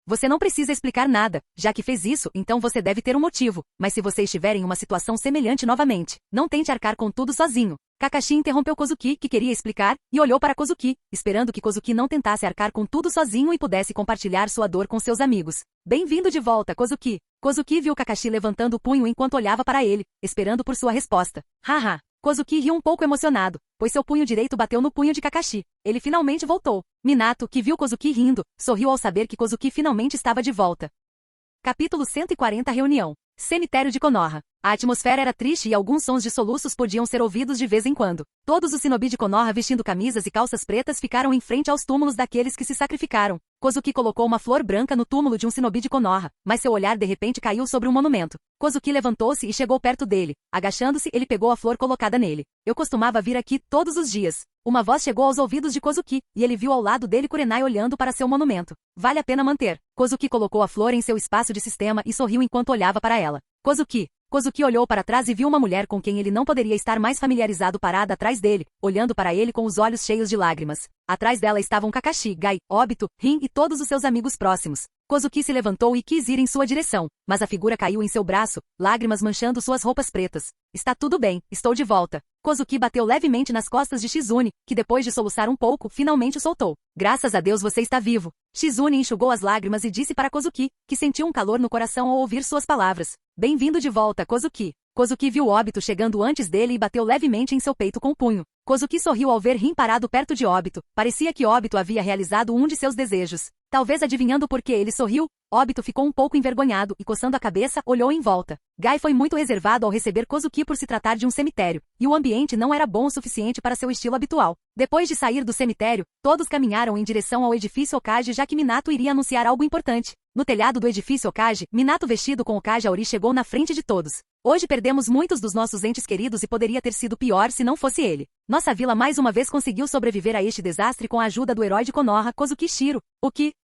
você não precisa explicar nada. Já que fez isso, então você deve ter um motivo. Mas se você estiver em uma situação semelhante novamente, não tente arcar com tudo sozinho. Kakashi interrompeu Kozuki, que queria explicar, e olhou para Kozuki, esperando que Kozuki não tentasse arcar com tudo sozinho e pudesse compartilhar sua dor com seus amigos. Bem-vindo de volta, Kozuki. Kozuki viu Kakashi levantando o punho enquanto olhava para ele, esperando por sua resposta. Haha. Kozuki riu um pouco emocionado, pois seu punho direito bateu no punho de Kakashi. Ele finalmente voltou. Minato, que viu Kozuki rindo, sorriu ao saber que Kozuki finalmente estava de volta. Capítulo 140 Reunião. Cemitério de Konoha. A atmosfera era triste e alguns sons de soluços podiam ser ouvidos de vez em quando. Todos os shinobi de Konoha vestindo camisas e calças pretas ficaram em frente aos túmulos daqueles que se sacrificaram. Kozuki colocou uma flor branca no túmulo de um shinobi de Konoha, mas seu olhar de repente caiu sobre um monumento. Kozuki levantou-se e chegou perto dele. Agachando-se, ele pegou a flor colocada nele. Eu costumava vir aqui todos os dias. Uma voz chegou aos ouvidos de Kozuki, e ele viu ao lado dele Kurenai olhando para seu monumento. Vale a pena manter. Kozuki colocou a flor em seu espaço de sistema e sorriu enquanto olhava para ela. Kozuki olhou para trás e viu uma mulher com quem ele não poderia estar mais familiarizado parada atrás dele, olhando para ele com os olhos cheios de lágrimas. Atrás dela estavam Kakashi, Gai, Obito, Rin e todos os seus amigos próximos. Kozuki se levantou e quis ir em sua direção, mas a figura caiu em seu braço, lágrimas manchando suas roupas pretas. Está tudo bem, estou de volta. Kozuki bateu levemente nas costas de Shizune, que depois de soluçar um pouco, finalmente o soltou. Graças a Deus você está vivo. Shizune enxugou as lágrimas e disse para Kozuki, que sentiu um calor no coração ao ouvir suas palavras. Bem-vindo de volta, Kozuki. Kozuki viu Obito chegando antes dele e bateu levemente em seu peito com o punho. Kozuki sorriu ao ver Rin parado perto de Obito. Parecia que Obito havia realizado um de seus desejos. Talvez adivinhando por que ele sorriu, Obito ficou um pouco envergonhado e, coçando a cabeça, olhou em volta. Gai foi muito reservado ao receber Kozuki por se tratar de um cemitério, e o ambiente não era bom o suficiente para seu estilo habitual. Depois de sair do cemitério, todos caminharam em direção ao edifício Hokage já que Minato iria anunciar algo importante. No telhado do edifício Hokage, Minato vestido com Hokage Auri chegou na frente de todos. Hoje perdemos muitos dos nossos entes queridos e poderia ter sido pior se não fosse ele. Nossa vila mais uma vez conseguiu sobreviver a este desastre com a ajuda do herói de Konoha, Kozuki Shiro.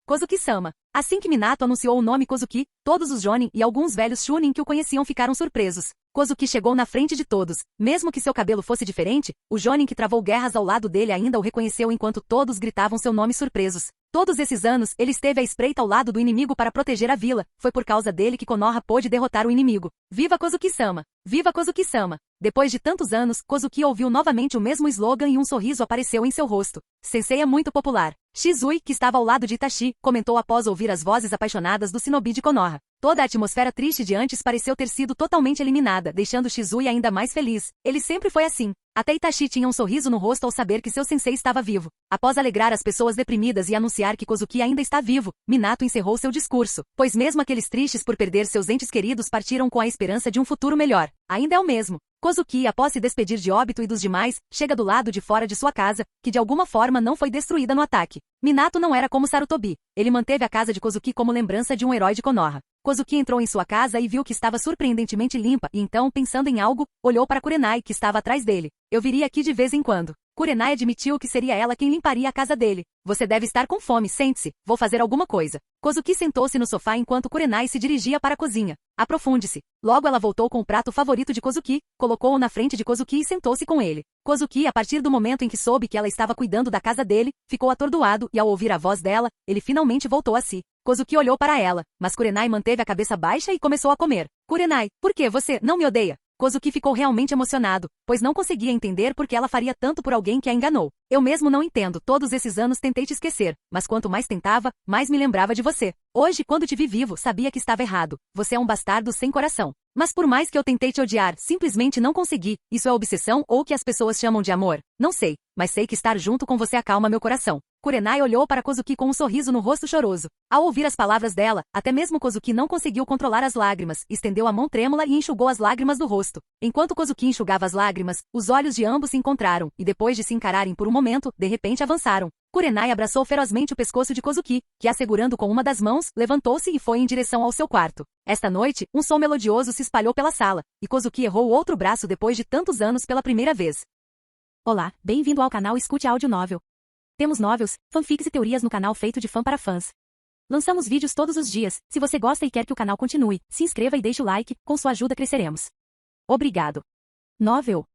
Kozuki-sama. Assim que Minato anunciou o nome Kozuki, todos os Jonin e alguns velhos Chunin que o conheciam ficaram surpresos. Kozuki chegou na frente de todos. Mesmo que seu cabelo fosse diferente, o Jonin que travou guerras ao lado dele ainda o reconheceu enquanto todos gritavam seu nome surpresos. Todos esses anos, ele esteve à espreita ao lado do inimigo para proteger a vila. Foi por causa dele que Konoha pôde derrotar o inimigo. Viva Kozuki-sama! Viva Kozuki-sama! Depois de tantos anos, Kozuki ouviu novamente o mesmo slogan e um sorriso apareceu em seu rosto. Sensei é muito popular. Shizui, que estava ao lado de Itachi, comentou após ouvir as vozes apaixonadas do shinobi de Konoha. Toda a atmosfera triste de antes pareceu ter sido totalmente eliminada, deixando Shizui ainda mais feliz. Ele sempre foi assim. Até Itachi tinha um sorriso no rosto ao saber que seu sensei estava vivo. Após alegrar as pessoas deprimidas e anunciar que Kozuki ainda está vivo, Minato encerrou seu discurso, pois mesmo aqueles tristes por perder seus entes queridos partiram com a esperança de um futuro melhor. Ainda é o mesmo. Kozuki, após se despedir de Obito e dos demais, chega do lado de fora de sua casa, que de alguma forma não foi destruída no ataque. Minato não era como Sarutobi. Ele manteve a casa de Kozuki como lembrança de um herói de Konoha. Kozuki entrou em sua casa e viu que estava surpreendentemente limpa e então, pensando em algo, olhou para Kurenai, que estava atrás dele. Eu viria aqui de vez em quando. Kurenai admitiu que seria ela quem limparia a casa dele. Você deve estar com fome, sente-se, vou fazer alguma coisa. Kozuki sentou-se no sofá enquanto Kurenai se dirigia para a cozinha. Aprofunde-se. Logo ela voltou com o prato favorito de Kozuki, colocou-o na frente de Kozuki e sentou-se com ele. Kozuki, a partir do momento em que soube que ela estava cuidando da casa dele, ficou atordoado e ao ouvir a voz dela, ele finalmente voltou a si. Kozuki olhou para ela, mas Kurenai manteve a cabeça baixa e começou a comer. Kurenai, por que você não me odeia? Kozuki ficou realmente emocionado, pois não conseguia entender por que ela faria tanto por alguém que a enganou. Eu mesmo não entendo, todos esses anos tentei te esquecer, mas quanto mais tentava, mais me lembrava de você. Hoje, quando te vi vivo, sabia que estava errado. Você é um bastardo sem coração. Mas por mais que eu tentei te odiar, simplesmente não consegui. Isso é obsessão ou o que as pessoas chamam de amor? Não sei, mas sei que estar junto com você acalma meu coração. Kurenai olhou para Kozuki com um sorriso no rosto choroso. Ao ouvir as palavras dela, até mesmo Kozuki não conseguiu controlar as lágrimas, estendeu a mão trêmula e enxugou as lágrimas do rosto. Enquanto Kozuki enxugava as lágrimas, os olhos de ambos se encontraram, e depois de se encararem por um momento, de repente avançaram. Kurenai abraçou ferozmente o pescoço de Kozuki, que, assegurando com uma das mãos, levantou-se e foi em direção ao seu quarto. Esta noite, um som melodioso se espalhou pela sala, e Kozuki errou o outro braço depois de tantos anos pela primeira vez. Olá, bem-vindo ao canal Escute Áudio Novel. Temos novels, fanfics e teorias no canal feito de fã para fãs. Lançamos vídeos todos os dias. Se você gosta e quer que o canal continue, se inscreva e deixe o like, com sua ajuda cresceremos. Obrigado. Novel.